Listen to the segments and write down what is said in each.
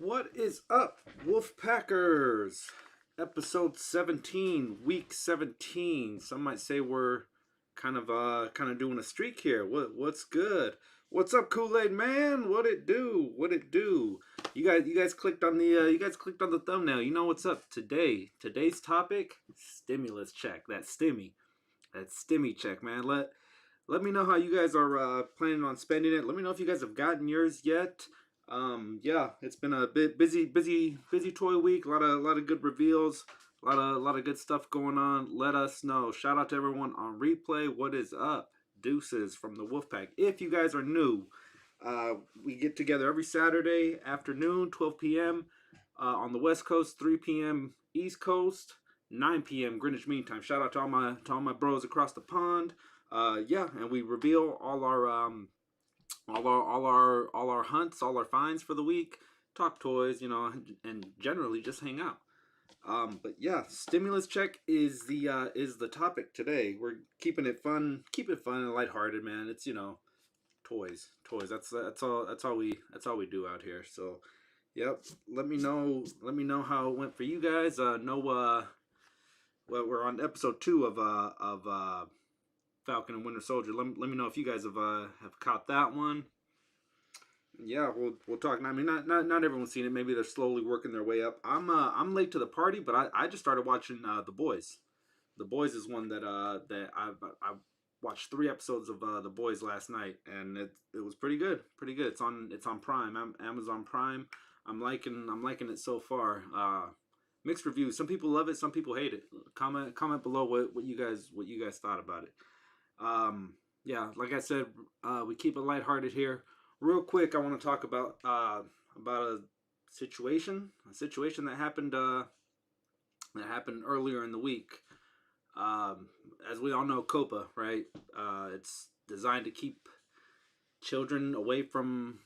What is up, Wolfpackers? Episode 17, week 17. Some might say we're kind of doing a streak here. What's good? What's up, Kool-Aid man? What it do? What it do? You guys clicked on the thumbnail. You know what's up today. Today's topic, stimulus check. That stimmy check, man. Let me know how you guys are planning on spending it. Let me know if you guys have gotten yours yet. Yeah, it's been a bit busy toy week. A lot of good reveals. A lot of good stuff going on. Let us know. Shout out to everyone on replay. What is up? Deuces from the Wolfpack. If you guys are new, we get together every Saturday afternoon, 12 p.m. On the West Coast, 3 p.m. East Coast, 9 p.m. Greenwich Mean Time. Shout out to all my bros across the pond. Yeah, and we reveal all our hunts, all our finds for the week, talk toys, and generally just hang out. But yeah, stimulus check is the topic today. We're keeping it fun, and lighthearted, man. It's toys. That's all we do out here. So, yep. Let me know how it went for you guys. Well, we're on episode 2 of Falcon and Winter Soldier. Let me know if you guys have caught that one. Yeah, we'll talk. I mean, not everyone's seen it. Maybe they're slowly working their way up. I'm late to the party, but I just started watching The Boys. The Boys is one that I watched 3 episodes of The Boys last night, and it was pretty good. Pretty good. It's on Prime, Amazon Prime. I'm liking it so far. Mixed reviews. Some people love it. Some people hate it. Comment below what you guys thought about it. Yeah, like I said, we keep it lighthearted here. Real quick, I want to talk about a situation that happened earlier in the week. As we all know, COPA, right? It's designed to keep children away from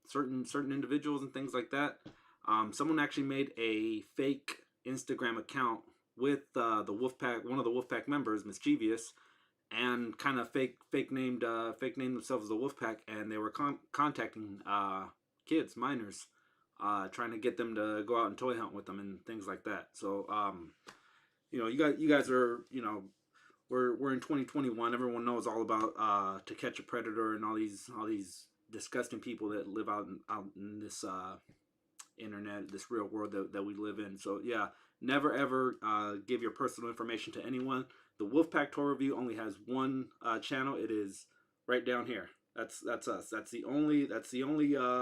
certain individuals and things like that. Someone actually made a fake Instagram account with the Wolfpack, one of the Wolfpack members, Mischievous, and kind of fake named themselves the Wolfpack, and they were contacting kids, minors, trying to get them to go out and toy hunt with them and things like that. So you guys are, we're in 2021. Everyone knows all about To Catch a Predator and all these disgusting people that live out in this internet, this real world that we live in. So yeah, never ever give your personal information to anyone. The Wolfpack Toy Review only has one channel. It is right down here. That's us. That's the only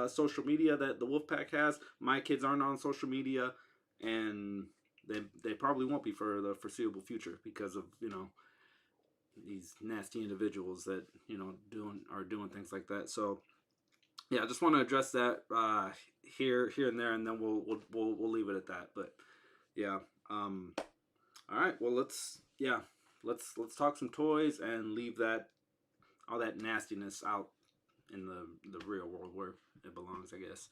social media that the Wolfpack has. My kids aren't on social media, and they probably won't be for the foreseeable future because of these nasty individuals that are doing things like that. So yeah, I just want to address that here and there, and then we'll leave it at that. But yeah, all right. Well, let's talk some toys and leave all that nastiness out in the real world where it belongs, I guess.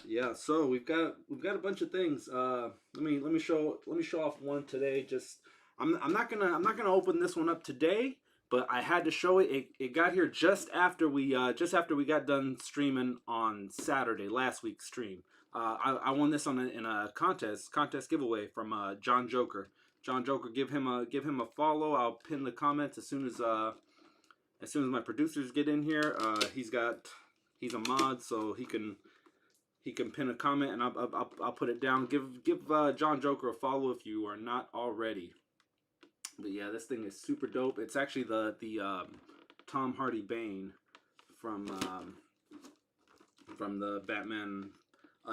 Yeah, so we've got a bunch of things. Let me show off one today. Just I'm not gonna open this one up today, but I had to show it. It got here just after we got done streaming on Saturday, last week's stream. I won this in a contest giveaway from John Joker. John Joker, give him a follow. I'll pin the comments as soon as my producers get in here. He's a mod, so he can pin a comment, and I'll put it down. Give John Joker a follow if you are not already. But yeah, this thing is super dope. It's actually the Tom Hardy Bane from the Batman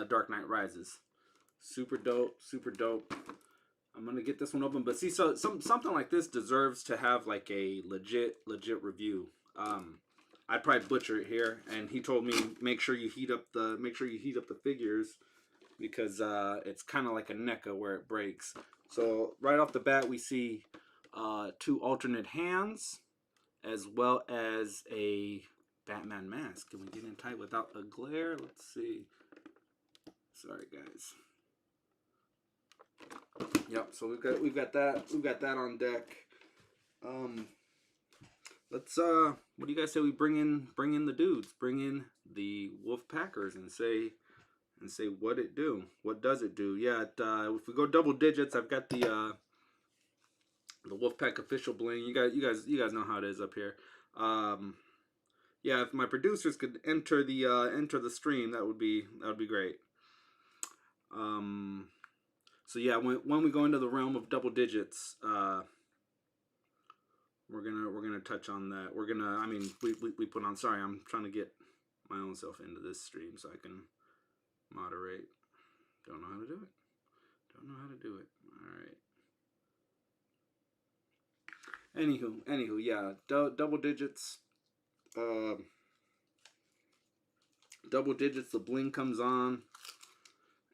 Dark Knight Rises. Super dope. I'm gonna get this one open, but see, so something like this deserves to have like a legit review. I'd probably butcher it here, and he told me make sure you heat up the figures because it's kind of like a NECA where it breaks. So right off the bat, we see 2 alternate hands as well as a Batman mask. Can we get in tight without a glare? Let's see. Sorry, guys. Yep. So we've got that on deck. Let's what do you guys say we bring in the dudes, bring in the Wolfpackers, and say and say what it do. What does it do? Yeah, if we go double digits, I've got the Wolfpack official bling. You guys know how it is up here. Um, yeah, if my producers could enter the stream, that would be great. Um, so yeah, when we go into the realm of double digits, we're gonna touch on that. I mean, we put on. Sorry, I'm trying to get my own self into this stream so I can moderate. Don't know how to do it. Don't know how to do it. All right. Anywho, yeah, double digits. Uh, double digits. The bling comes on,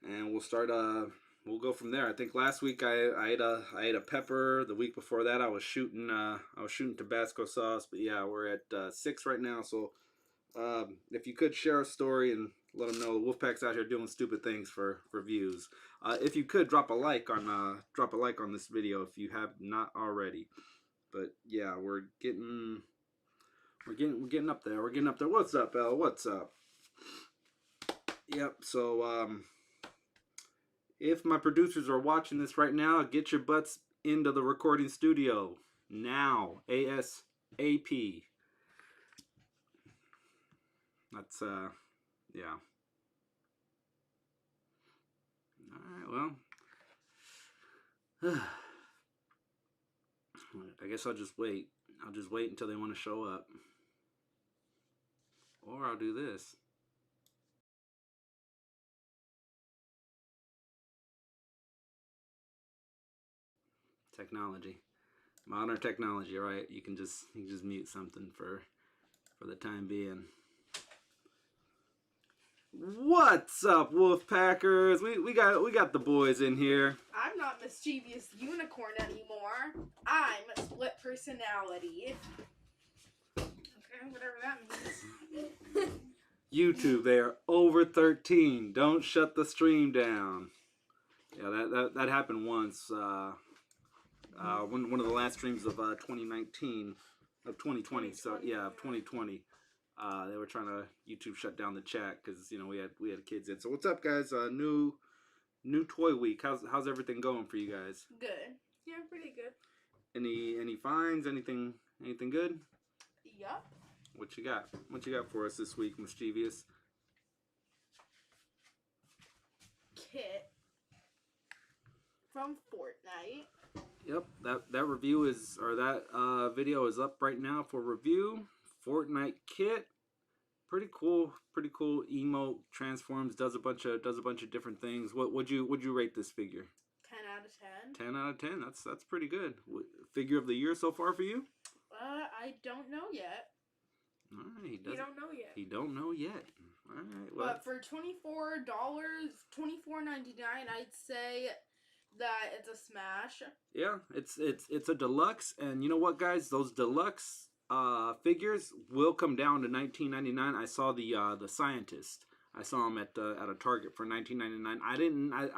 and we'll start. We'll go from there. I think last week I ate a pepper. The week before that I was shooting Tabasco sauce. But yeah, we're at 6 right now. So if you could share a story and let them know the Wolfpack's out here doing stupid things for views. If you could drop a like on this video if you have not already. But yeah, we're getting up there. We're getting up there. What's up, Elle? What's up? Yep. So if my producers are watching this right now, get your butts into the recording studio now, ASAP. That's yeah. All right, well, I guess I'll just wait. I'll just wait until they want to show up, or I'll do this. Technology, modern technology, right? You can just mute something for the time being. What's up, Wolfpackers? We got the boys in here. I'm not mischievous unicorn anymore. I'm a split personality. Okay, whatever that means. YouTube, they are over 13. Don't shut the stream down. Yeah, that happened once. One of the last streams of 2019, of 2020. So yeah, of 2020. They were trying to YouTube shut down the chat because we had kids in. So what's up, guys? New toy week. How's everything going for you guys? Good. Yeah, pretty good. Any finds? Anything good? Yup. What you got? What you got for us this week, Mischievous? Kit from Fortnite. Yep, that review is, or that video is up right now for review. Fortnite kit, pretty cool emote, transforms, does a bunch of different things. Would you rate this figure? 10 out of 10. 10 out of 10. That's pretty good. Figure of the year so far for you? I don't know yet. All right, he don't know yet. He don't know yet. All right, well, but for $24, $24.99, I'd say that it's a smash. Yeah, it's a deluxe, and you know what, guys? Those deluxe figures will come down to $19.99. I saw the scientist. I saw him at a Target for $19.99. I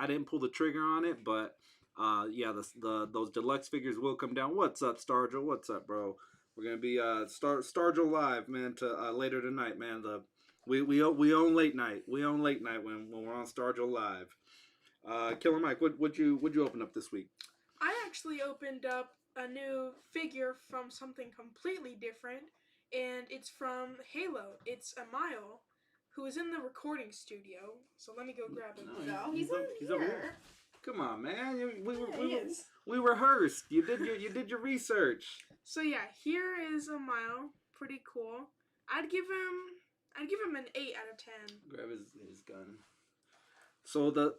didn't pull the trigger on it, but yeah, those deluxe figures will come down. What's up, Stargel? What's up, bro? We're gonna be Stargel live, man, to later tonight, man. We own late night. We own late night when we're on Stargel live. Killer Mike, would you open up this week? I actually opened up a new figure from something completely different, and it's from Halo. It's Amile, who is in the recording studio. So let me go grab him. No, he's over here. Come on, man. We rehearsed. You did your research. So yeah, here is Amile. Pretty cool. I'd give him an 8 out of 10. Grab his gun. So the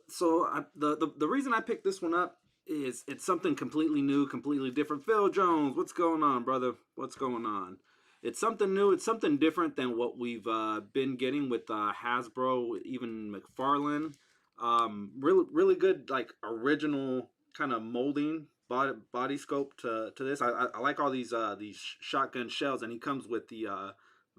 reason I picked this one up is it's something completely new, completely different. Phil Jones, what's going on, brother? What's going on? It's something new. It's something different than what we've been getting with Hasbro, even McFarlane. Really good, like, original kind of molding body scope to this. I like all these shotgun shells, and he comes with the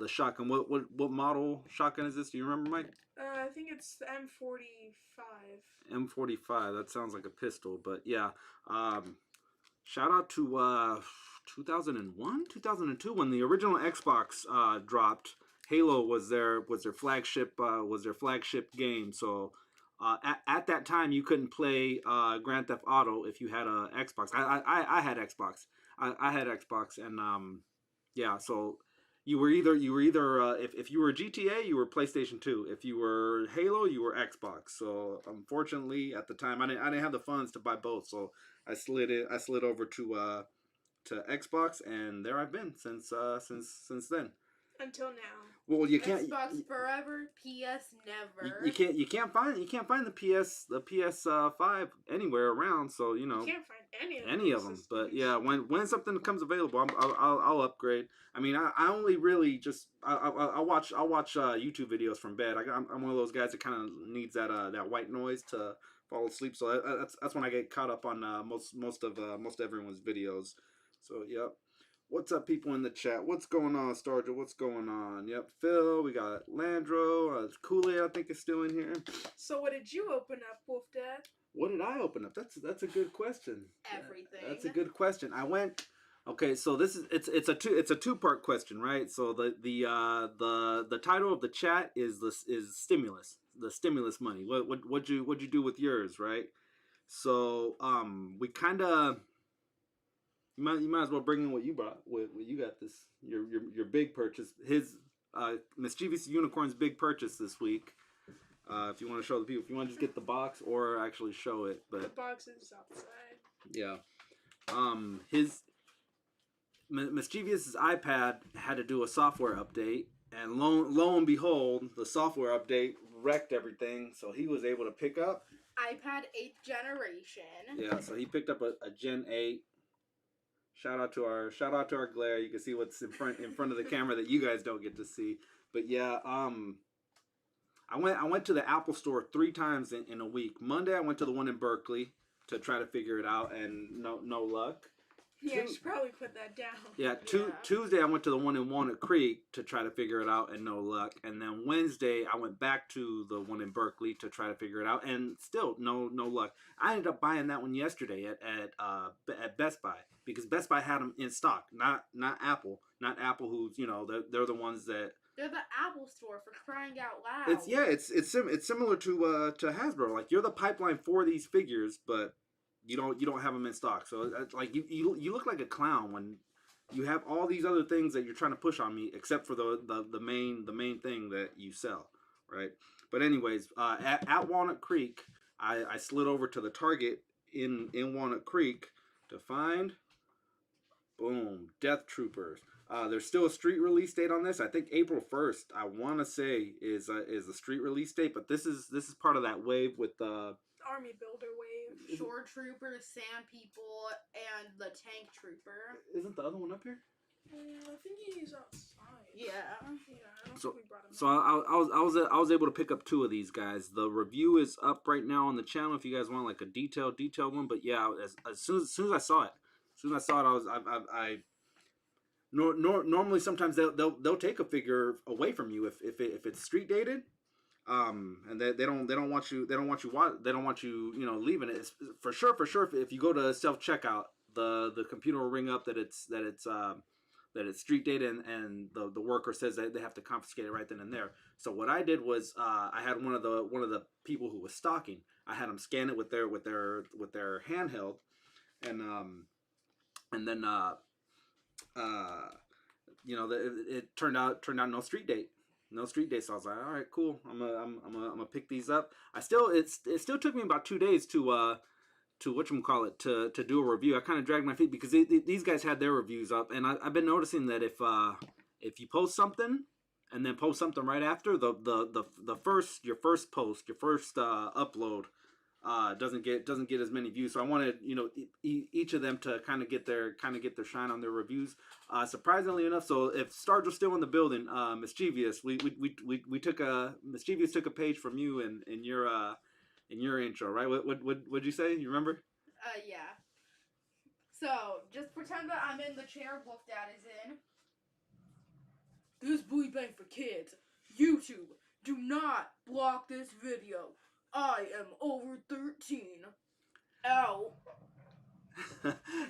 shotgun. What model shotgun is this? Do you remember, Mike? I think it's the M45. M45. That sounds like a pistol, but yeah. Shout out to 2001, 2002 when the original Xbox dropped. Halo was their flagship game. So at that time, you couldn't play Grand Theft Auto if you had a Xbox. I had Xbox. I had Xbox, and yeah. So you were either if you were GTA, you were PlayStation 2. If you were Halo, you were Xbox. So unfortunately, at the time, I didn't have the funds to buy both. So I slid over to Xbox, and there I've been since then. Until now. Well, you can't. Xbox forever, PS never. You can't find the PS 5 anywhere around. So you know You can't find any of them. But yeah, when something becomes available, I'll upgrade. I mean, I only really just I'll watch YouTube videos from bed. I'm one of those guys that kind of needs that white noise to fall asleep. So that's when I get caught up on most everyone's videos. So yep. What's up, people in the chat? What's going on, Starger? What's going on? Yep, Phil. We got Landro. Kool-Aid, I think, is still in here. So what did you open up, Wolf Dad? What did I open up? That's a good question. Everything. That's a good question. I went. Okay, so this is it's a two-part question, right? So the title of the chat is stimulus, the stimulus money. What'd you do with yours, right? So we kind of. You might as well bring in what you brought. What you got this your big purchase. His Mischievous Unicorn's big purchase this week. If you want to show the people, if you want to just get the box or actually show it, but The box is outside. yeah, his Mischievous's iPad had to do a software update, and lo and behold, the software update wrecked everything. So he was able to pick up iPad 8th generation. Yeah, so he picked up a Gen 8. Shout out to our glare. You can see what's in front of the camera that you guys don't get to see. But yeah, I went to the Apple Store 3 times in a week. Monday I went to the one in Berkeley to try to figure it out, and no luck. Yeah, you should probably put that down. Yeah, Tuesday I went to the one in Walnut Creek to try to figure it out, and no luck. And then Wednesday I went back to the one in Berkeley to try to figure it out, and still no luck. I ended up buying that one yesterday at Best Buy, because Best Buy had them in stock, not Apple, who's they're the ones that. They're the Apple Store, for crying out loud. It's similar to Hasbro. Like, you're the pipeline for these figures, but you don't have them in stock. So like you look like a clown when you have all these other things that you're trying to push on me, except for the main thing that you sell, right? But anyways, at Walnut Creek, I slid over to the Target in Walnut Creek to find, boom, Death Troopers. There's still a street release date on this. I think April 1st, I want to say, is the street release date. But this is part of that wave with the Army Builder wave. Shore Troopers, Sand People, and the Tank Trooper. Isn't the other one up here? I think he's outside. Yeah. I don't think we brought him. So I was able to pick up 2 of these guys. The review is up right now on the channel if you guys want like a detailed one. But yeah, as soon as I saw it, normally sometimes they'll take a figure away from you if it's street dated, and they don't want you leaving it. It's for sure if you go to self checkout, the computer will ring up that it's street dated, and the worker says that they have to confiscate it right then and there. So what I did was I had one of the people who was stocking. I had them scan it with their handheld, and then it turned out no street date. So I was like, all right, cool. I'm gonna pick these up. It still took me about 2 days to to do a review. I kind of dragged my feet because these guys had their reviews up, and I've been noticing that if you post something and then post something right after, your first upload doesn't get as many views. So I wanted each of them to kind of get their shine on their reviews. Surprisingly enough, so if Starge was still in the building, Mischievous, Mischievous took a page from you in your intro, right? What'd you say? You remember? Yeah. So just pretend that I'm in the chair Wolf Dad is in. This Boy Bang for Kids. YouTube, do not block this video. I am over 13. Ow.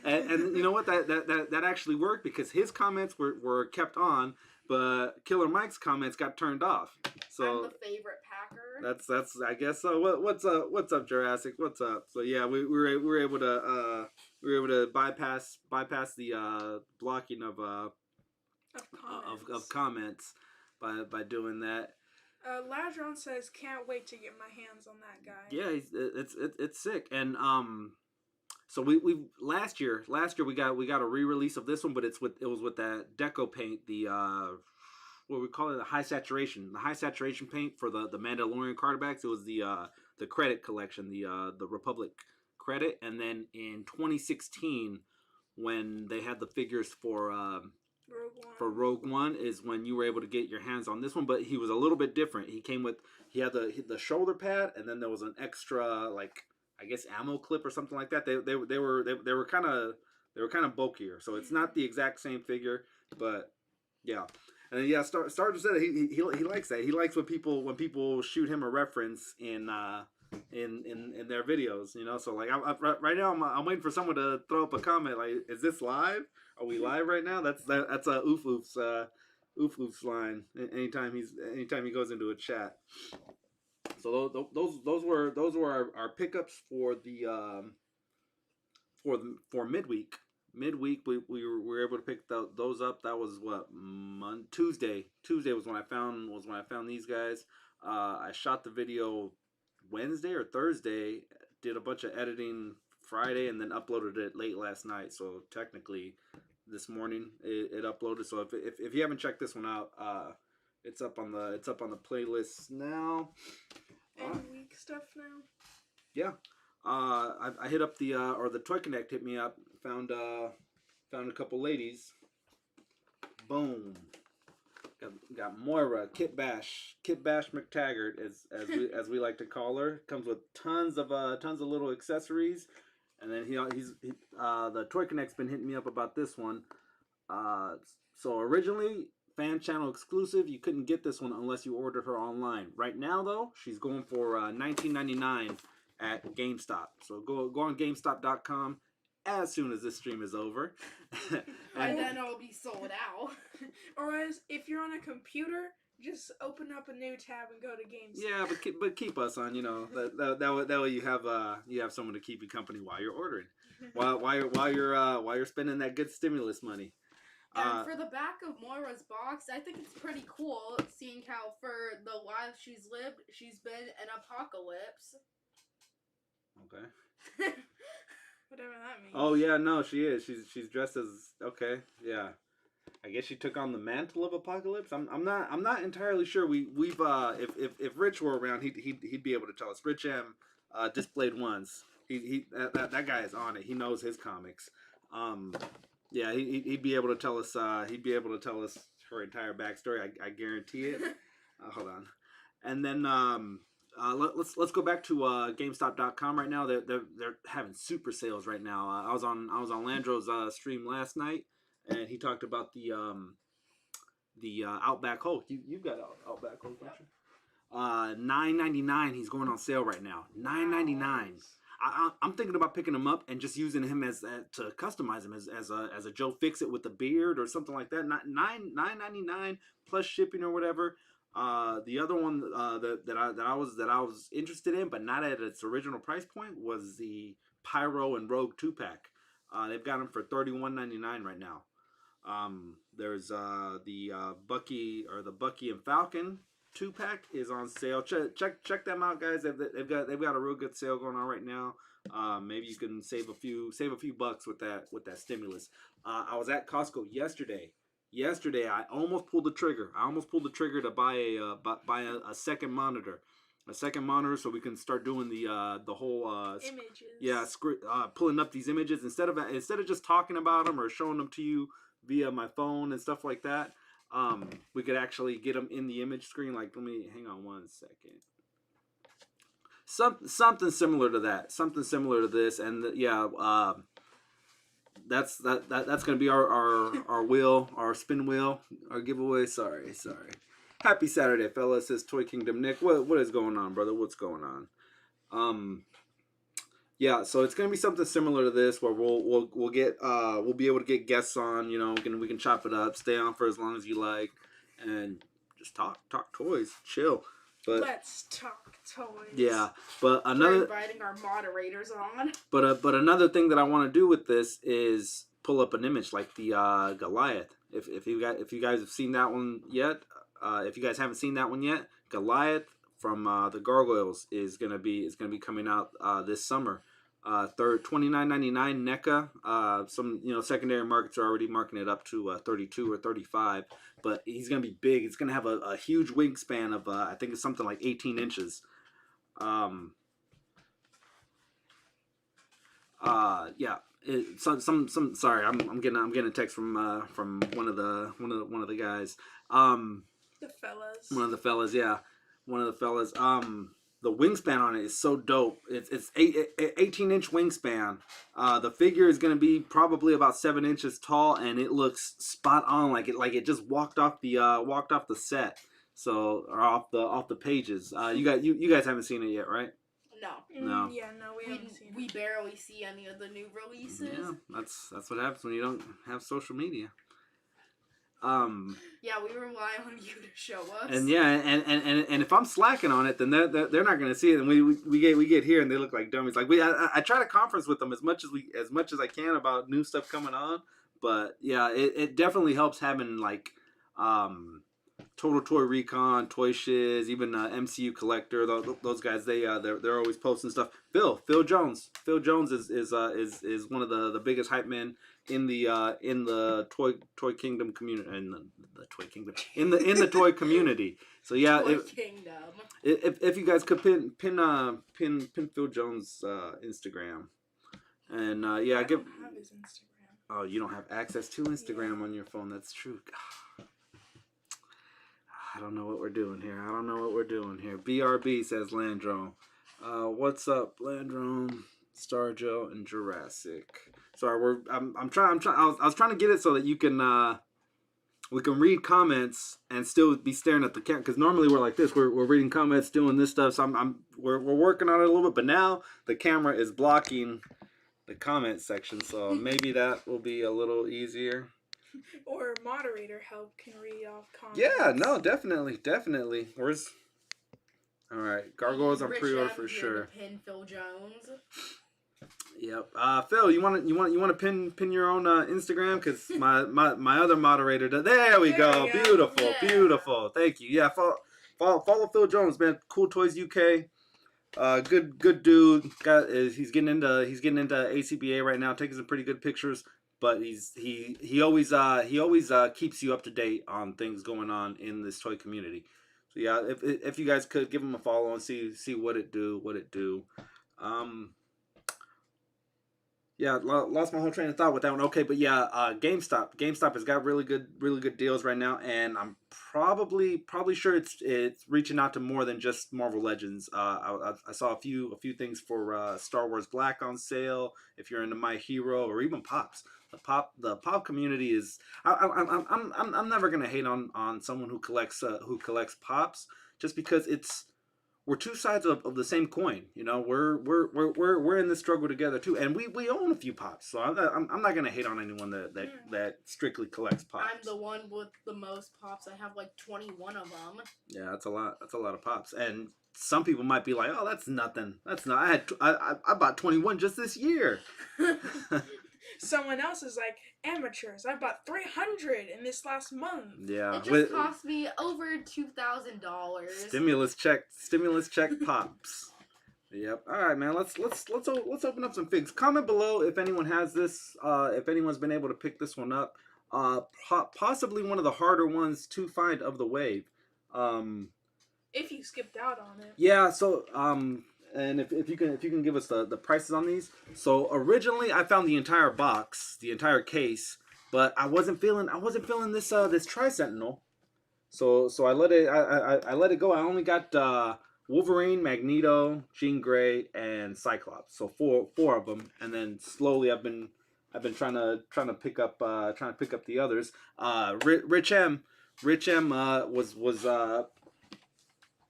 and you know what? That actually worked because his comments were kept on, but Killer Mike's comments got turned off. So I'm the favorite Packer. that's I guess so. What's up Jurassic? What's up? So yeah, we were able to bypass the blocking of comments by doing that. Ladron says, "Can't wait to get my hands on that guy." Yeah, it's sick. And so we last year we got a re-release of this one, but it was with that deco paint, the what we call it, the high saturation paint for the Mandalorian card backs. It was the credit collection, the Republic credit, and then in 2016 when they had the figures for Rogue One is when you were able to get your hands on this one, but he was a little bit different. He had the shoulder pad, and then there was an extra, like, I guess ammo clip or something like that. They were kind of bulkier, so it's not the exact same figure, but yeah. And yeah, Star just said it. He likes that. He likes when people shoot him a reference in their videos, you know. So like right now I'm waiting for someone to throw up a comment like, "Is this live? Are we live right now?" That's a Oof Oof's line. Anytime he goes into a chat. So those were our pickups for midweek. Midweek we were able to pick those up. That was what, Tuesday. Tuesday was when I found these guys. I shot the video Wednesday or Thursday. Did a bunch of editing Friday and then uploaded it late last night. So technically, this morning it uploaded. So if you haven't checked this one out, it's up on the playlist now. End week stuff now. Yeah. I hit up the Toy Connect hit me up. Found a couple ladies. Boom. Got Moira, Kit Bash McTaggart as we like to call her. Comes with tons of little accessories, and then he's the Toy Connect's been hitting me up about this one. So originally fan channel exclusive, you couldn't get this one unless you ordered her online. Right now though, she's going for $19.99 at GameStop. So go on GameStop.com as soon as this stream is over. and then it'll be sold out. Or as if you're on a computer, just open up a new tab and go to GameStop. Yeah, but keep us on. You know, that way you have someone to keep you company while you're ordering, while you're spending that good stimulus money. And for the back of Moira's box, I think it's pretty cool seeing how for the life she's lived, she's been an apocalypse. Okay. Whatever that means. Oh yeah, no, she is. She's dressed as, okay, yeah. I guess she took on the mantle of Apocalypse. I'm not entirely sure. We've if Rich were around, he'd be able to tell us. Rich M displayed once. That guy is on it. He knows his comics. Yeah, he'd be able to tell us. He'd be able to tell us her entire backstory. I guarantee it. Hold on, and then let's go back to GameStop.com right now. They're having super sales right now. I was on Landro's stream last night, and he talked about the Outback Hulk. You've got Outback Hulk, don't you? $9.99. He's going on sale right now. $9.99. I'm thinking about picking him up and just using him as to customize him as a Joe Fix-It with a beard or something like that. $9.99 plus shipping or whatever. The other one that I was interested in, but not at its original price point, was the Pyro and Rogue 2-pack. They've got them for $31.99 right now. There's the Bucky and Falcon 2-pack is on sale. Check them out, guys. They've got a real good sale going on right now. Maybe you can save a few bucks with that stimulus. I was at Costco yesterday. I almost pulled the trigger. To buy a second monitor. So we can start doing the whole images. Yeah, pulling up these images instead of just talking about them or showing them to you via my phone and stuff like that. We could actually get them in the image screen. Like, let me hang on one second. Something similar to that. Something similar to this, and that's gonna be our wheel, our spin wheel, our giveaway. Sorry. Happy Saturday, fellas. Says Toy Kingdom Nick. What is going on, brother? What's going on? Yeah, so it's gonna be something similar to this, where we'll be able to get guests on. You know, we can chop it up, stay on for as long as you like, and just talk toys, chill. But Let's talk toys. yeah, but We're another inviting our moderators on. but another thing that I want to do with this is pull up an image like the Goliath. If you guys have seen that one yet, if you guys haven't seen that one yet, Goliath from the Gargoyles is gonna be coming out this summer. $29.99 NECA. Some secondary markets are already marking it up to 32 or 35, but he's gonna be big. It's gonna have a huge wingspan of I think it's something like 18 inches. Yeah. Sorry, I'm getting a text from one of the guys. The fellas. One of the fellas, yeah. One of the fellas. The wingspan on it is so dope. It's 18-inch wingspan. The figure is gonna be probably about 7 inches tall, and it looks spot on, like it just walked off the set. So, or off the pages. You guys haven't seen it yet, right? No. No. Yeah, no, we haven't seen We it. barely see any of the new releases. Yeah, that's what happens when you don't have social media. Yeah, we rely on you to show us. And yeah, and if I'm slacking on it, then they're not gonna see it, and we get here and they look like dummies. Like I try to conference with them as much as I can about new stuff coming on, but yeah, it definitely helps having like Total Toy Recon, Toy Shiz, even MCU Collector. Those guys, they're always posting stuff. Phil Jones is one of the biggest hype men in the toy kingdom community, in the toy kingdom, in the toy community. So yeah, Toy Kingdom. If you guys could pin Phil Jones' Instagram, and yeah, I don't have his Instagram. Oh, you don't have access to Instagram on your phone. That's true. I don't know what we're doing here. BRB says Landrome. What's up, Landrome, Starjo, and Jurassic? Sorry, I was trying to get it so that you can we can read comments and still be staring at the camera, because normally we're like this. We're reading comments, doing this stuff. So we're working on it a little bit, but now the camera is blocking the comment section, so maybe that will be a little easier. Or moderator help can read off comments. Yeah, no, definitely. Where's... All right, Gargoyles on Rich pre-order M for here sure. to pin Phil Jones. Yep. Phil, you want to pin your own Instagram, because my other moderator does. There we go. you go. Beautiful, Yeah. beautiful. Thank you. Yeah, follow Phil Jones, man. Cool Toys UK. Good dude. He's getting into ACBA right now, taking some pretty good pictures. But he always keeps you up to date on things going on in this toy community. So yeah, if you guys could give him a follow and see what it do. Yeah, lost my whole train of thought with that one. Okay, but yeah, GameStop has got really good deals right now, and I'm probably sure it's reaching out to more than just Marvel Legends. I saw a few things for Star Wars Black on sale. If you're into My Hero or even Pops, the pop community is. I'm never gonna hate on someone who collects Pops, just because we're two sides of the same coin. You know, we're in this struggle together too, and we own a few Pops, so I'm not gonna hate on anyone that strictly collects Pops. I'm the one with the most Pops. I have like 21 of them. Yeah, that's a lot of Pops, and some people might be like, "Oh, that's nothing. That's not. I bought 21 just this year." Someone else is like, amateurs, I bought 300 in this last month. Yeah, It just cost me over $2,000. Stimulus check Pops. Yep. All right, man. Let's open up some figs. Comment below if anyone has this. If anyone's been able to pick this one up. Possibly one of the harder ones to find of the wave. If you skipped out on it. Yeah. So and if you can give us the prices on these. So originally I found the entire box, the entire case, but I wasn't feeling this this Tri-Sentinel. So I let it go. I only got Wolverine, Magneto, Jean Grey, and Cyclops. So four of them, and then slowly I've been trying to pick up the others. Rich M was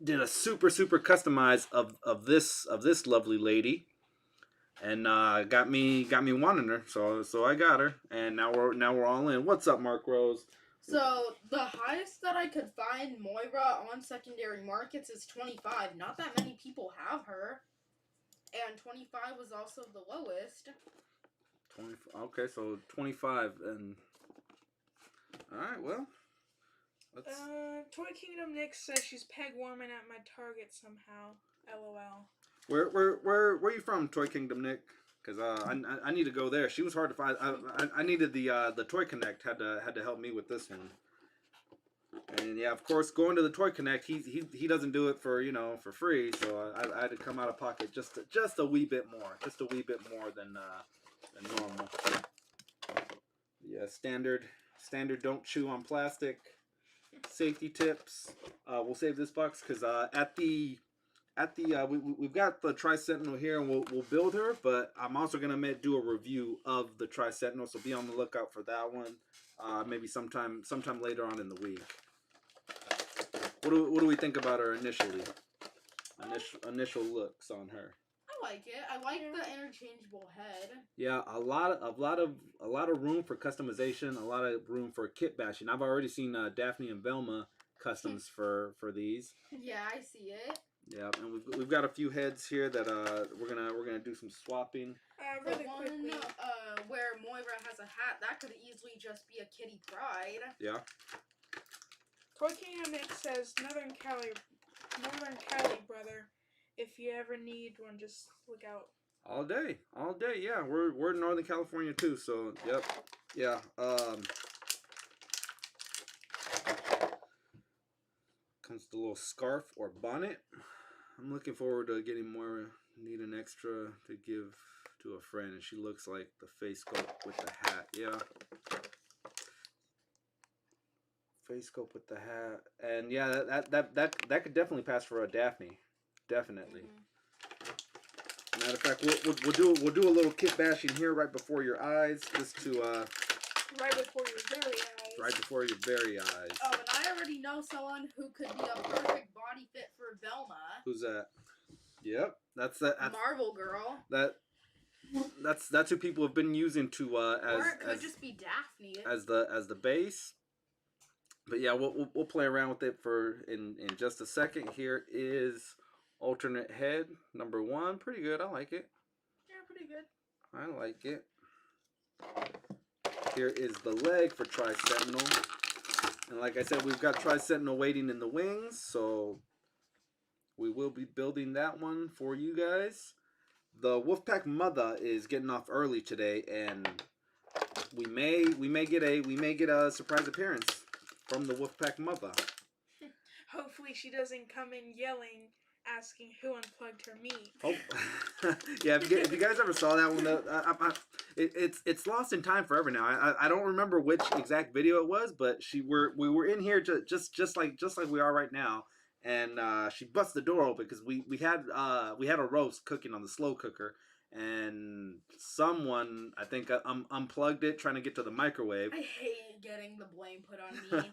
did a super customize of this lovely lady, and got me wanting her. So I got her, and now we're all in. What's up, Mark Rose? So the highest that I could find Moira on secondary markets is 25. Not that many people have her. And 25 was also the lowest. 20. Okay, so 25 and. All right, well. Let's. Toy Kingdom Nick says she's peg warming at my Target somehow. LOL. Where are you from, Toy Kingdom Nick? Because I need to go there. She was hard to find. I needed the Toy Connect had to help me with this one. And yeah, of course, going to the Toy Connect, he doesn't do it for for free. So I had to come out of pocket just a wee bit more, than normal. Yeah, standard. Don't chew on plastic. Safety tips. We'll save this box because we've got the Tri-Sentinel here, and we'll build her, but I'm also gonna do a review of the Tri-Sentinel, so be on the lookout for that one. Maybe sometime later on in the week. What do we think about her initially? Initial looks on her. I like it. I like the interchangeable head. Yeah, a lot of room for customization, a lot of room for kit bashing. I've already seen Daphne and Velma customs for these. Yeah, I see it. Yeah, and we've got a few heads here that we're gonna do some swapping. Really the one quickly. where Moira has a hat, that could easily just be a Kitty Pryde. Yeah. Toy Kingdom Nick says Northern Cali, brother. If you ever need one, just look out. All day. Yeah, we're in Northern California too. So yep, yeah. Comes the little scarf or bonnet. I'm looking forward to getting more. Need an extra to give to a friend, and she looks like the face sculpt with the hat. Yeah. Face sculpt with the hat, and yeah, that could definitely pass for a Daphne. Definitely. Mm-hmm. Matter of fact, we'll do a little kit bashing here right before your eyes, just to right before your very eyes. Right before your very eyes. Oh, and I already know someone who could be a perfect body fit for Velma. Who's that? Yep, that's Marvel Girl. That's who people have been using to as or it could just be Daphne as the base. But yeah, we'll play around with it for in just a second. Here is alternate head number 1. Pretty good. I like it. Yeah, pretty good. I like it. Here is the leg for Tri-Sentinel. And like I said, we've got Tri-Sentinel waiting in the wings, so we will be building that one for you guys. The Wolfpack mother is getting off early today, and we may get a surprise appearance from the Wolfpack mother. Hopefully she doesn't come in yelling, asking who unplugged her meat. Oh, yeah. If you guys ever saw that one, it's lost in time forever now. I don't remember which exact video it was, but we were in here just like we are right now, and she busts the door open because we had a roast cooking on the slow cooker, and someone, I think, unplugged it trying to get to the microwave. I hate getting the blame put on me.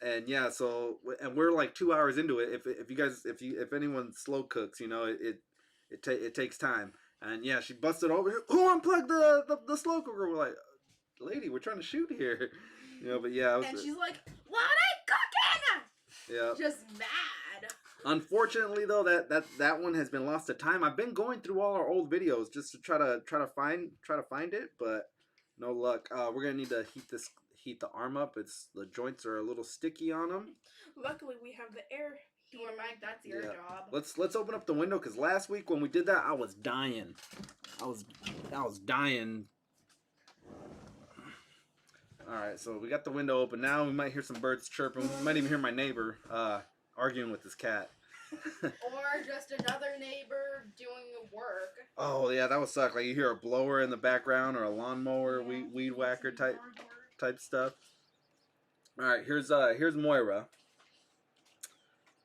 and yeah, so we're like 2 hours into it. If anyone slow cooks, it takes time. And yeah, she busted over. Who unplugged the slow cooker? We're like, lady, we're trying to shoot here. But yeah. And she's like, what are you cooking? Yeah. Just mad. Unfortunately, though, that one has been lost to time. I've been going through all our old videos just to try to find it, but no luck. We're gonna need to heat the arm up. The joints are a little sticky on them. Luckily, we have the air heater. Mike, that's your job. Let's open up the window, because last week when we did that, I was dying. I was dying. All right, so we got the window open now. We might hear some birds chirping. We might even hear my neighbor arguing with his cat. Or just another neighbor doing work. Oh yeah, that would suck. Like you hear a blower in the background or a lawnmower, weed whacker type stuff. All right, here's Moira.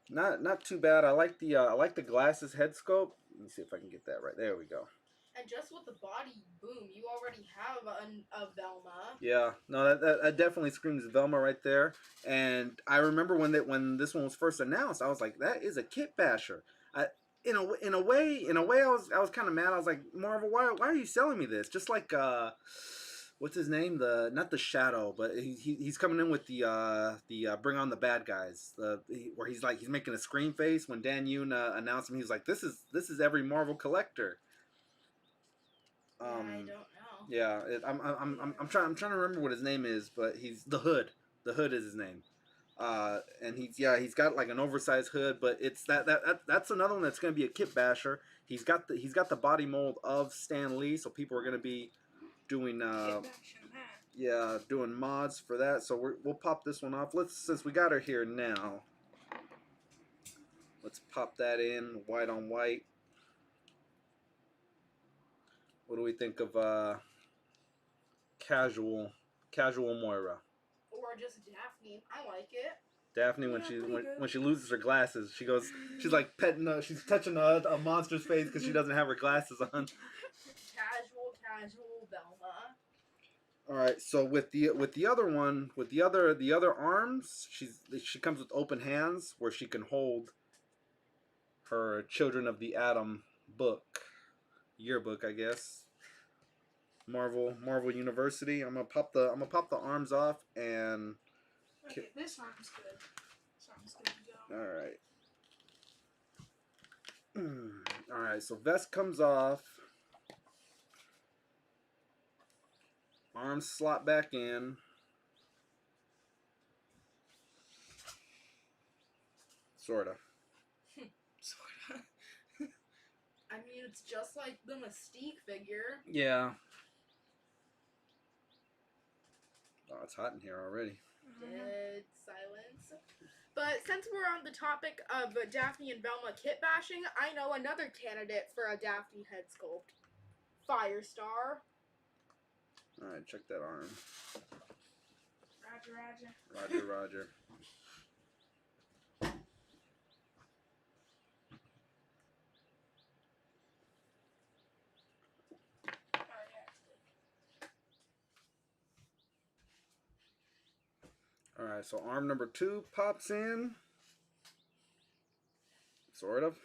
Not too bad. I like the glasses head sculpt. Let me see if I can get that right. There we go. And just with the body, boom, you already have a Velma. Yeah, no, that definitely screams Velma right there. And I remember when this one was first announced, I was like, that is a kit basher. In a way, I was kind of mad. I was like, Marvel, why are you selling me this? Just like what's his name? Not the Shadow, but he's coming in with the Bring On the Bad Guys. Where he's making a scream face when Dan Yoon announced him. He was like, this is every Marvel collector. Yeah, I don't know. Yeah, I'm trying to remember what his name is, but he's the Hood. The Hood is his name. And he's got like an oversized hood, but it's that's another one that's going to be a kit basher. He's got the body mold of Stan Lee, so people are going to be doing doing mods for that. So we'll pop this one off. Since we got her here now, let's pop that in white on white. What do we think of casual Moira? Or just Daphne. I like it. Daphne, when she loses her glasses, she's like petting, she's touching a monster's face because she doesn't have her glasses on. Casual Velma. All right, so with the other one, with the other arms, she comes with open hands where she can hold her Children of the Atom yearbook, I guess. Marvel University. I'm gonna pop the arms off and. Okay, this arm's good. This arm's good to go. All right. So vest comes off. Arms slot back in. Sorta. Sorta. I mean, it's just like the Mystique figure. Yeah. Oh, it's hot in here already. Dead silence. But since we're on the topic of Daphne and Velma kit bashing, I know another candidate for a Daphne head sculpt. Firestar. Alright, check that arm. Roger. Roger. Alright, so arm number 2 pops in. Sort of.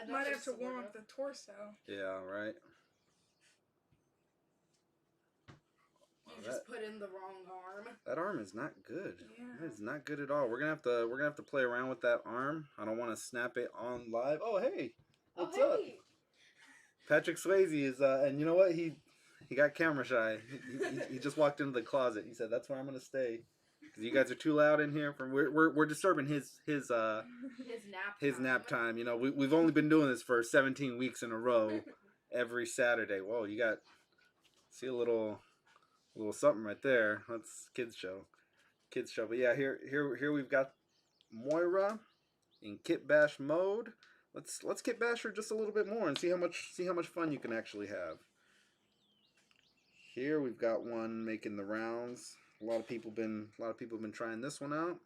Might have to warm up the torso. Yeah, right. You just put in the wrong arm. That arm is not good. Yeah. It is not good at all. We're gonna have to play around with that arm. I don't want to snap it on live. Oh hey, what's up? Patrick Swayze is and you know what, he got camera shy. He just walked into the closet. He said that's where I'm gonna stay because you guys are too loud in here. We're disturbing his nap time. You know, we've only been doing this for 17 weeks in a row, every Saturday. Whoa, you got see a little something right there. That's kids show. But yeah, here we've got Moira in kit bash mode. Let's kit bash her just a little bit more and see how much fun you can actually have. Here we've got one making the rounds. A lot of people have been trying this one out.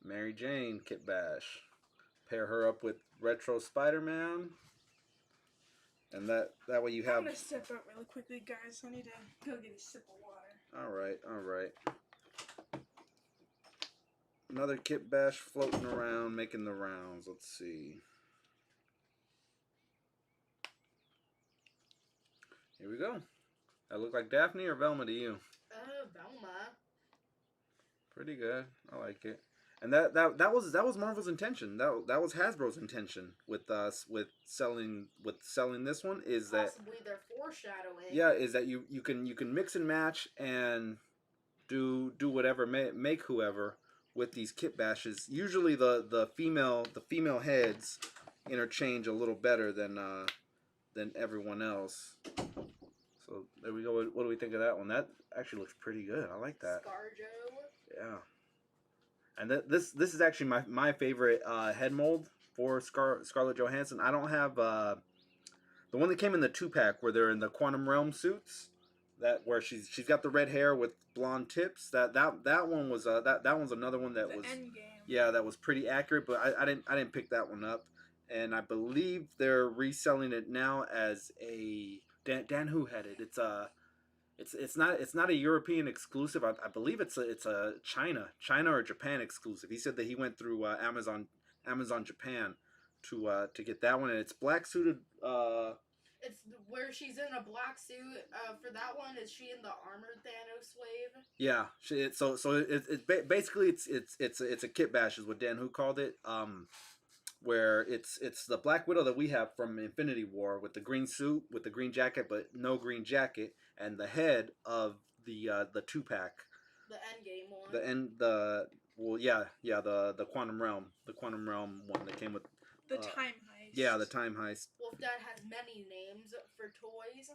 Mary Jane kit bash. Pair her up with Retro Spider-Man. And that way you have. I'm gonna step out really quickly, guys. I need to go get a sip of water. All right. Another kit bash floating around, making the rounds. Let's see. Here we go. That look like Daphne or Velma to you? Velma. Pretty good. I like it. And that was Marvel's intention. That was Hasbro's intention with selling this one is that possibly they're foreshadowing. Yeah, is that you can mix and match and do whatever, make whoever with these kit bashes. Usually the female heads interchange a little better than everyone else. So there we go. What do we think of that one? That actually looks pretty good. I like that. ScarJo. Yeah. And this is actually my favorite head mold for Scarlett Johansson. I don't have the one that came in the 2-pack where they're in the Quantum Realm suits. Where she's got the red hair with blonde tips. That one was that one's another one that was Endgame. Yeah, that was pretty accurate. But I didn't pick that one up. And I believe they're reselling it now as a Dan Who had it. It's not a European exclusive. I believe it's a China or Japan exclusive. He said that he went through Amazon Japan to get that one, and it's black suited It's where she's in a black suit. For that one, is she in the armored Thanos wave? Yeah, basically it's a kit bash is what Dan Who called it. Where it's the Black Widow that we have from Infinity War with the green suit with the green jacket, but no green jacket, and the head of the 2-pack. The Endgame one. The Quantum Realm one that came with The Time Heist. Yeah, the Time Heist. Wolf Dad has many names for toys.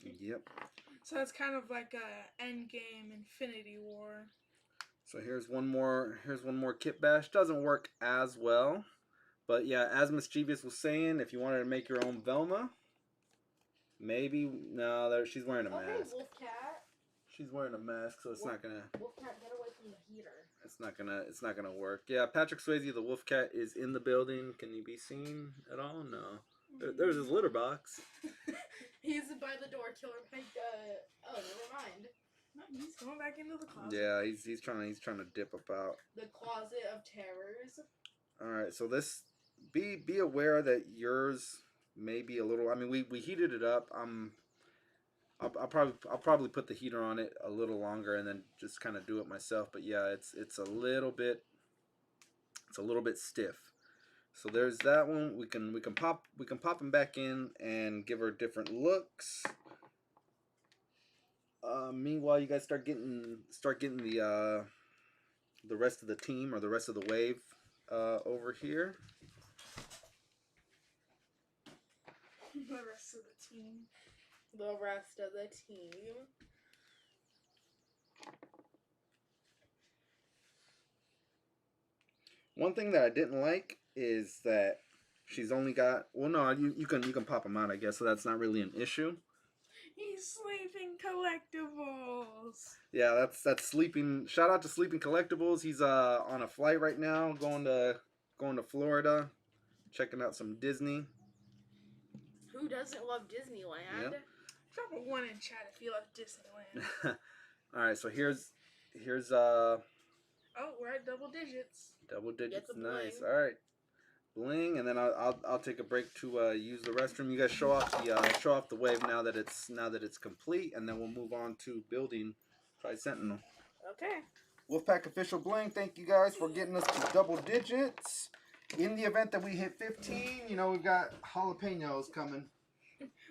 Yep. So it's kind of like a Endgame Infinity War. So here's one more kit bash. Doesn't work as well. But yeah, as Mischievous was saying, if you wanted to make your own Velma, maybe she's wearing a mask. Okay, Wolf Cat. She's wearing a mask, so it's not gonna. Wolf Cat, get away from the heater. It's not gonna work. Yeah, Patrick Swayze, the Wolf Cat, is in the building. Can he be seen at all? No. There's his litter box. He's by the door, killer Mike. Oh, never mind. He's going back into the closet. Yeah, he's trying to dip up out. The Closet of Terrors. All right, so this be aware that yours may be a little. I mean, we heated it up. I'll probably put the heater on it a little longer and then just kind of do it myself. But yeah, it's a little bit stiff. So there's that one. We can pop them back in and give her different looks. Meanwhile, you guys start getting the rest of the team or the rest of the wave over here. The rest of the team. The rest of the team. One thing that I didn't like is that she's only got. Well, no, you can pop them out, I guess. So that's not really an issue. He's sleeping collectibles. Yeah, that's sleeping. Shout out to Sleeping Collectibles. He's on a flight right now, going to Florida, checking out some Disney. Who doesn't love Disneyland? Yep. Drop a 1 in chat if you love Disneyland. All right, so here's Oh, we're at double digits. double digits. the Nice. bling. All right, bling, and then I'll take a break to use the restroom. You guys show off the wave now that it's complete, and then we'll move on to building Tri-Sentinel. Okay. Wolfpack official bling. Thank you guys for getting us to double digits. In the event that we hit 15, we've got jalapenos coming.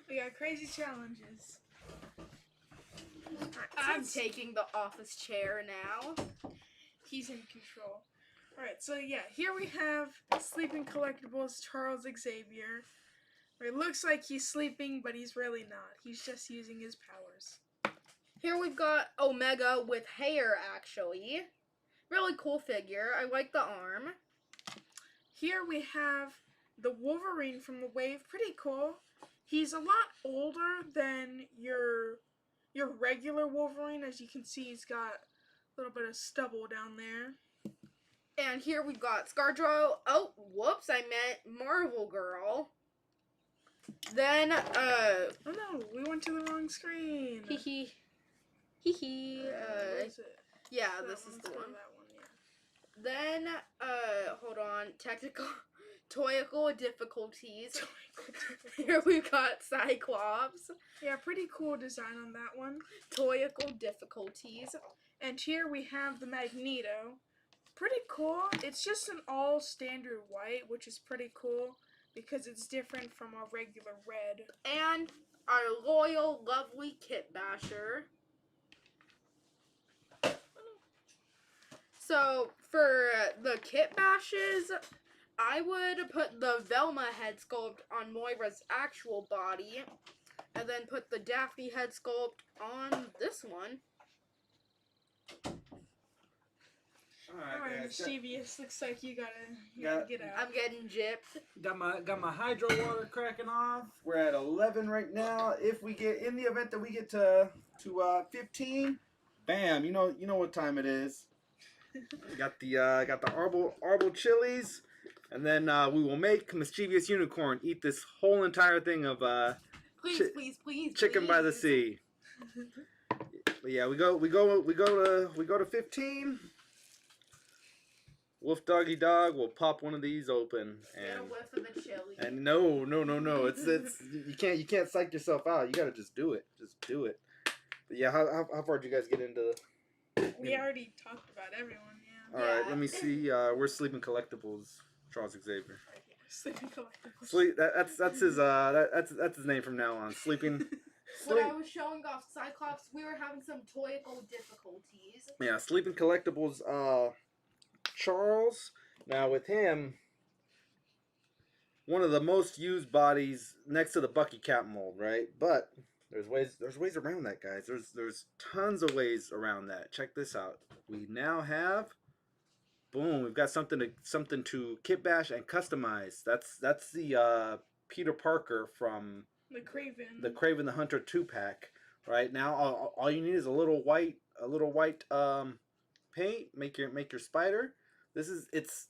We got crazy challenges. I'm taking the office chair now. He's in control. Alright, so yeah, here we have Sleeping Collectibles Charles Xavier. It looks like he's sleeping, but he's really not. He's just using his powers. Here we've got Omega with hair, actually. Really cool figure. I like the arm. Here we have the Wolverine from the Wave. Pretty cool. He's a lot older than your regular Wolverine. As you can see, he's got a little bit of stubble down there. And here we've got ScarJo. Oh, whoops, I meant Marvel Girl. Then, Oh no, we went to the wrong screen. Hee hee. Hee hee. Where is it? Yeah, That this is one. the Let's go to one. that one, yeah. Then, hold on. Toyical difficulties. Here we've got Cyclops. Yeah, pretty cool design on that one. Toyical difficulties. And here we have the Magneto. Pretty cool. It's just an all standard white, which is pretty cool because it's different from our regular red. And our loyal, lovely Kit Basher. So, for the Kit Bashes, I would put the Velma head sculpt on Moira's actual body, and then put the Daphne head sculpt on this one. Alright, Mischievous, looks like you gotta get out. I'm getting gypped. Got my hydro water cracking off. We're at 11 right now. If we get in the event that we get to 15, bam! You know what time it is. Got the Arbol chilies, and then we will make Mischievous Unicorn eat this whole entire thing of Please, chicken by the sea. But yeah, we go to 15. Wolf Doggy Dog will pop one of these open Get a and whiff of the chili. and no. It's you can't psych yourself out. You gotta just do it. Just do it. But yeah, how far did you guys get into? We already talked about everyone, yeah. All right, Yeah. let me see. We're Sleeping Collectibles. Charles Xavier. Sleeping Collectibles. Sleep. That's his. That's his name from now on. Sleeping. When I was showing off Cyclops, we were having some toyical difficulties. Yeah, Sleeping Collectibles. Charles. Now with him, one of the most used bodies next to the Bucky Cap mold, right? But there's ways around that, guys. There's tons of ways around that. Check this out. We now have, boom, we've got something to kit bash and customize. That's the Peter Parker from The Craven. the Craven the Hunter 2-pack. Right now, all you need is a little white paint. Make your spider. It's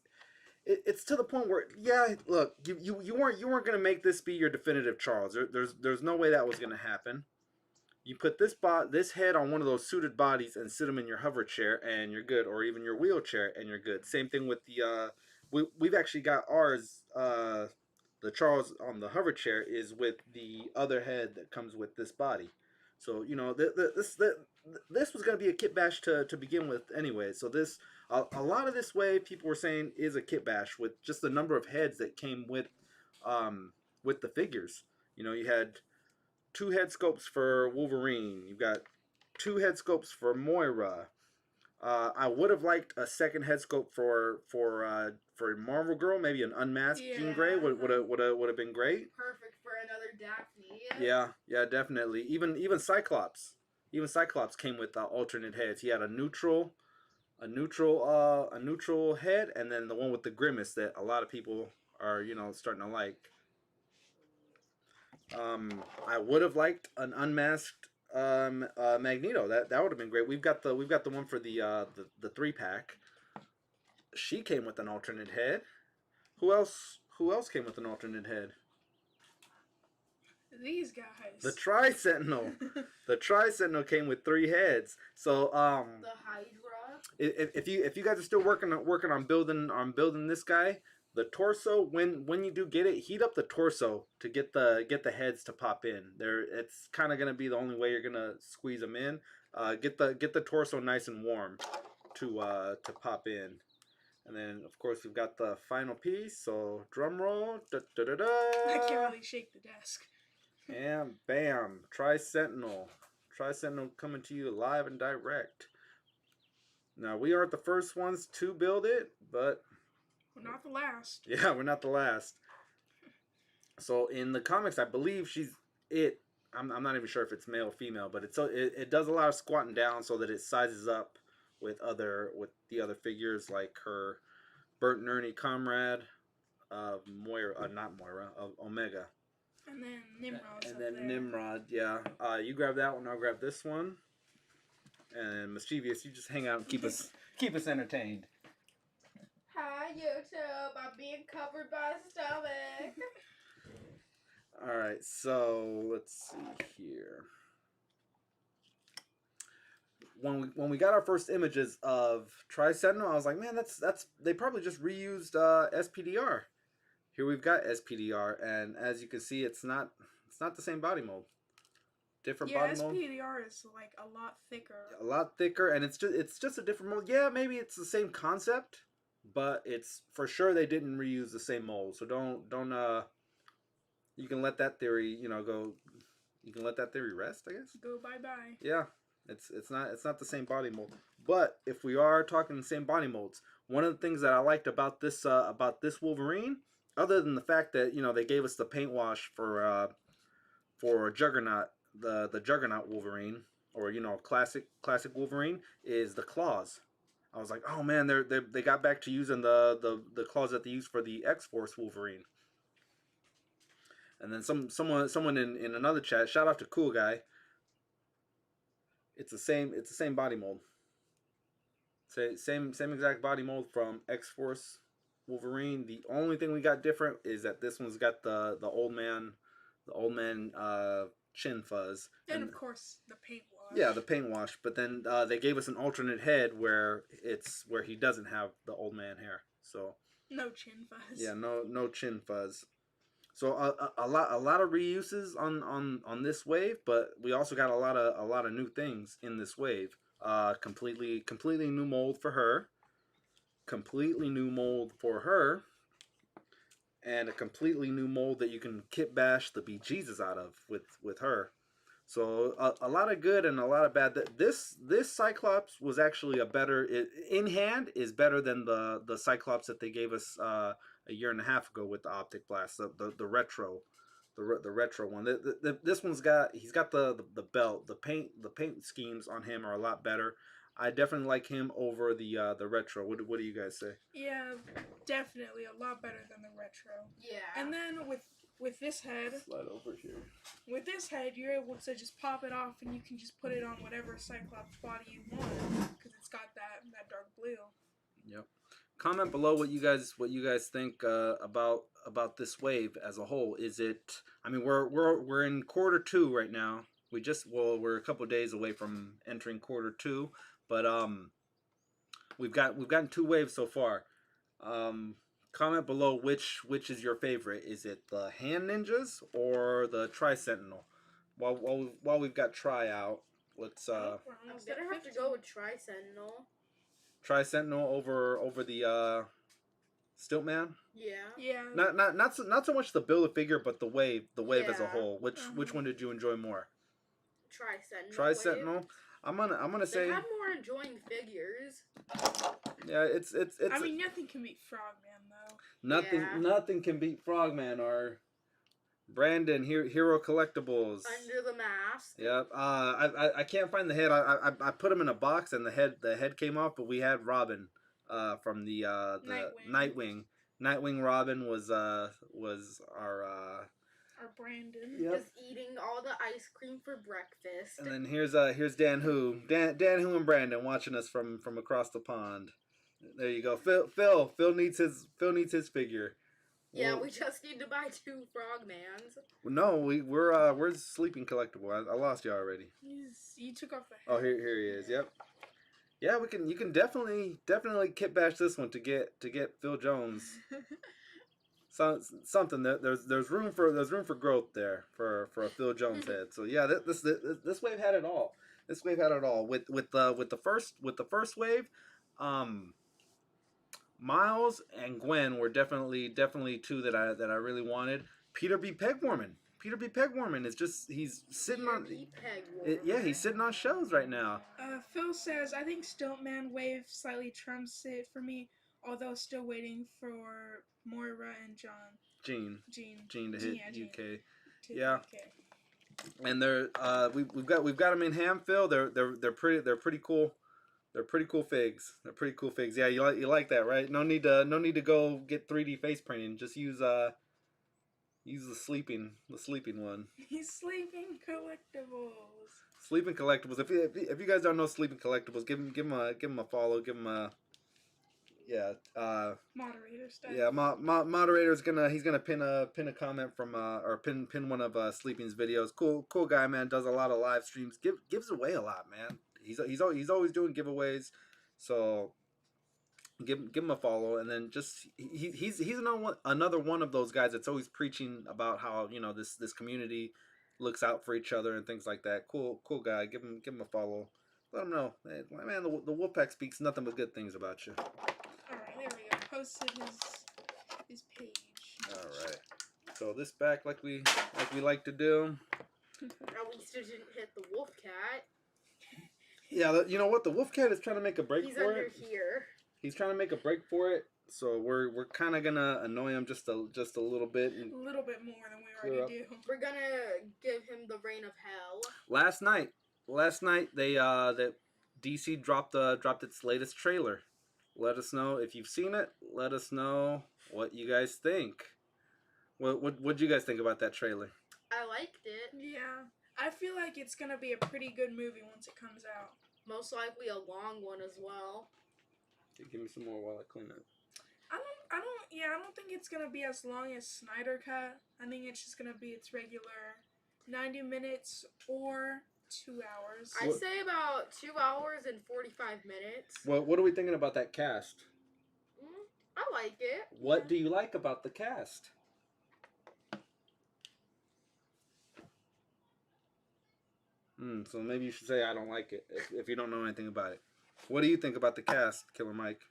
to the point where, yeah, look, you weren't gonna make this be your definitive Charles. There's no way that was gonna happen. You put this head on one of those suited bodies and sit them in your hover chair and you're good, or even your wheelchair and you're good. Same thing with the we've actually got ours. The Charles on the hover chair is with the other head that comes with this body. So you know this was gonna be a kit bash to begin with anyway. So this. A lot of this way people were saying is a kit bash with just the number of heads that came with the figures. You know, you had 2 head sculpts for Wolverine. You've got 2 head sculpts for Moira. I would have liked a second head sculpt for Marvel Girl, maybe an unmasked Jean Grey would have been great. Perfect for another Daphne. Yeah, definitely. Even Cyclops. Even Cyclops came with alternate heads. He had a neutral head, and then the one with the grimace that a lot of people are starting to like. I would have liked an unmasked Magneto. That would have been great. We've got the one for the 3-pack. She came with an alternate head. Who else came with an alternate head? These guys. The Tri-Sentinel. The Tri-Sentinel came with 3 heads. So The Hydra. if you guys are still working on building this guy, the torso, when you do get it, heat up the torso to get the heads to pop in. It's kind of gonna be the only way you're gonna squeeze them in. Get the torso nice and warm to pop in. And then of course we've got the final piece. So drum roll. Da, da, da, da. I can't really shake the desk. And bam, Tri-Sentinel coming to you live and direct. Now, we aren't the first ones to build it, but... We're not the last. Yeah, we're not the last. So, in the comics, I believe I'm not even sure if it's male or female, but it does allow squatting down so that it sizes up with the other figures, like her Bert and Ernie comrade of Omega. And then Nimrod's And up then there. Nimrod, yeah. You grab that one, I'll grab this one. And Mischievous, you just hang out and keep us entertained. Hi YouTube, I'm being covered by a stomach. Alright, so let's see here. When we got our first images of Tri-Sentinel, I was like, man, that's they probably just reused SPDR. Here we've got SPDR, and as you can see, it's not the same body mold. Different body mold. Yeah, SPDR is like a lot thicker. A lot thicker, and it's just a different mold. Yeah, maybe it's the same concept, but it's for sure they didn't reuse the same mold. So don't you can let that theory go. You can let that theory rest, I guess. Go bye-bye. Yeah, it's not the same body mold. But if we are talking the same body molds, one of the things that I liked about this Wolverine, other than the fact that they gave us the paint wash for Juggernaut, the Juggernaut Wolverine, or classic Wolverine, is the claws. I was like, oh man, they got back to using the claws that they used for the X-Force Wolverine. And then someone in another chat, shout out to Cool Guy. It's the same body mold. Same exact body mold from X-Force Wolverine. The only thing we got different is that this one's got the old man chin fuzz. And of course the paint wash. Yeah, the paint wash. But then they gave us an alternate head where he doesn't have the old man hair. So No chin fuzz. yeah, no chin fuzz. So a lot of reuses on this wave, but we also got a lot of new things in this wave. Completely new mold for her. Completely new mold for her. And a completely new mold that you can kit bash the bejesus out of with her. So a lot of good and a lot of bad. This Cyclops was actually in hand is better than the Cyclops that they gave us a year and a half ago with the Optic Blast, the retro, the retro one. This one's he's got the belt, the paint schemes on him are a lot better. I definitely like him over the retro. What do you guys say? Yeah, definitely a lot better than the retro. Yeah. And then with this head, Slide over here. with this head, you're able to just pop it off and you can just put it on whatever Cyclops body you want because it's got that dark blue. Yep. Comment below what you guys think about this wave as a whole. Is it? I mean, we're in quarter 2 right now. We're a couple of days away from entering quarter 2, but we've gotten 2 waves so far. Comment below which is your favorite. Is it the Hand Ninjas or the Tri Sentinel? While we've got Tri out, let's I'm gonna have to go with Tri Sentinel. Tri Sentinel over the Stiltman. Yeah. Yeah. Not so much the build a figure, but the wave as a Yeah. whole. Which one did you enjoy more? Tri Sentinel. Tri Sentinel. I'm gonna say They had more enjoying figures. yeah. It's I mean, nothing can beat Frogman though. Yeah. nothing can beat Frogman or Brandon Hero Collectibles. Under the Mask. Yep. I can't find the head. I put him in a box and the head came off, but we had Robin from the Nightwing Robin was our Our Brandon. Yep. Just eating all the ice cream for breakfast. And then here's Dan Who and Brandon watching us from across the pond. There you go. Phil needs his figure. Yeah, Well, we just need to buy 2 Frogmans. no, we're Sleeping Collectible. I lost you already. You took off the head. Oh, here he is. Yep. Yeah, you can definitely kit bash this one to get Phil Jones. Something that there's room for growth there for a Phil Jones head. So yeah, this wave had it all. This wave had it all with the first wave. Miles and Gwen were definitely 2 that I really wanted. Peter B. Pegwarman is just he's sitting on he's sitting on shelves right now. Phil says, I think Stiltman wave slightly trumps it for me, although still waiting for Moira and Jean to hit UK. to Yeah. UK. And they're we've got them in ham, Phil. They're pretty cool. They're pretty cool figs. Yeah, you like that, right? No need to go get 3D face printing. Just use the sleeping one. He's Sleeping Collectibles. Sleeping Collectibles. If you guys don't know Sleeping Collectibles, give him a follow. Give him a Moderator style. yeah. Moderator's gonna pin a comment from or pin one of Sleeping's videos. Cool guy, man. Does a lot of live streams. Gives away a lot, man. He's always doing giveaways, so give him a follow. And then just he's another one of those guys that's always preaching about how this community looks out for each other and things like that. Cool guy. Give him a follow. Let him know, man. The Wolfpack speaks nothing but good things about you. All right, there we go. Posted his page. All right. So this back like we like to do. At least it didn't hit the wolf cat. Yeah, you know what? The wolf cat is trying to make a break He's for under it. here. He's trying to make a break for it. So we're kind of gonna annoy him just a little bit. A little bit more than we already do. We're gonna give him the reign of hell. Last night they that DC dropped its latest trailer. Let us know if you've seen it. Let us know what you guys think. What'd you guys think about that trailer? I liked it. Yeah, I feel like it's gonna be a pretty good movie once it comes out. Most likely a long one as well. Give me some more while I clean it. I don't think it's gonna be as long as Snyder Cut. I think it's just gonna be its regular 90 minutes or 2 hours. I'd say about 2 hours and 45 minutes. What are we thinking about that cast? I like it. What do you like about the cast? So maybe you should say I don't like it if you don't know anything about it. What do you think about the cast, Killer Mike?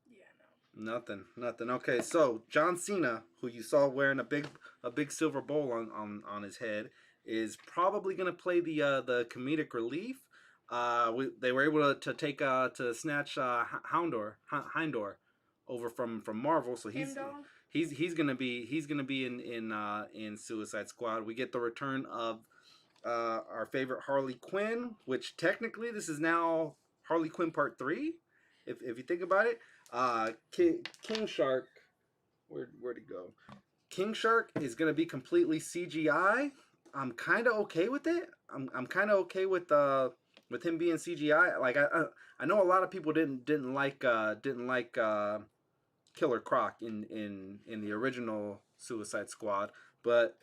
Yeah, no. Nothing. Okay, so John Cena, who you saw wearing a big silver bowl on his head, is probably gonna play the comedic relief. They were able to take to snatch Heindor over from Marvel, so he's gonna be in Suicide Squad. We get the return of our favorite Harley Quinn, which technically this is now Harley Quinn Part 3, if you think about it. King Shark, where'd he go? King Shark is gonna be completely CGI. I'm kind of okay with it. I'm kind of okay with him being CGI. Like I know a lot of people didn't like Killer Croc in the original Suicide Squad, but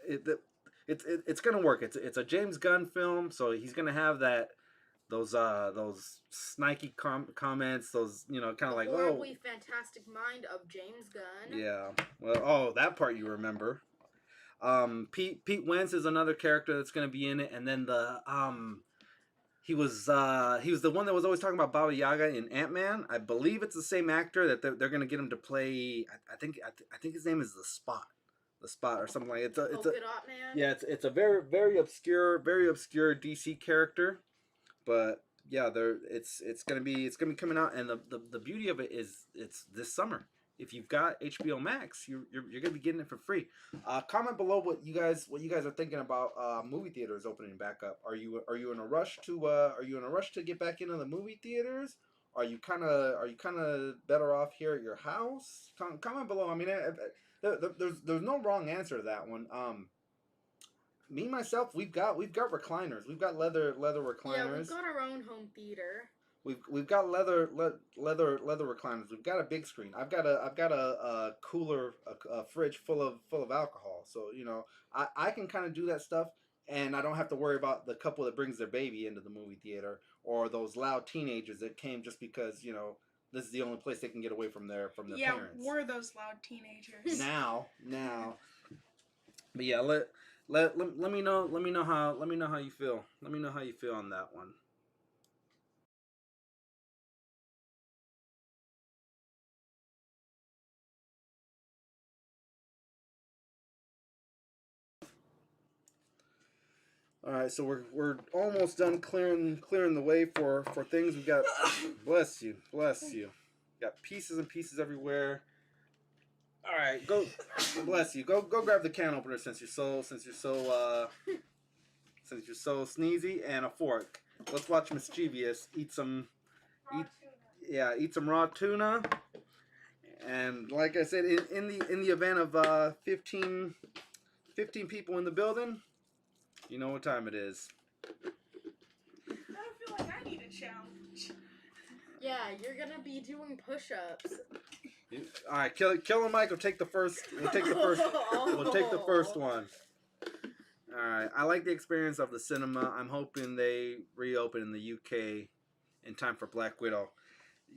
it's gonna work. It's a James Gunn film, so he's gonna have those snikey comments, those kind of like horribly fantastic mind of James Gunn. Yeah, well, that part you remember. Pete Wentz is another character that's gonna be in it, and then he was the one that was always talking about Baba Yaga in Ant-Man. I believe it's the same actor that they're gonna get him to play. I think his name is the Spot or something like it. It's a Man. Yeah, it's a very obscure DC character, but yeah, it's gonna be coming out, and the beauty of it is it's this summer. If you've got HBO Max, you're gonna be getting it for free. Comment below what you guys are thinking about movie theaters opening back up. Are you in a rush to get back into the movie theaters? Are you kind of better off here at your house? Comment below. I mean, there's no wrong answer to that one. Me myself, we've got recliners. We've got leather recliners. Yeah, we've got our own home theater. We've got leather recliners. We've got a big screen. I've got a cooler, a fridge full of alcohol. So I can kind of do that stuff, and I don't have to worry about the couple that brings their baby into the movie theater, or those loud teenagers that came just because this is the only place they can get away from their parents. Yeah, we're those loud teenagers. Now, but yeah, let me know how you feel. Let me know how you feel on that one. All right, so we're almost done clearing the way for things. We've got bless you. Got pieces and pieces everywhere. All right, go bless you. Go grab the can opener since you're so sneezy, and a fork. Let's watch Mischievous eat some raw tuna. And like I said, in the event of 15 people in the building, you know what time it is. I don't feel like I need a challenge. Yeah, you're gonna be doing push-ups. All right, Killer Mike will take the first. We'll take the first one. All right, I like the experience of the cinema. I'm hoping they reopen in the UK in time for Black Widow.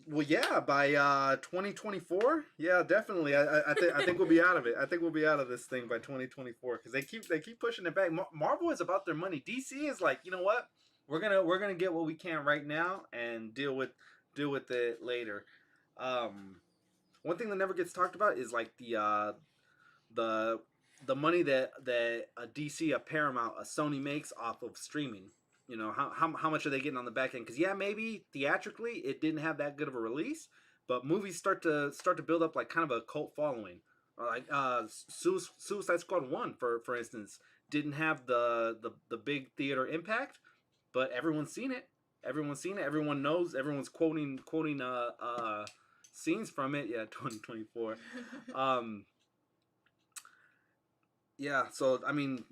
Well, yeah, by 2024. Yeah, definitely. I think we'll be out of it. I think we'll be out of this thing by 2024 because they keep pushing it back. Marvel is about their money. DC is like, you know what? We're gonna get what we can right now and deal with it later. One thing that never gets talked about is like the money that a DC, a Paramount, a Sony makes off of streaming. How much are they getting on the back end? Because yeah, maybe theatrically it didn't have that good of a release, but movies start to build up like kind of a cult following. Like Suicide Squad 1, for instance, didn't have the big theater impact, but everyone's seen it. Everyone knows. Everyone's quoting scenes from it. Yeah, 2024. Yeah, so I mean,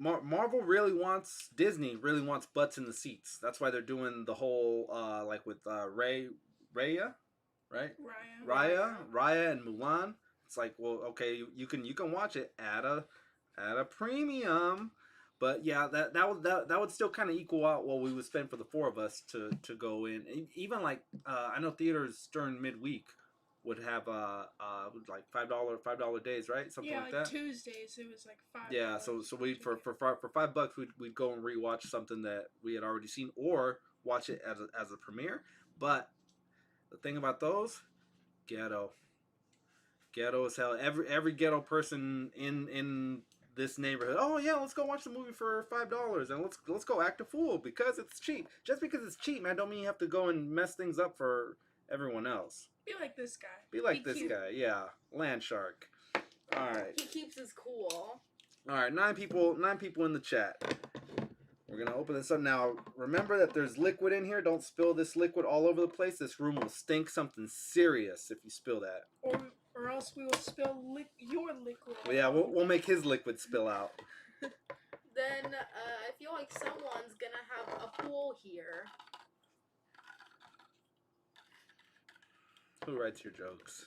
Disney really wants butts in the seats. That's why they're doing the whole like with Raya, right? Raya and Mulan. It's like, well, okay, you can watch it at a premium, But yeah, that would still kind of equal out what we would spend for the four of us to go in. Even like I know theaters during midweek would have like $5 days, right? Something Yeah, like like that. Tuesdays it was like $5. Yeah, so we for $5 we'd go and rewatch something that we had already seen or watch it as a premiere. But the thing about those, ghetto as hell. Every ghetto person in this neighborhood. Oh yeah, let's go watch the movie for $5 and let's go act a fool because it's cheap. Just because it's cheap, man, don't mean you have to go and mess things up for everyone else. Be like this guy. Be like this cute. guy, yeah. Land shark. All right. He keeps his cool. All right, 9 people in the chat. We're gonna open this up now. Remember that there's liquid in here. Don't spill this liquid all over the place. This room will stink something serious if you spill that. Or else we will spill your liquid. Well, yeah, we'll make his liquid spill out. Then I feel like someone's gonna have a pool here. Who writes your jokes?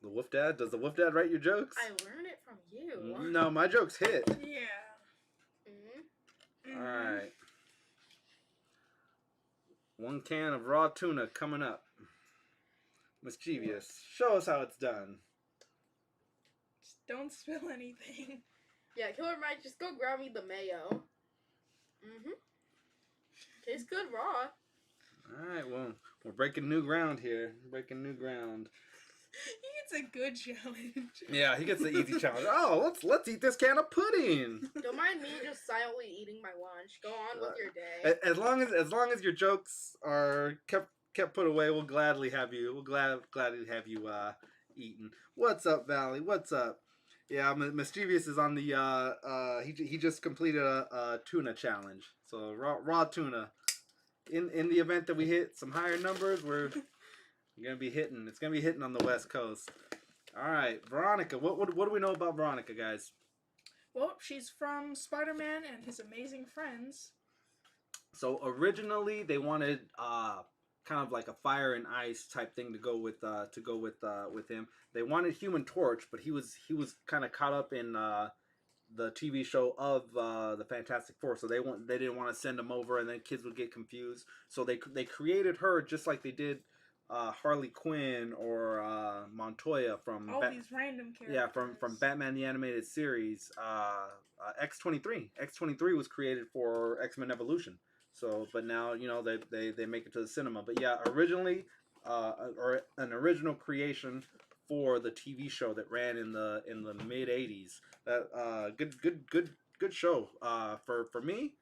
The Wolf Dad? Does the Wolf Dad write your jokes? I learned it from you. No, my jokes hit. Yeah. Mm-hmm. All right. 1 can of raw tuna coming up. Mischievous. Show us how it's done. Just don't spill anything. Yeah, Killer Mike, just go grab me the mayo. Mm-hmm. Tastes good raw. Alright, well, we're breaking new ground here. Breaking new ground. He gets a good challenge. Yeah, he gets the easy challenge. Oh, let's eat this can of pudding. Don't mind me just silently eating my lunch. Go on with your day. As long as your jokes are kept put away, we'll gladly have you. We'll gladly have you eaten. What's up, Valley? What's up? Yeah, Mischievous is on the he just completed a tuna challenge. So raw tuna. In the event that we hit some higher numbers, we're gonna be hitting. It's gonna be hitting on the West Coast. All right, Veronica. What do we know about Veronica, guys? Well, she's from Spider-Man and His Amazing Friends. So originally they wanted kind of like a fire and ice type thing to go with him. They wanted Human Torch, but he was kind of caught up in the TV show of the Fantastic Four, so they didn't want to send him over, and then kids would get confused. So they created her just like they did Harley Quinn or Montoya from all these random characters. Yeah, from Batman the Animated Series. X-23. X-23 was created for X-Men Evolution. So, but now they make it to the cinema. But yeah, originally or an original creation for the TV show that ran in the mid '80s. That good show. For me,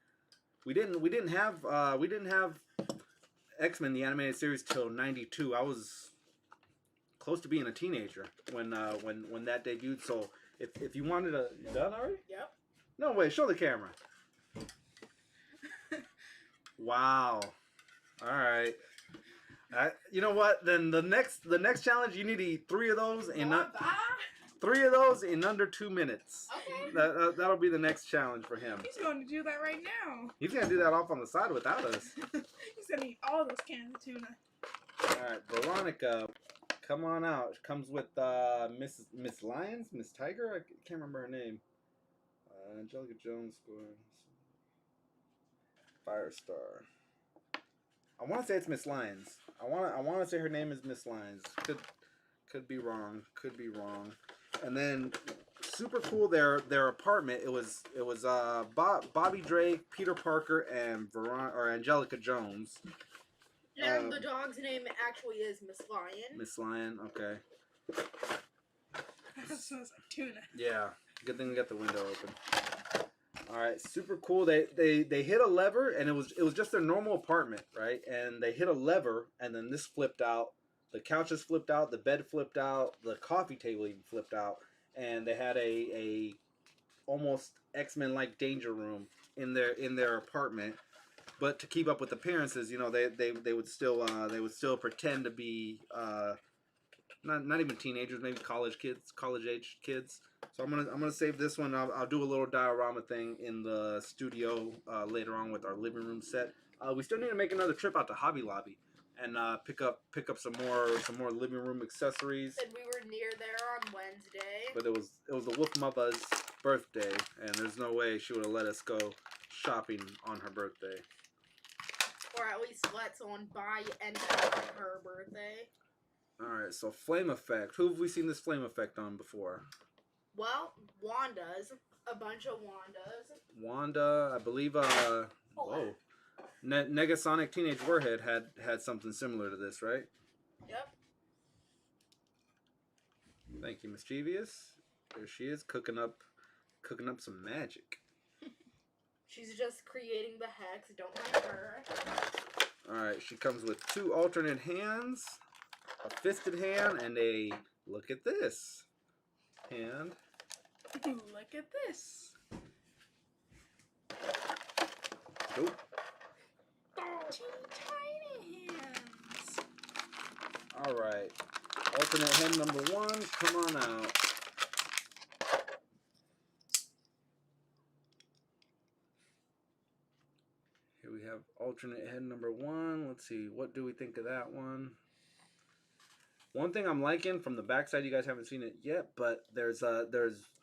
we didn't have X-Men the Animated Series till '92. I was close to being a teenager when that debuted. So if you wanted to, you done already? Yep. No way. Show the camera. Wow. All right. You know what? Then the next challenge, you need to eat 3 of those in 3 of those in under 2 minutes. Okay. That'll be the next challenge for him. He's going to do that right now. He's gonna do that off on the side without us. He's going to eat all those cans of tuna. All right, Veronica, come on out. She comes with Miss Lyons, Miss Tiger. I can't remember her name. Angelica Jones scoring. Firestar. I want to say it's Miss Lyons. I want to say her name is Miss Lyons. Could be wrong. Could be wrong. And then super cool their apartment. It was Bobby Drake, Peter Parker, and Angelica Jones. And the dog's name actually is Miss Lion. Miss Lion. Okay. That smells like tuna. Yeah. Good thing we got the window open. All right, super cool. They hit a lever, and it was just their normal apartment, right? And they hit a lever, and then this flipped out. The couches flipped out. The bed flipped out. The coffee table even flipped out. And they had a almost X-Men like danger room in their apartment. But to keep up with appearances, they would still pretend to be not even teenagers, maybe college age kids. So I'm gonna save this one. I'll do a little diorama thing in the studio later on with our living room set. We still need to make another trip out to Hobby Lobby and pick up some more living room accessories. Said we were near there on Wednesday. but it was the Wolf Mother's birthday, and there's no way she would have let us go shopping on her birthday. Or at least let someone buy anything on her birthday. Alright, so flame effect. Who have we seen this flame effect on before? Well, Wanda's. A bunch of Wanda's. Wanda, I believe, whoa. Negasonic Teenage Warhead had something similar to this, right? Yep. Thank you, Mischievous. There she is, cooking up some magic. She's just creating the hex. Don't mind her. Alright, she comes with 2 alternate hands, a fisted hand, and a look at this hand. Look at this. Nope. Teeny tiny hands. Alright. Alternate hand number 1, come on out. Here we have alternate head number 1. Let's see, what do we think of that one? One thing I'm liking from the backside, you guys haven't seen it yet, but there's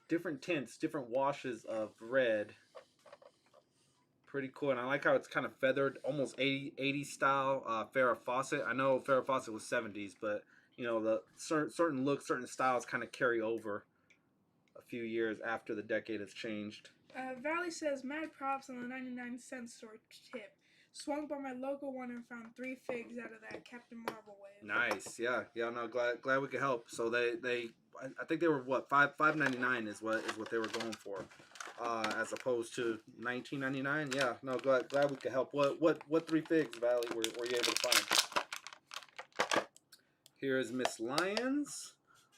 different tints, different washes of red. Pretty cool, and I like how it's kind of feathered, almost 80s style Farrah Fawcett. I know Farrah Fawcett was 70s, but you know the certain looks, certain styles kind of carry over a few years after the decade has changed. Valley says, mad props on the 99-cent store tip. Swung by my local one and found 3 figs out of that Captain Marvel wave. Nice, yeah. No, glad we could help. So I think they were what, $5.99 is what they were going for, as opposed to $19.99. Yeah, no, glad we could help. What 3 figs, Valley, were you able to find? Here is Miss Lyons.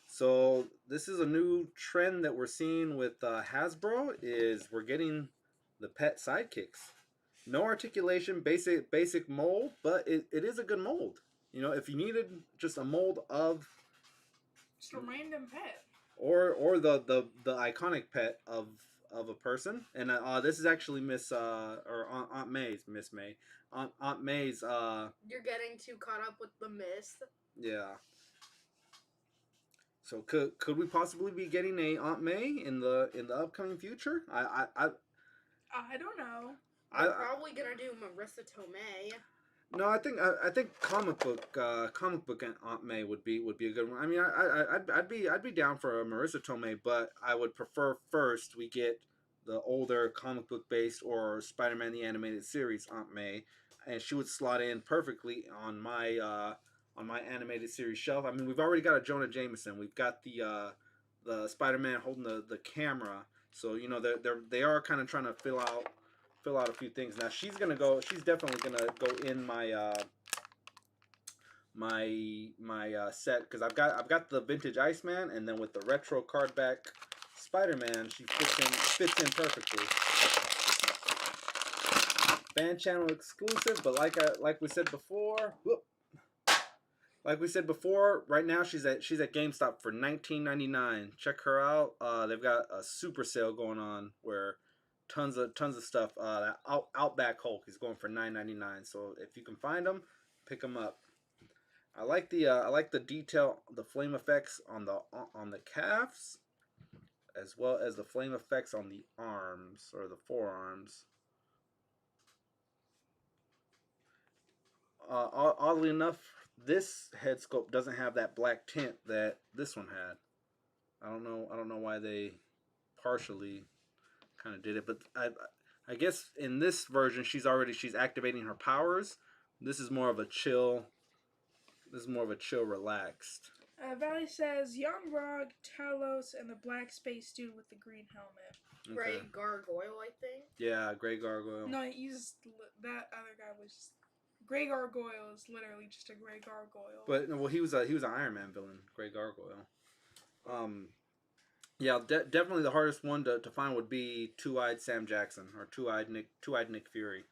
So this is a new trend that we're seeing with Hasbro, is we're getting the pet sidekicks. No articulation, basic mold, but it is a good mold. You know, if you needed just a mold of Just a random pet. or the iconic pet of a person, and this is actually Aunt May's, Miss May, Aunt May's. You're getting too caught up with the mist. Yeah. So could we possibly be getting a Aunt May in the upcoming future? I don't know. We're probably gonna do Marissa Tomei. No, I think comic book Aunt May would be a good one. I mean, I'd be down for a Marissa Tomei, but I would prefer first we get the older comic book based or Spider-Man the Animated Series Aunt May, and she would slot in perfectly on my animated series shelf. I mean, we've already got a Jonah Jameson. We've got the Spider-Man holding the camera, so you know they are kind of trying to fill out a few things. Now she's definitely gonna go in my set, because I've got the vintage Iceman, and then with the retro card back Spider-Man, she fits in perfectly. Fan channel exclusive, but like we said before, right now she's at GameStop for $19.99. Check her out. They've got a super sale going on where tons of stuff. That Outback Hulk is going for $9.99. So if you can find them, pick them up. I like the detail, the flame effects on the calves, as well as the flame effects on the arms or the forearms. Oddly enough, this head sculpt doesn't have that black tint that this one had. I don't know why they partially kind of did it, but I guess in this version she's activating her powers. This is more of a chill. Relaxed. Valley says Young Rog, Talos, and the black space dude with the green helmet. Okay. Grey Gargoyle, I think. Yeah, Grey Gargoyle. No, that other guy was just... Grey Gargoyle is literally just a Grey Gargoyle. But well, he was an Iron Man villain, Grey Gargoyle. Yeah, definitely the hardest one to find would be Two-Eyed Sam Jackson or Two-Eyed Nick Fury.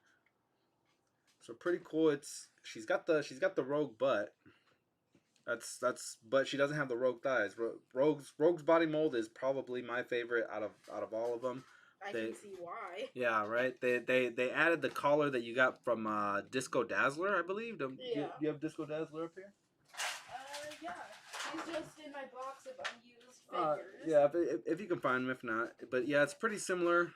So pretty cool. She's got the rogue butt. But she doesn't have the rogue thighs. Rogue's body mold is probably my favorite out of all of them. I can see why. Yeah, right. They added the collar that you got from Disco Dazzler, I believe. Do you have Disco Dazzler up here? Yeah. He's just in my box of unused figures. Yeah, if you can find them, if not, but yeah, it's pretty similar.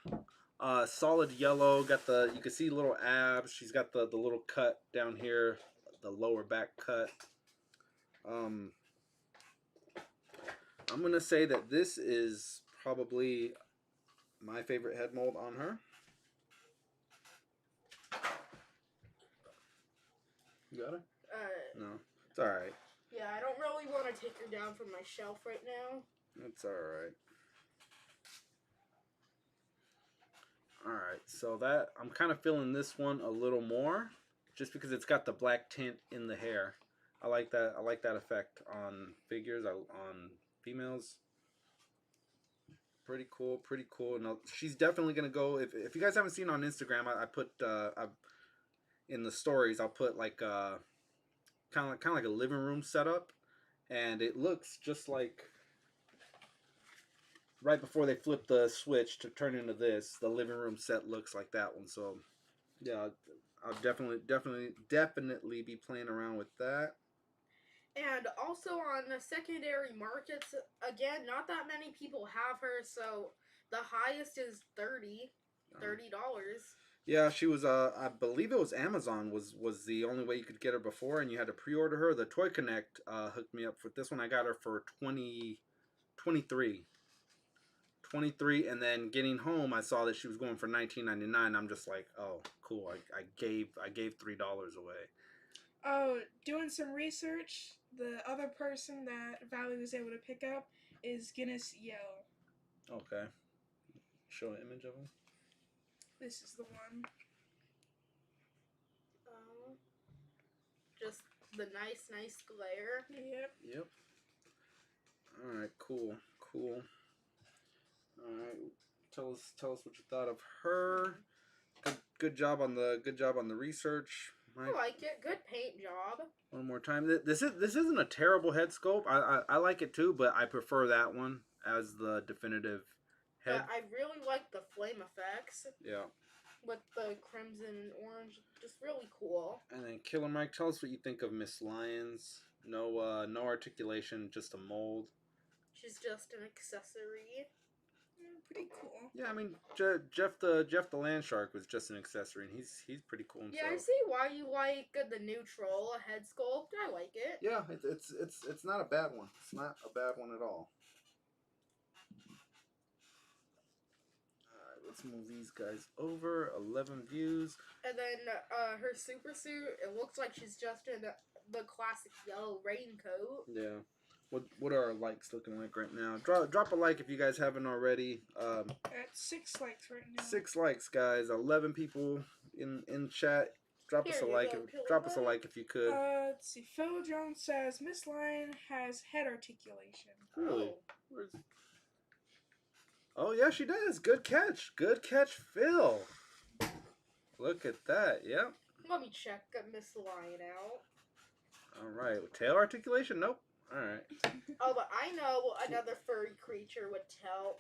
Solid yellow. Got the, you can see little abs. She's got the little cut down here, the lower back cut. I'm gonna say that this is probably my favorite head mold on her. You got it? No, it's all right. Yeah, I don't really want to take her down from my shelf right now. It's all right. All right, so that I'm kind of feeling this one a little more, just because it's got the black tint in the hair. I like that. I like that effect on figures, on females. Pretty cool. Pretty cool. Now she's definitely gonna go. If you guys haven't seen on Instagram, I put in the stories. I'll put like kind of like a living room setup, and it looks just like right before they flip the switch to turn into this, the living room set looks like that one. So yeah, I'll definitely be playing around with that. And also on the secondary markets, again, not that many people have her, so the highest is $30. Yeah, she was. I believe it was Amazon was the only way you could get her before, and you had to pre-order her. The Toy Connect hooked me up with this one. I got her for 23, and then getting home, I saw that she was going for $19.99. I'm just like, oh, cool. I gave $3 away. Oh, doing some research, the other person that Valley was able to pick up is Guinness Yell. Okay. Show an image of him. This is the one. Just the nice glare. Yep. All right, cool. All right, tell us what you thought of her. Good job on the research. I like it. Good paint job. One more time. This isn't a terrible head sculpt. I like it too, but I prefer that one as the definitive head. I really like the flame effects. Yeah. With the crimson and orange, just really cool. And then Killer Mike, tell us what you think of Miss Lyons. No articulation, just a mold. She's just an accessory. Pretty cool. Yeah, I mean Jeff the Land Shark was just an accessory, and he's pretty cool himself. Yeah, I see why you like the neutral head sculpt. I like it. Yeah, it's not a bad one. It's not a bad one at all. Alright, let's move these guys over. 11 views. And then her super suit, it looks like she's just in the classic yellow raincoat. Yeah. What are our likes looking like right now? Drop a like if you guys haven't already. At 6 likes right now. 6 likes, guys. 11 people in chat. Drop us a like if you could. Let's see. Phil Jones says Miss Lion has head articulation. Really? Oh yeah, she does. Good catch, Phil. Look at that. Yep. Let me check Miss Lion out. All right. Tail articulation? Nope. All right. Oh, but I know another furry creature with tail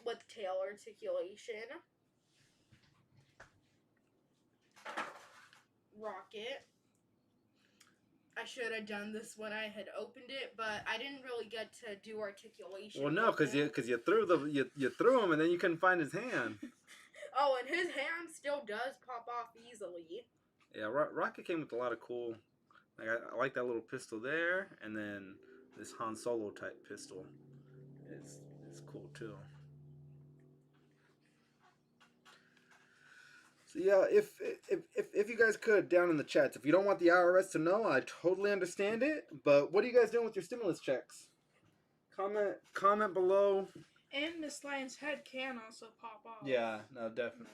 articulation. Rocket. I should have done this when I had opened it, but I didn't really get to do articulation. Well, no, because you threw him and then you couldn't find his hand. Oh, and his hand still does pop off easily. Yeah, Rocket came with a lot of cool. Like I like that little pistol there, and then this Han Solo type pistol is cool too. So yeah, if you guys could, down in the chats, if you don't want the IRS to know, I totally understand it. But what are you guys doing with your stimulus checks? Comment below. And Miss Lion's head can also pop off. Yeah, no, definitely.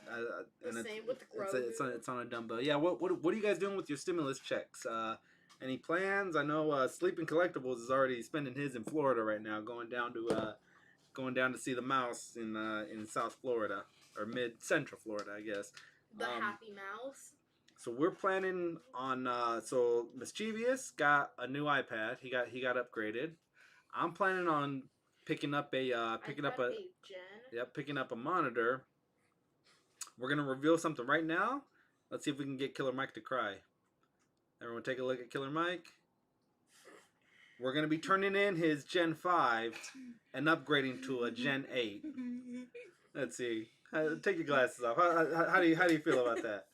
Same with Grogu. It's on a dumbbell. Yeah, what are you guys doing with your stimulus checks? Any plans? I know Sleeping Collectibles is already spending his in Florida right now, going down to see the mouse in South Florida or mid Central Florida, I guess. The Happy Mouse. So we're planning on. So Mischievous got a new iPad. He got upgraded. I'm planning on picking up a monitor. We're gonna reveal something right now. Let's see if we can get Killer Mike to cry. Everyone, take a look at Killer Mike. we're gonna be turning in his Gen 5 and upgrading to a Gen 8. Let's see. Take your glasses off. How do you feel about that?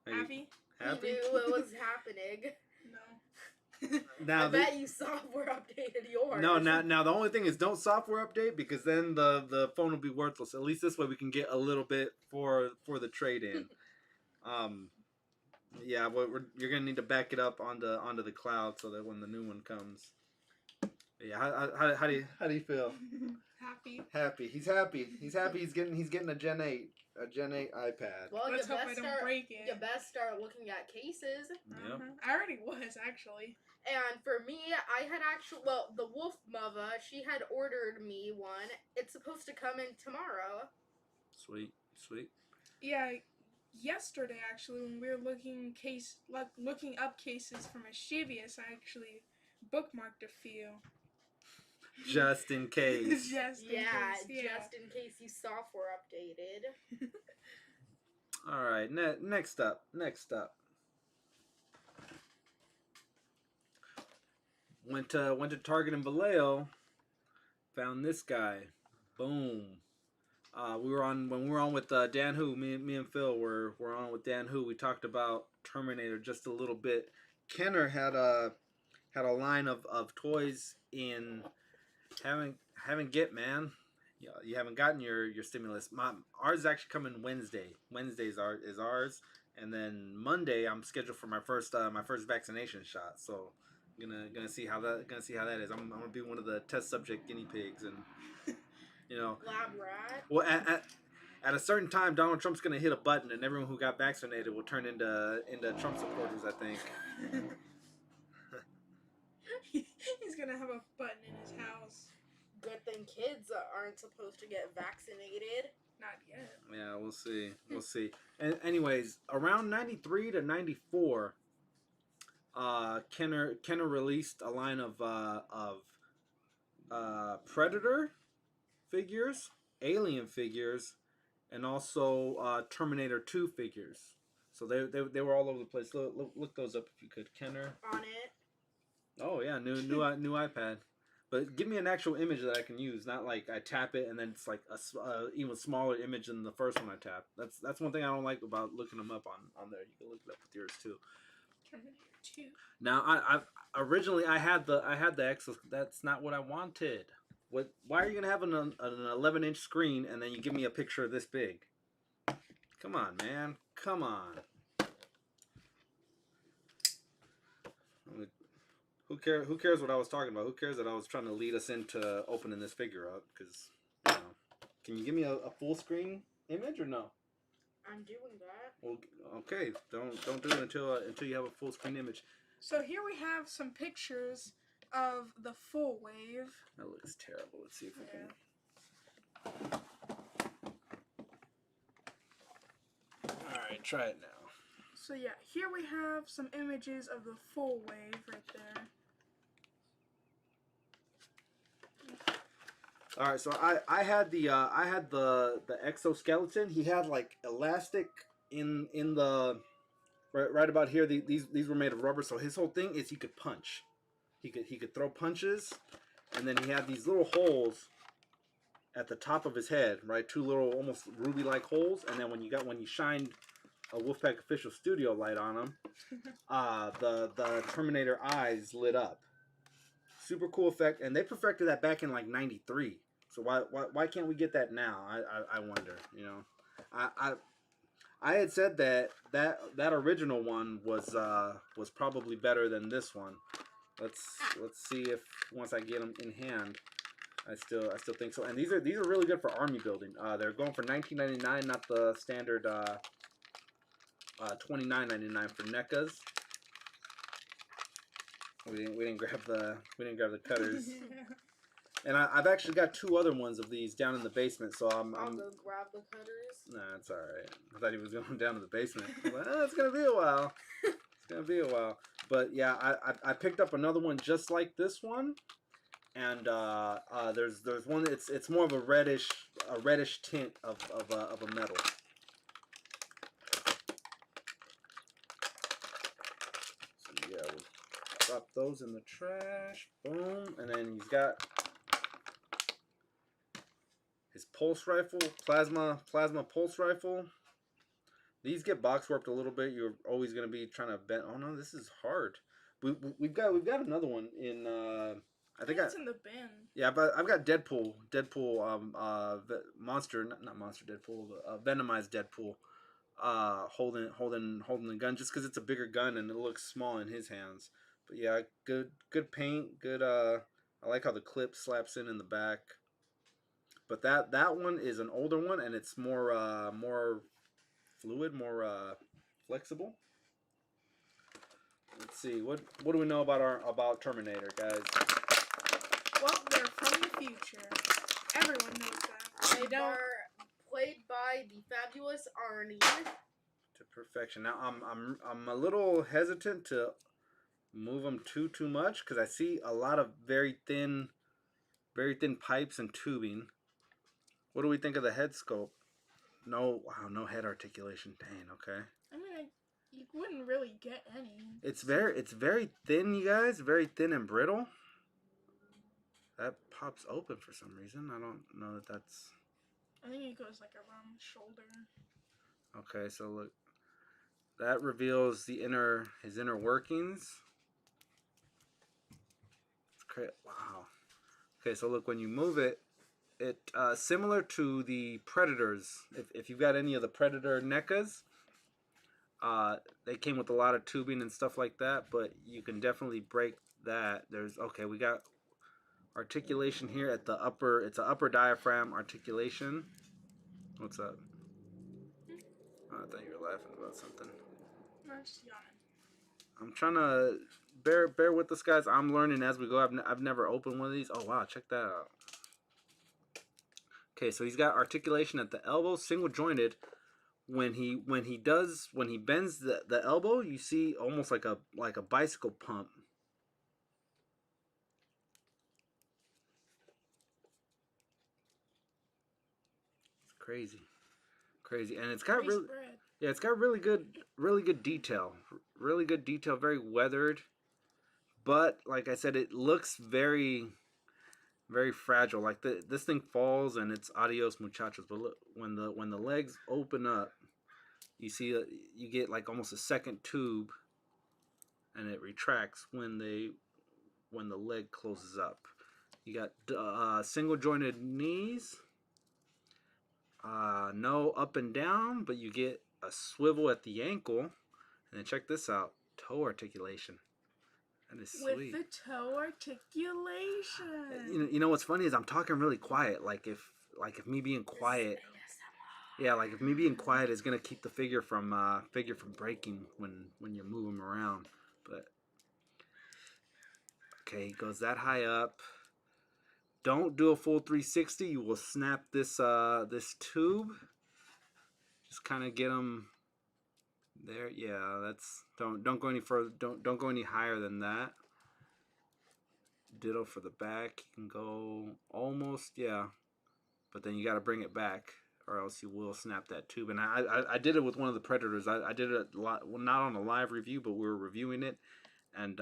Are you Happy? happy? He knew what was happening. No. Now I bet you software updated yours. no, now the only thing is don't software update because then the phone will be worthless. At least this way we can get a little bit for the trade in. Yeah, you're gonna need to back it up onto the cloud so that when the new one comes. Yeah, how do you feel? Happy. Happy. He's happy. He's happy. He's getting a Gen 8 iPad. Well, Let's you hope I best don't start. break it. You best start looking at cases. Yep. I already was, actually. And for me, I had the Wolf Mother, she had ordered me one. It's supposed to come in tomorrow. Sweet. Yeah, yesterday, actually, when we were looking up cases for Mischievous, I actually bookmarked a few. Just in case. Just in Yeah, case, yeah. just in case you software updated. All right. Next up. Went to Target in Vallejo. Found this guy. Boom. When we were on with Dan Hu. Me and Phil were on with Dan Hu. We talked about Terminator just a little bit. Kenner had a line of toys in. Haven't get, man. You haven't gotten your stimulus. Ours is actually coming Wednesday. Wednesday's is ours, and then Monday I'm scheduled for my first vaccination shot. So gonna see how that is. I'm gonna be one of the test subject guinea pigs, and Lab rat. Well, at a certain time, Donald Trump's gonna hit a button, and everyone who got vaccinated will turn into Trump supporters. I think. He's gonna have a button in his house. Good thing kids aren't supposed to get vaccinated. Not yet. Yeah, we'll see. And anyways, around 93 to 94, Kenner released a line of Predator figures, Alien figures, and also Terminator 2 figures. So they were all over the place. Look those up if you could. Kenner. On it. Oh yeah, new iPad. But give me an actual image that I can use, not like I tap it and then it's like a even smaller image than the first one I tapped. That's one thing I don't like about looking them up on there. You can look it up with yours too. Terminator 2. Now I originally I had the Exos. That's not what I wanted. Why are you gonna have an 11-inch screen and then you give me a picture of this big? Come on, man. Come on. Who cares what I was talking about? Who cares that I was trying to lead us into opening this figure up? Because, can you give me a full screen image or no? I'm doing that. Well, okay. Don't do it until you have a full screen image. So here we have some pictures of the full wave. That looks terrible. Let's see if we can. All right, try it now. So yeah, here we have some images of the full wave right there. All right, so I had the exoskeleton. He had like elastic in the right about here. These were made of rubber. So his whole thing is he could punch. He could throw punches, and then he had these little holes at the top of his head, right? Two little almost ruby-like holes, and then when you shined a Wolfpack Official Studio light on him, the Terminator eyes lit up. Super cool effect, and they perfected that back in like '93. So why can't we get that now? I wonder. I had said that original one was probably better than this one. Let's see if once I get them in hand, I still think so. And these are really good for army building. They're going for $19.99, not the standard $29.99 for NECAs. We didn't grab the cutters. And I've actually got two other ones of these down in the basement, so I'll go grab the cutters. Nah, it's all right. I thought he was going down to the basement. I was like, it's gonna be a while. It's gonna be a while. But yeah, I picked up another one just like this one, and there's one. It's more of a reddish tint of a metal. So yeah, we'll drop those in the trash. Boom. And then he's got his pulse rifle, plasma pulse rifle. These get box warped a little bit. You're always gonna be trying to bend. Oh no, this is hard. We've got another one in. I think it's in the bin. Yeah, but I've got Deadpool, monster, not monster Deadpool, but Venomized Deadpool, holding the gun just because it's a bigger gun and it looks small in his hands. But yeah, good paint, good. I like how the clip slaps in the back. But that one is an older one and it's more fluid, more flexible. Let's see what do we know about Terminator, guys? Well, they're from the future. Everyone knows that. They are played by the fabulous Arnie. To perfection. Now I'm a little hesitant to move them too much because I see a lot of very thin pipes and tubing. What do we think of the head sculpt? No head articulation. Dang. Okay. I mean, you wouldn't really get any. It's very thin, you guys. Very thin and brittle. That pops open for some reason. I don't know that that's... I think it goes like around the shoulder. Okay, so look. That reveals his inner workings. It's great. Wow. Okay, so look, when you move it, similar to the Predators. If you've got any of the Predator NECAs, they came with a lot of tubing and stuff like that, but you can definitely break that. We got articulation here at the upper. It's an upper diaphragm articulation. What's up? Oh, I thought you were laughing about something. No, just yawning. I'm trying to bear with us, guys. I'm learning as we go. I've never opened one of these. Oh wow, check that out. Okay, so he's got articulation at the elbow, single jointed. When he bends the elbow, you see almost like a bicycle pump. Crazy, and it's got it's got really good detail, very weathered, but like I said, it looks very fragile. Like this thing falls and it's adios muchachos. But look, when the legs open up, you see you get like almost a second tube, and it retracts when the leg closes up. You got single jointed knees. No up and down, but you get a swivel at the ankle. And then check this out. Toe articulation. That is sweet. With the toe articulation. You know what's funny is I'm talking really quiet. Like if me being quiet. Yeah, like if me being quiet is gonna keep the figure from breaking when you move them around. But okay, he goes that high up. Don't do a full 360. You will snap this tube. Just kind of get them there. Yeah, that's don't go any further. Don't go any higher than that. Ditto for the back. You can go almost, yeah, but then you got to bring it back, or else you will snap that tube. And I did it with one of the Predators. I did it a lot, well, not on a live review, but we were reviewing it, and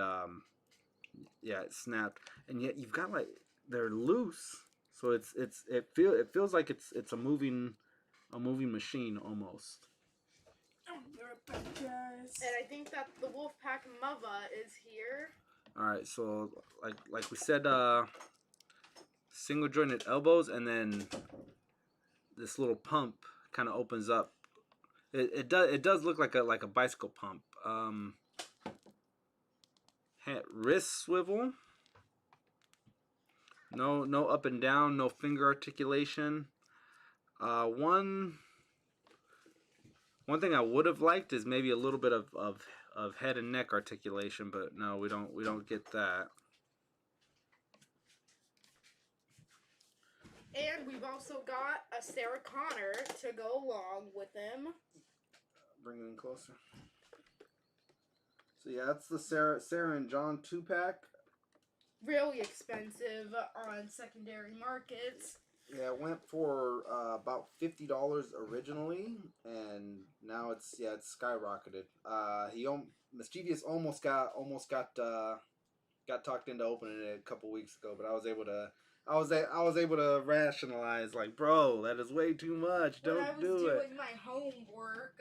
yeah, it snapped. And yet you've got like, they're loose, so it feels like it's a moving machine almost. I'll be right back, guys. And I think that the Wolfpack Mava is here. All right, so like we said, single jointed elbows, and then this little pump kind of opens up. It does look like a bicycle pump. Wrist swivel. No up and down, no finger articulation. One thing I would have liked is maybe a little bit of head and neck articulation, but no, we don't get that. And we've also got a Sarah Connor to go along with him. Bring it in closer. So yeah, that's the Sarah and John 2-pack. Really expensive on secondary markets. Yeah, it went for about $50 originally, and now it's skyrocketed. Mischievous almost got got talked into opening it a couple weeks ago, but I was able to. I was able to rationalize like, bro, that is way too much. When Don't I was do it. doing my homework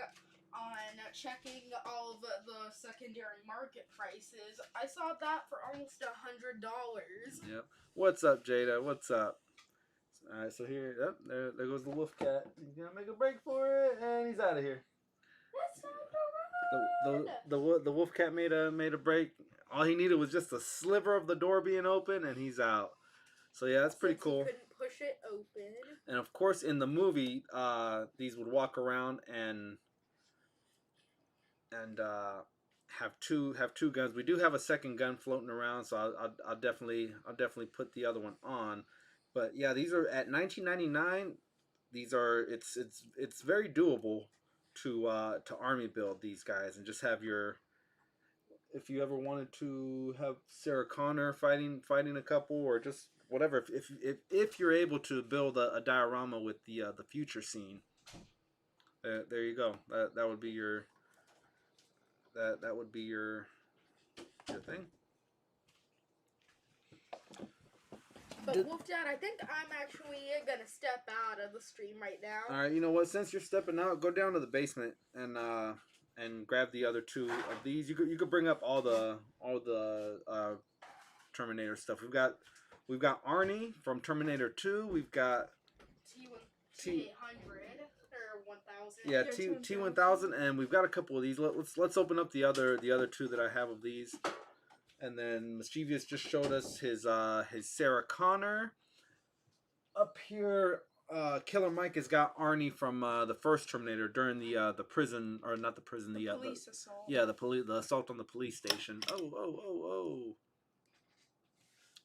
on checking all of the secondary market prices, I saw that for almost $100. Yep. What's up, Jada? What's up? All right, so here, yep, there goes the wolf cat. He's gonna make a break for it, and he's out of here. It's time to run. The wolf cat made a break. All he needed was just a sliver of the door being open, and he's out. So yeah, that's pretty Since cool. He couldn't push it open. And of course, in the movie, these would walk around and have two guns. We do have a second gun floating around, so I'll definitely put the other one on. But yeah, these are at $19.99. These are it's very doable to army build these guys and just have your. If you ever wanted to have Sarah Connor fighting a couple or just whatever, if you're able to build a diorama with the future scene, there you go. That would be your that would be your thing. But Wolf Dad, I think I'm actually gonna step out of the stream right now. All right, you know what? Since you're stepping out, go down to the basement and grab the other two of these. You could bring up all the Terminator stuff. We've got Arnie from Terminator 2. We've got T800 or 1000. Yeah, T1000, and we've got a couple of these. Let's open up the other two that I have of these. And then Mischievous just showed us his Sarah Connor. Up here, Killer Mike has got Arnie from the first Terminator during the prison, or not the prison, the police assault. Yeah, the assault on the police station. Oh.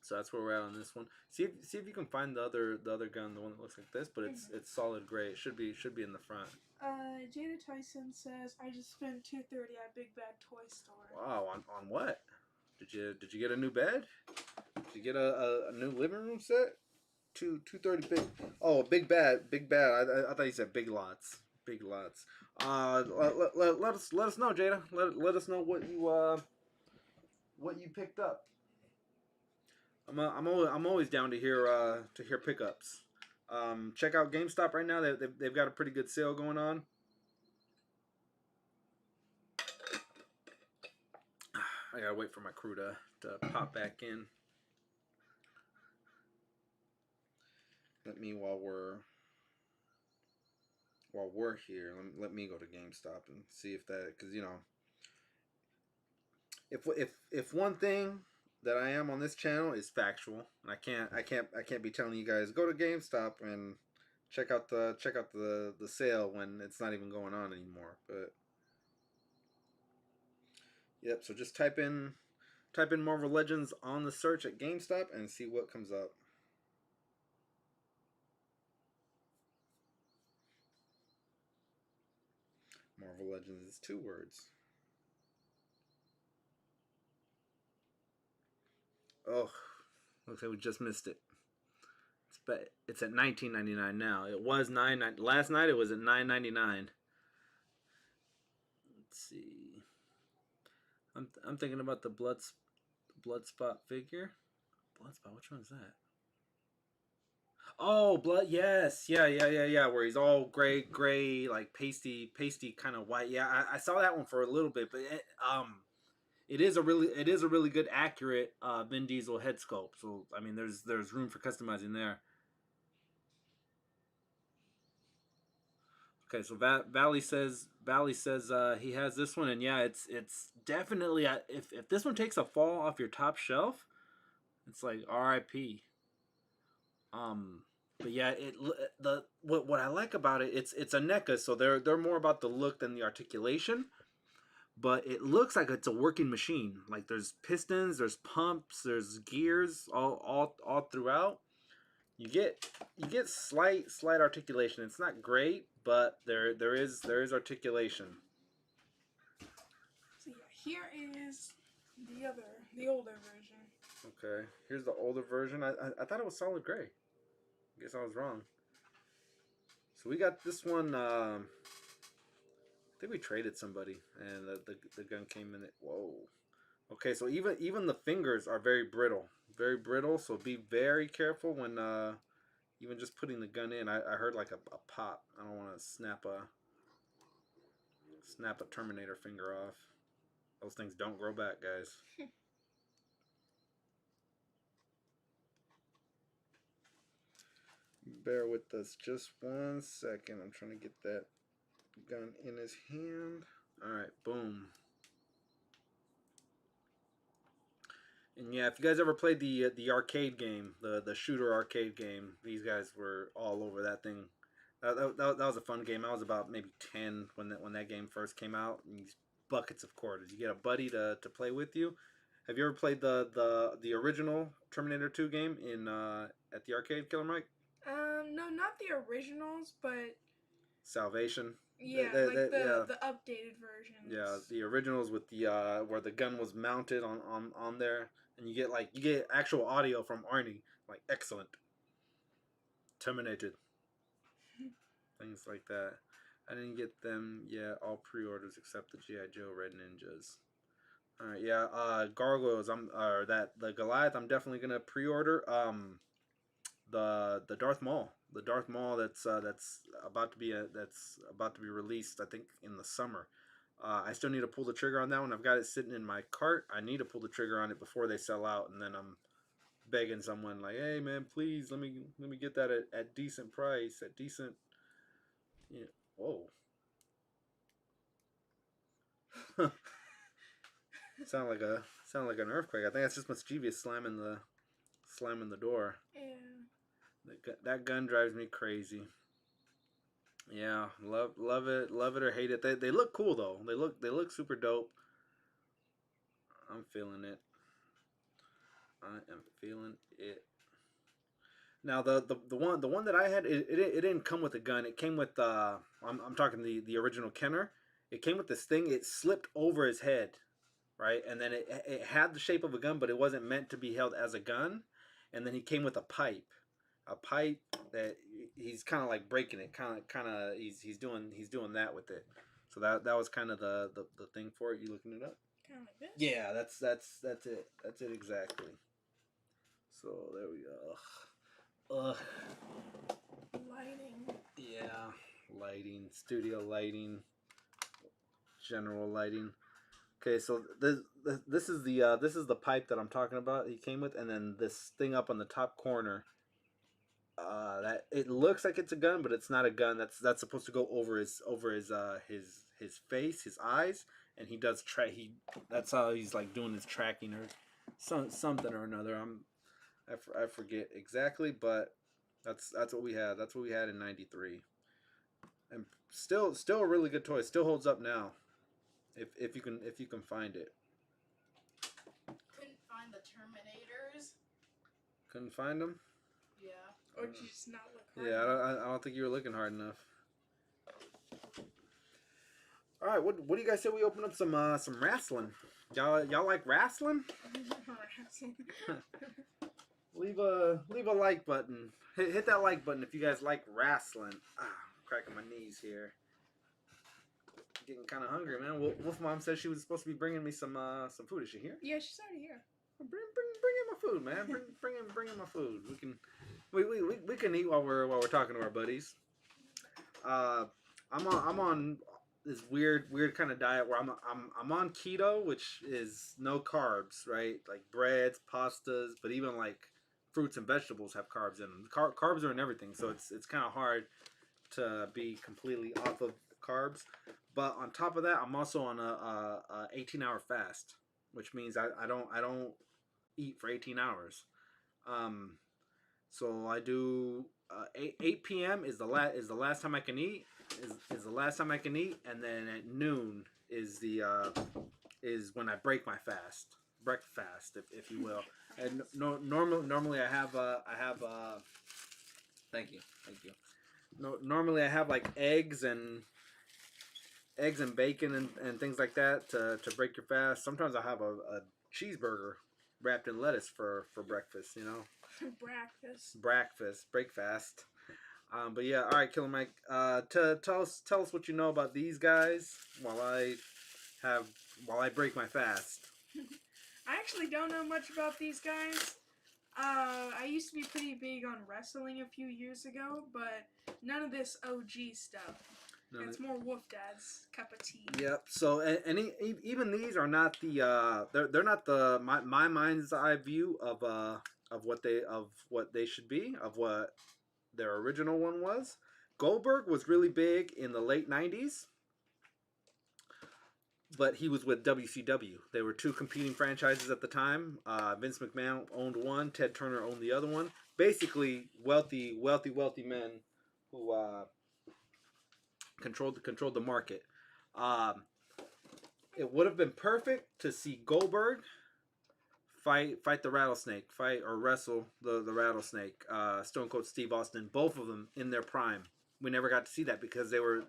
So that's where we're at on this one. See if you can find the other gun, the one that looks like this, but it's solid gray. It should be in the front. Jada Tyson says, I just spent $230 at Big Bad Toy Store. Wow, on what? Did you get a new bed? Did you get a new living room set? $230 big. Oh, big bad. I thought you said big lots. Big lots. Let us know, Jada. Let us know what you picked up. I'm always down to hear pickups. Check out GameStop right now. They've got a pretty good sale going on. I gotta wait for my crew to pop back in. Let me while we're here. Let me go to GameStop and see if that, because you know, if one thing that I am on this channel is factual, and I can't be telling you guys go to GameStop and check out the sale when it's not even going on anymore. But yep, so just type in Marvel Legends on the search at GameStop and see what comes up. Marvel Legends is 2 words. Oh, looks like we just missed it. It's at $19.99 now. It was $9.99 last night. It was at $9.99. Let's see. I'm thinking about the Bloodspot figure. Bloodspot, which one is that? Oh, yes, yeah. Where he's all gray, like pasty kind of white. Yeah, I saw that one for a little bit, but it is a really good, accurate Vin Diesel head sculpt. So I mean, there's room for customizing there. Okay, so Valley says he has this one, and yeah, it's definitely, if this one takes a fall off your top shelf, it's like RIP. But yeah, what I like about it, it's a NECA, so they're more about the look than the articulation. But it looks like it's a working machine. Like there's pistons, there's pumps, there's gears all throughout. You get slight articulation. It's not great, but there is articulation. So yeah, here is the older version. Okay, here's the older version. I thought it was solid gray. I guess I was wrong. So we got this one. I think we traded somebody, and the gun came in. Whoa, Okay, so even the fingers are very brittle, very brittle. So be very careful when even just putting the gun in. I heard like a pop. I don't want to snap a Terminator finger off. Those things don't grow back, guys. Bear with us just 1 second. I'm trying to get that gun in his hand. All right, boom. And yeah, if you guys ever played the arcade game, the shooter arcade game, these guys were all over that thing. That was a fun game. I was about maybe 10 when that game first came out. And these buckets of quarters. You get a buddy to play with you. Have you ever played the original Terminator 2 game in at the arcade, Killer Mike? No, not the originals, but Salvation. yeah, They- like they- the updated versions. Yeah, the originals with the where the gun was mounted on there, and you get actual audio from Arnie, like excellent, terminated, things like that. I didn't get them yet. All pre-orders except the GI Joe Red Ninjas. All right, yeah. Gargoyles. The Goliath. I'm definitely gonna pre-order. The Darth Maul. The Darth Maul that's about to be released. I think in the summer. I still need to pull the trigger on that one. I've got it sitting in my cart. I need to pull the trigger on it before they sell out, and then I'm begging someone like, "Hey man, please let me get that at decent price, at decent." Yeah. Whoa. sound like an earthquake. I think that's just Mischievous slamming the door. Yeah. That gun drives me crazy. Yeah, love it or hate it. They look cool though. They look super dope. I'm feeling it. I am feeling it. Now the one that I had it didn't come with a gun. It came with I'm talking the original Kenner. It came with this thing. It slipped over his head, right? And then it had the shape of a gun, but it wasn't meant to be held as a gun. And then he came with a pipe that he's kind of like breaking it, kind of he's doing that with it. So that was kind of the thing for it. You looking it up? Kind of like this. Yeah, that's it. That's it exactly. So there we go. Ugh. Lighting. Yeah, lighting, studio lighting, general lighting. Okay, so this is the pipe that I'm talking about. He came with, and then this thing up on the top corner. That it looks like it's a gun, but it's not a gun. That's supposed to go over his face, his eyes, and he does that's how he's like doing his tracking or something or another. I forget exactly, but that's what we had. That's what we had in '93, and still a really good toy. Still holds up now, if you can find it. Couldn't find the Terminators. Couldn't find them. Yeah. Or just not look hard. Yeah, I don't think you were looking hard enough. All right, what do you guys say we open up some wrestling? Y'all like wrestling? Leave a like button. Hit that like button if you guys like wrestling. I'm cracking my knees here. Getting kind of hungry, man. Wolf Mom said she was supposed to be bringing me some food. Is she here? Yeah, she's already here. Bring in my food, man. Bring in my food. We can eat while we're talking to our buddies. I'm on this weird kind of diet where I'm on keto, which is no carbs, right? Like breads, pastas, but even like fruits and vegetables have carbs in them. Carbs are in everything, so it's kind of hard to be completely off of carbs. But on top of that, I'm also on a 18-hour fast, which means I don't eat for 18 hours. So I do 8 p.m. is the last time I can eat. Is the last time I can eat, and then at noon is when I break my fast, breakfast, if you will. And normally I have thank you. Normally I have like eggs and bacon and things like that to break your fast. Sometimes I have a cheeseburger wrapped in lettuce for breakfast, you know. Breakfast. But yeah, all right, Killer Mike. Tell us what you know about these guys while I break my fast. I actually don't know much about these guys. I used to be pretty big on wrestling a few years ago, but none of this OG stuff. No, It's more Wolf Dad's cup of tea. Yep. So even these are not the they're not the my mind's eye view of what they should be, of what their original one was. Goldberg was really big in the late 90s, but he was with WCW. They were two competing franchises at the time. Vince McMahon owned one, Ted Turner owned the other one. Basically, wealthy men who controlled the market. It would have been perfect to see Goldberg fight the Rattlesnake, fight or wrestle the Rattlesnake, Stone Cold Steve Austin, both of them in their prime. We never got to see that because they were.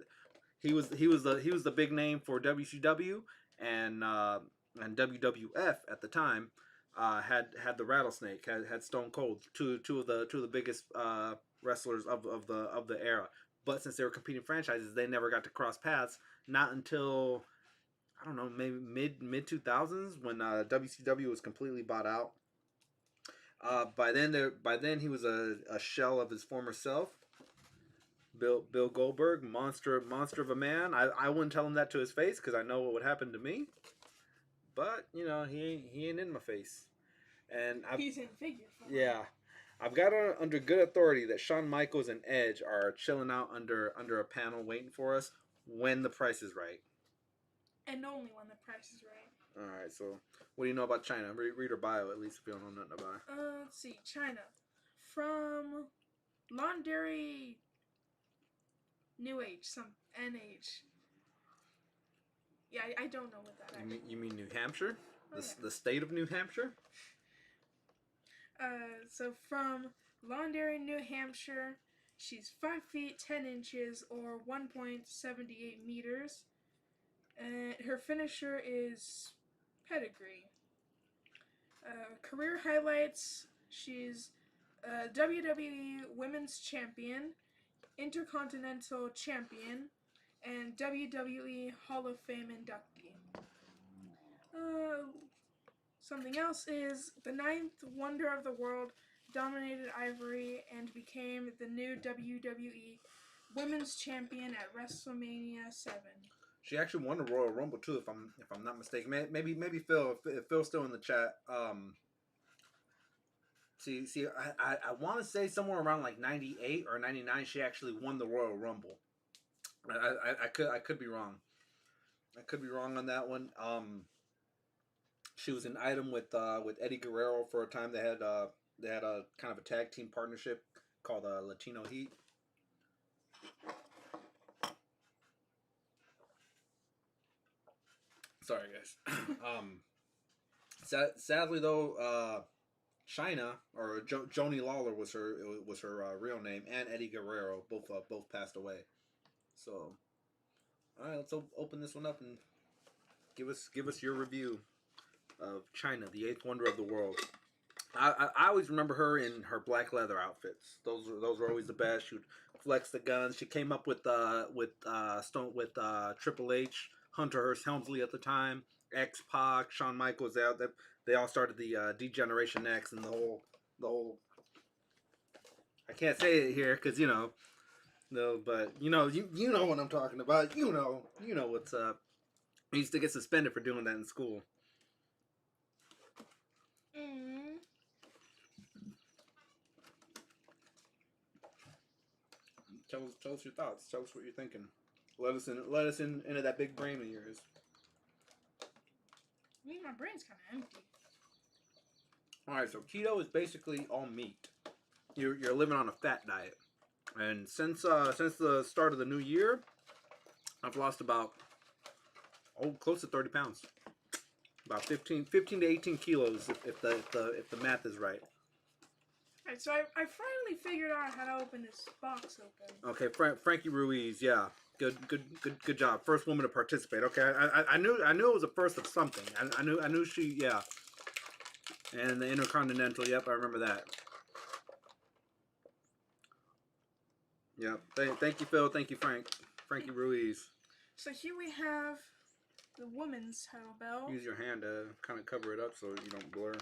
He was the big name for WCW and WWF at the time. Had the Rattlesnake, had Stone Cold, two of the biggest wrestlers of the era. But since they were competing franchises, they never got to cross paths. Not until I don't know, maybe mid 2000s when WCW was completely bought out. By then he was a shell of his former self. Bill Goldberg, monster of a man. I wouldn't tell him that to his face because I know what would happen to me. But you know he ain't in my face, and he's in figure form. Yeah, I've got under good authority that Shawn Michaels and Edge are chilling out under a panel waiting for us when the price is right. And only when the price is right. All right. So what do you know about China? Read her bio at least if you don't know nothing about her. Let's see. China, from Londonderry. New Age, some NH. Yeah, I don't know what that is. You mean New Hampshire? Oh, the state of New Hampshire? So from Londonderry, New Hampshire, she's 5 feet 10 inches or 1.78 meters. And her finisher is pedigree. Career highlights: she's WWE Women's Champion, Intercontinental Champion, and WWE Hall of Fame inductee. Something else is the 9th Wonder of the World, dominated Ivory and became the new WWE Women's Champion at WrestleMania 7. She actually won the Royal Rumble too, if I'm not mistaken. Maybe Phil, if Phil's still in the chat. See, I want to say somewhere around like 98 or 99, she actually won the Royal Rumble. I could be wrong. I could be wrong on that one. She was an item with Eddie Guerrero for a time. They had a kind of a tag team partnership called Latino Heat. Sorry, guys. Sadly though, China or Joni Lawler was her real name, and Eddie Guerrero both passed away. So, all right, let's open this one up and give us your review of China, the 8th wonder of the world. I always remember her in her black leather outfits. Those were always the best. She would flex the guns. She came up with Triple H, Hunter Hearst Helmsley at the time, X-Pac, Shawn Michaels out. They all started the D-Generation X and the whole. I can't say it here because no, but you know what I'm talking about. You know what's up. I used to get suspended for doing that in school. Tell us your thoughts. Tell us what you're thinking. Let us in into that big brain of yours. I mean, my brain's kind of empty. All right, so keto is basically all meat. You're living on a fat diet, and since the start of the new year, I've lost about close to 30 pounds, about 15 to 18 kilos if the math is right. Alright, so I finally figured out how to open this box open. Okay, Frankie Ruiz, yeah, good job. First woman to participate. Okay, I knew it was a first of something. I knew she, yeah. And the Intercontinental, yep, I remember that. Yep. Thank you, Phil. Thank you, Frankie Ruiz. So here we have the woman's kettlebell. Use your hand to kind of cover it up so you don't blur.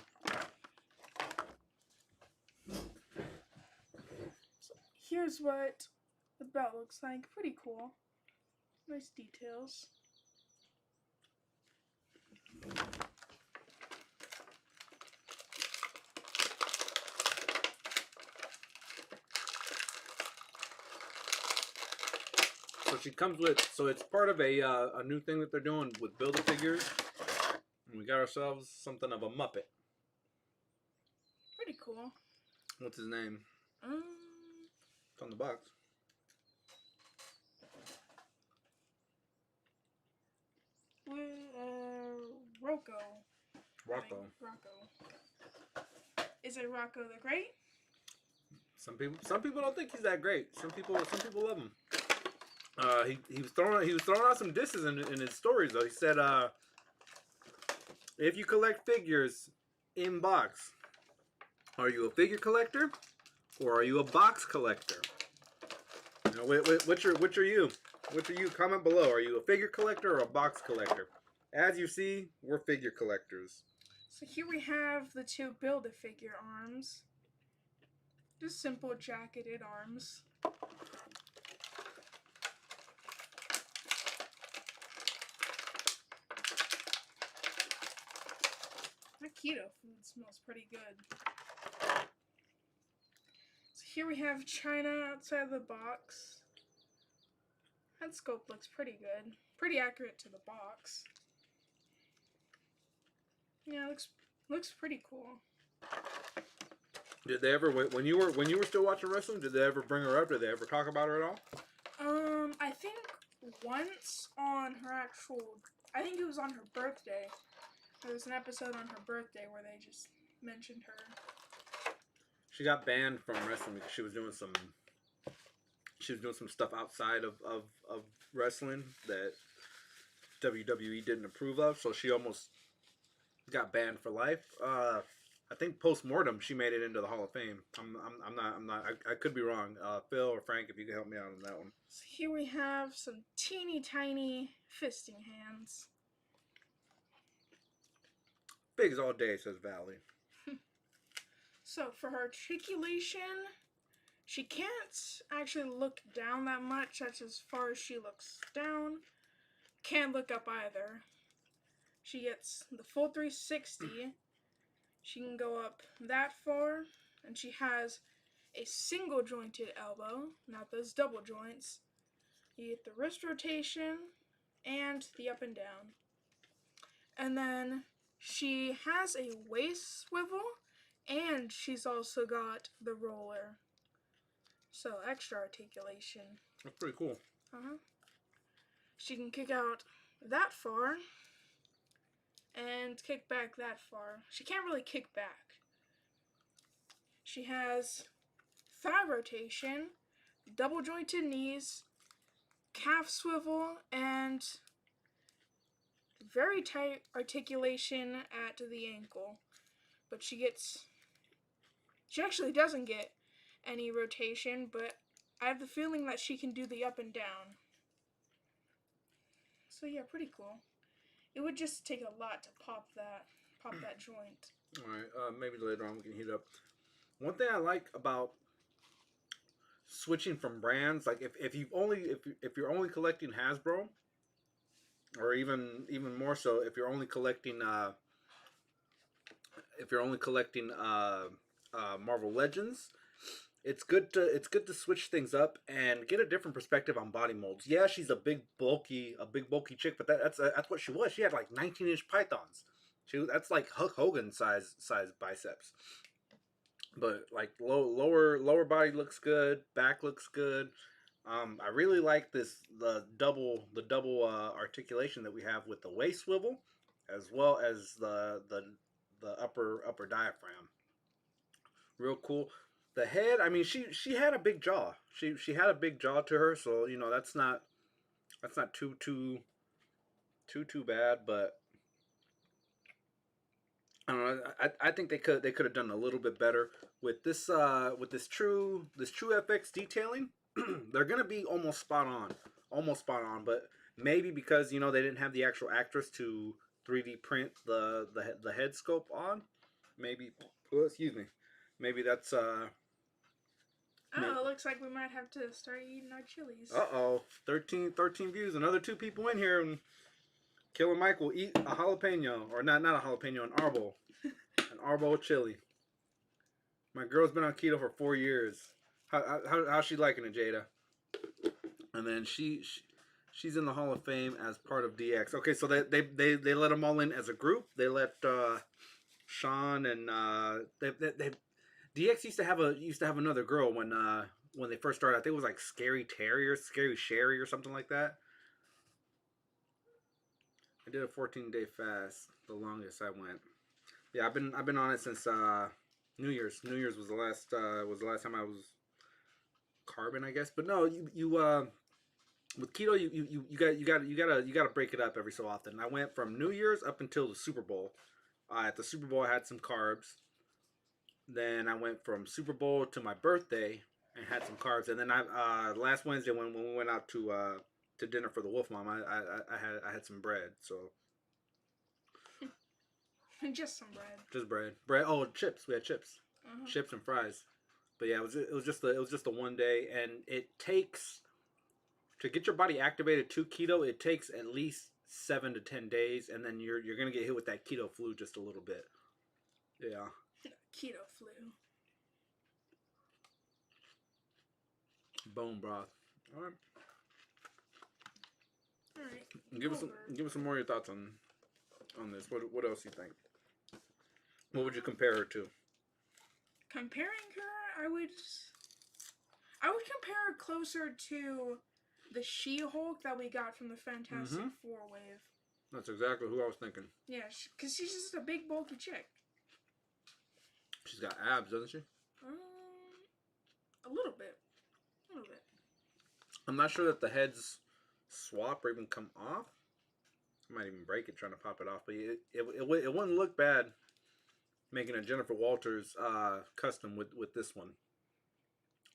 So here's what the belt looks like. Pretty cool. Nice details. So she comes with, so it's part of a new thing that they're doing with Build-A-Figures. And we got ourselves something of a Muppet. Pretty cool. What's his name? It's on the box. Rocco. Rocco. Rocco. Is it Rocco the Great? Some people don't think he's that great. Some people love him. He was throwing out some disses in his stories though. He said, if you collect figures in box, are you a figure collector or are you a box collector? You know, which are you? Which are you? Comment below. Are you a figure collector or a box collector? As you see, we're figure collectors. So here we have the two Build-A-Figure arms. Just simple jacketed arms. That keto food smells pretty good. So here we have China outside the box. That scope looks pretty good. Pretty accurate to the box. Yeah, looks pretty cool. Did they ever, when you were still watching wrestling, did they ever bring her up? Did they ever talk about her at all? I think once on her actual, I think it was on her birthday. There was an episode on her birthday where they just mentioned her. She got banned from wrestling because she was doing some stuff outside of wrestling that WWE didn't approve of, so she almost got banned for life. I think post-mortem she made it into the Hall of Fame. I'm not I could be wrong. Phil or Frank, if you can help me out on that one. So here we have some teeny tiny fisting hands. Big as all day, says Valley. So for her articulation, she can't actually look down that much. That's as far as she looks down. Can't look up either. She gets the full 360. She can go up that far. And she has a single jointed elbow, not those double joints. You get the wrist rotation and the up and down. And then she has a waist swivel, and she's also got the roller. So extra articulation. That's pretty cool. She can kick out that far and kick back that far. She can't really kick back. She has thigh rotation, double jointed knees, calf swivel, and very tight articulation at the ankle. But she actually doesn't get any rotation, but I have the feeling that she can do the up and down. So yeah, pretty cool. It would just take a lot to pop that joint. Alright, maybe later on we can heat up. One thing I like about switching from brands, like if you're only collecting Hasbro, or even more so if you're only collecting Marvel Legends, it's good to switch things up and get a different perspective on body molds. Yeah, she's a big bulky chick, but that's what she was. She had like 19-inch pythons. That's like Hulk Hogan size biceps. But like lower body looks good, back looks good. I really like the double articulation that we have with the waist swivel, as well as the upper diaphragm. Real cool. The head, I mean, she had a big jaw. She had a big jaw to her, so you know that's not too bad. But I don't know. I think they could have done a little bit better with this true FX detailing. They're gonna be almost spot on. But Maybe because they didn't have the actual actress to 3D print the head sculpt on. Maybe, oh, excuse me. Maybe that's Oh, it looks like we might have to start eating our chilies. 13 views. Another 2 people in here, and Killer Mike will eat a jalapeno, or not a jalapeno, an arbol chili. My girl's been on keto for 4 years. How's she liking it, Jada? And then she's in the Hall of Fame as part of DX. Okay, so they let them all in as a group. They let Sean and DX used to have another girl when they first started. I think it was like Scary Sherry or something like that. I did a 14-day fast, the longest I went. Yeah, I've been on it since New Year's. New Year's was the last time I was carbon, I guess. But no, you with keto you gotta break it up every so often. I went from New Year's up until the Super Bowl. At the Super Bowl, I had some carbs. Then I went from Super Bowl to my birthday and had some carbs. And then I last Wednesday when we went out to dinner for the Wolf Mom, I had some bread. So just some bread. Just bread. Oh, chips. We had chips. Uh-huh. Chips and fries. But yeah, it was just a 1 day, and it takes to get your body activated to keto. It takes at least 7 to 10 days, and then you're gonna get hit with that keto flu just a little bit. Yeah. Keto flu. Bone broth. All right. All right. Give us some more of your thoughts on this. What else you think? What would you compare her to? Comparing her, I would compare her closer to the She-Hulk that we got from the Fantastic Four wave. That's exactly who I was thinking. Yeah, because she's just a big, bulky chick. She's got abs, doesn't she? A little bit. I'm not sure that the heads swap or even come off. I might even break it trying to pop it off, but it wouldn't look bad making a Jennifer Walters custom with this one.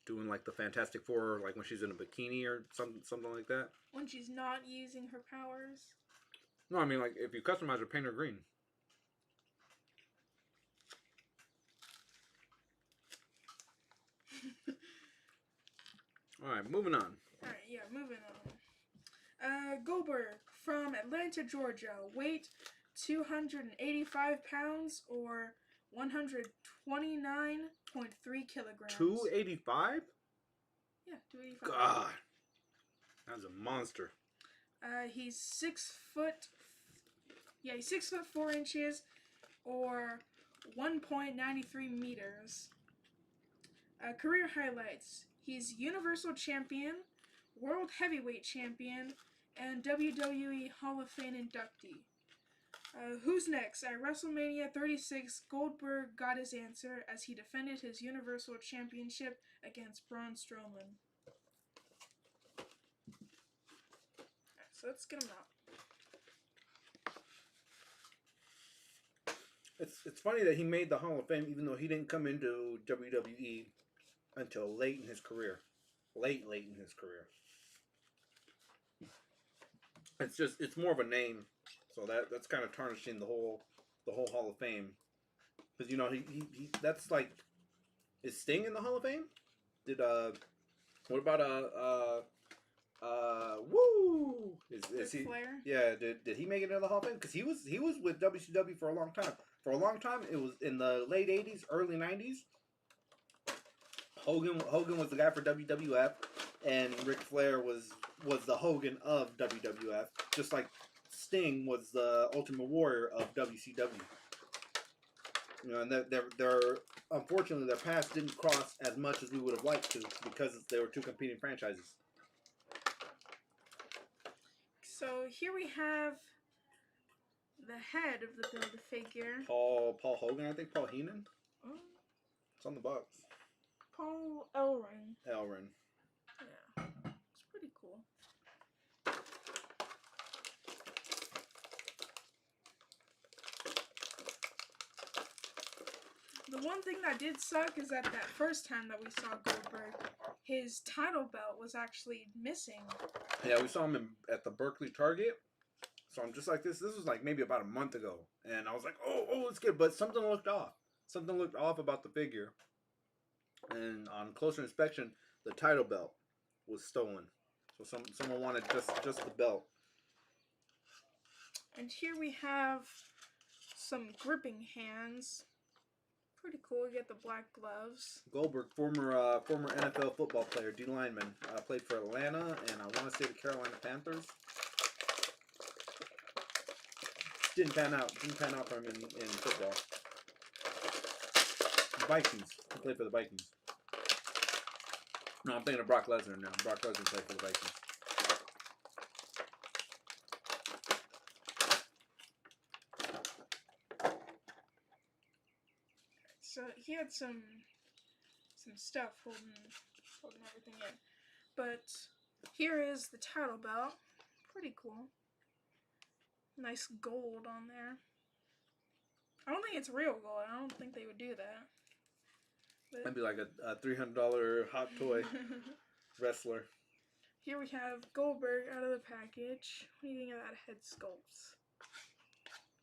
Doing like the Fantastic Four, like when she's in a bikini or something like that. When she's not using her powers. No, I mean like if you customize her, paint her green. All right, moving on. Alright, yeah, moving on. Goldberg from Atlanta, Georgia. Weight 285 pounds or 129.3 kilograms. 285? Yeah, 285. God. That's a monster. He's 6 foot. Yeah, he's 6 foot 4 inches or 1.93 meters. Career highlights. He's Universal Champion, World Heavyweight Champion, and WWE Hall of Fame inductee. Who's next? At WrestleMania 36, Goldberg got his answer as he defended his Universal Championship against Braun Strowman. Alright, so let's get him out. It's funny that he made the Hall of Fame even though he didn't come into WWE until late in his career. Late in his career. It's more of a name, so that's kind of tarnishing the whole Hall of Fame. Because he that's like, is Sting in the Hall of Fame? Did what about Woo? Is he? Flair? Yeah. Did he make it into the Hall of Fame? Because he was with WCW for a long time. For a long time, it was in the late '80s, early '90s. Hogan was the guy for WWF, and Ric Flair was the Hogan of WWF, just like Sting was the Ultimate Warrior of WCW. And their unfortunately their paths didn't cross as much as we would have liked to because they were two competing franchises. So here we have the head of the Build-A-Figure. Paul Hogan, I think Paul Heenan. Oh. It's on the box. Paul Ellering. Yeah, it's pretty cool. The one thing that did suck is that first time that we saw Goldberg, his title belt was actually missing. Yeah, we saw him at the Berkeley Target. So I'm just like this. This was like maybe about a month ago, and I was like, oh, it's good. But something looked off. Something looked off about the figure. And on closer inspection, the title belt was stolen. So someone wanted just the belt. And here we have some gripping hands. Pretty cool. We get the black gloves. Goldberg, former NFL football player, D lineman, played for Atlanta, and I want to say the Carolina Panthers. Didn't pan out for him in football. Vikings. He played for the Vikings. No, I'm thinking of Brock Lesnar now. Brock Lesnar played for the Vikings. So he had some stuff holding everything in. But here is the title belt. Pretty cool. Nice gold on there. I don't think it's real gold. I don't think they would do that. But That'd be like a $300 hot toy wrestler. here we have Goldberg out of the package. What do you think of that head sculpt?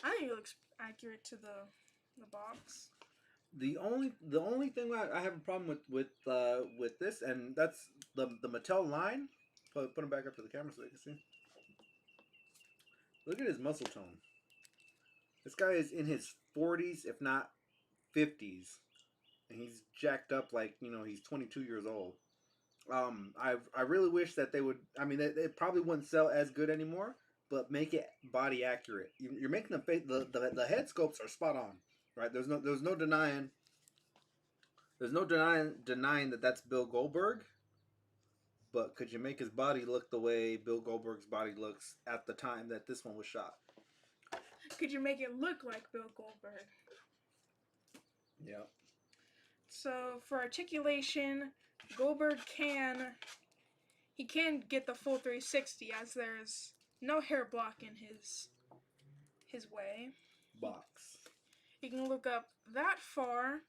I think it looks accurate to the box. The only thing I have a problem with this, and that's the Mattel line. Put him back up to the camera so they can see. Look at his muscle tone. This guy is in his 40s, if not 50s, and he's jacked up like he's 22 years old. I really wish that they would. I mean, it probably wouldn't sell as good anymore, but make it body accurate. You're making the head sculpts are spot on, right? There's no denying. There's no denying that that's Bill Goldberg. But could you make his body look the way Bill Goldberg's body looks at the time that this one was shot? Could you make it look like Bill Goldberg? Yeah. So for articulation, Goldberg can get the full 360 as there's no hair blocking his way. Box. He can look up that far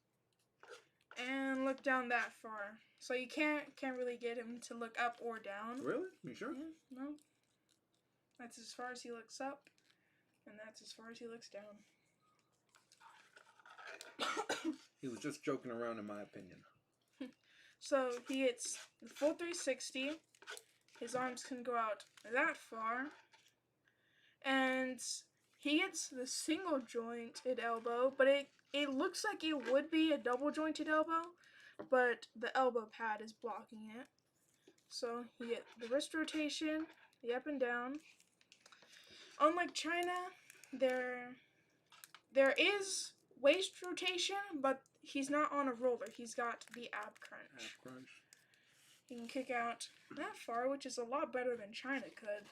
and look down that far. So you can't really get him to look up or down. Really? You sure? Yeah, no. That's as far as he looks up, and that's as far as he looks down. He was just joking around, in my opinion. So he gets the full 360. His arms can go out that far. And he gets the single jointed elbow, but it looks like it would be a double jointed elbow, but the elbow pad is blocking it. So you get the wrist rotation, the up and down. Unlike China, there is waist rotation, but he's not on a roller. He's got the ab crunch. Ab crunch. He can kick out that far, which is a lot better than China could.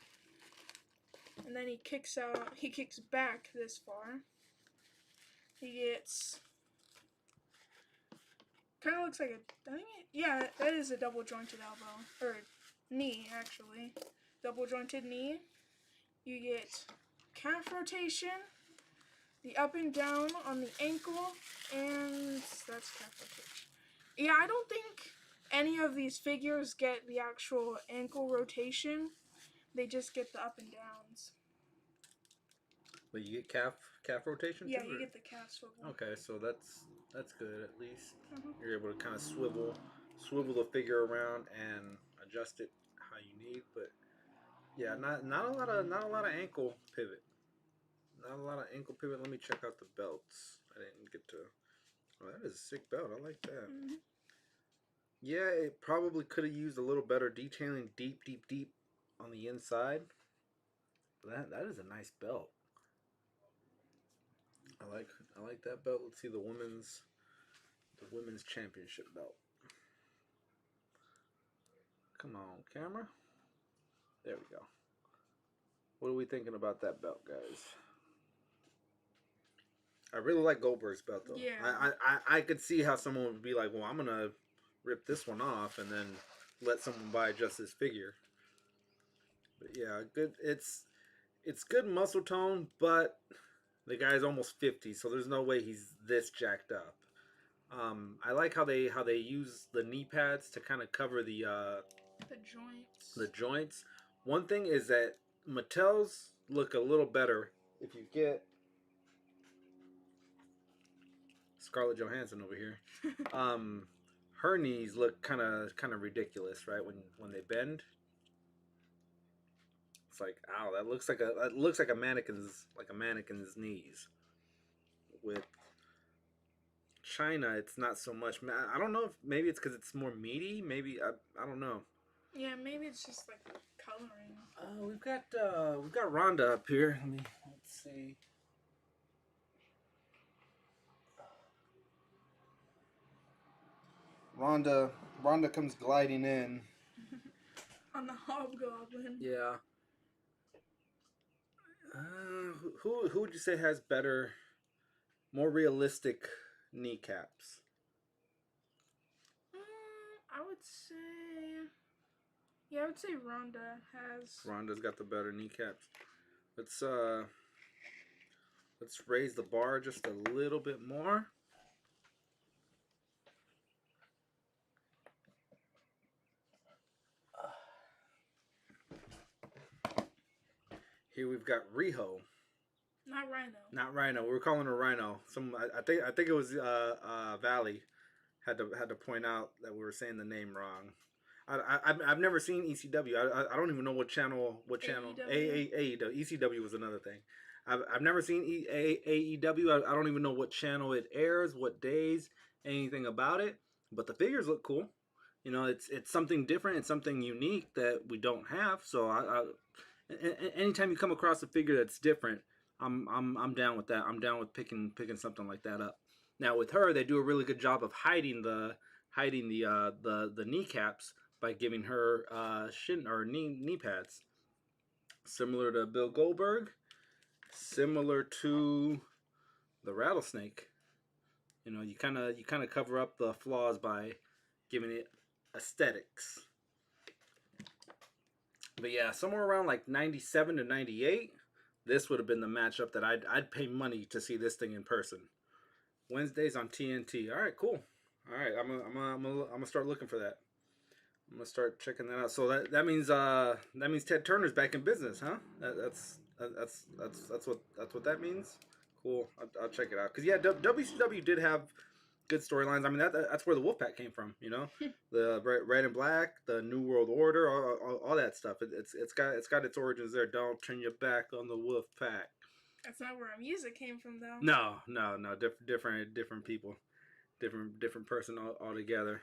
And then he kicks back this far. He gets, kind of looks like that is a double jointed elbow, or knee actually. Double jointed knee. You get calf rotation, the up and down on the ankle, and that's calf rotation. Yeah, I don't think any of these figures get the actual ankle rotation. They just get the up and downs. But you get calf rotation Yeah, too? you get the calf swivel. Okay, so that's good at least. Mhm. You're able to kind of swivel the figure around and adjust it how you need. But yeah, not a lot of ankle pivot. Not a lot of ankle pivot. Let me check out the belts. I didn't get to. Oh, that is a sick belt. I like that. Mm-hmm. Yeah, it probably could have used a little better detailing deep on the inside. But that is a nice belt. I like that belt. Let's see the women's championship belt. Come on, camera. There we go. What are we thinking about that belt, guys? I really like Goldberg's belt though. Yeah. I could see how someone would be like, well, I'm gonna rip this one off and then let someone buy just his figure. But yeah, good. It's good muscle tone, but the guy's almost 50, so there's no way he's this jacked up. I like how they use the knee pads to kind of cover The joints. the joints. One thing is that Mattel's look a little better if you get Scarlett Johansson over here. Her knees look kind of ridiculous, right? When they bend, it's like, ow, that looks like a mannequin's knees. With China, it's not so much. I don't know if maybe it's because it's more meaty. Maybe I don't know. Yeah, maybe it's just like coloring. We've got Rhonda up here. Let's see. Rhonda comes gliding in. On the hobgoblin. Yeah. Who would you say has better, more realistic kneecaps? I would say. Yeah, I would say Rhonda has. Rhonda's got the better kneecaps. Let's raise the bar just a little bit more. Here we've got Riho. Not Rhino. Not Rhino. We were calling her Rhino. I think it was Valley had to point out that we were saying the name wrong. I've never seen ECW. I don't even know what channel. AEW. ECW was another thing. I've never seen AEW. I don't even know what channel it airs, what days, anything about it. But the figures look cool. You know, it's something different. It's something unique that we don't have. So anytime you come across a figure that's different, I'm down with that. I'm down with picking something like that up. Now with her, they do a really good job of hiding the kneecaps by giving her shin or knee pads, similar to Bill Goldberg, similar to the Rattlesnake. You know, you kind of cover up the flaws by giving it aesthetics. But yeah, somewhere around like 97 to 98, this would have been the matchup that I'd pay money to see this thing in person. Wednesdays on TNT. All right, cool. All right, I'm gonna start looking for that. I'm gonna start checking that out. So that means Ted Turner's back in business, huh? That's what that means. Cool. I'll check it out. Cause yeah, WCW did have good storylines. I mean that's where the Wolfpack came from. You know, the Red and Black, the New World Order, all that stuff. It's got its origins there. Don't turn your back on the Wolfpack. That's not where our music came from, though. No. Different people, different person altogether.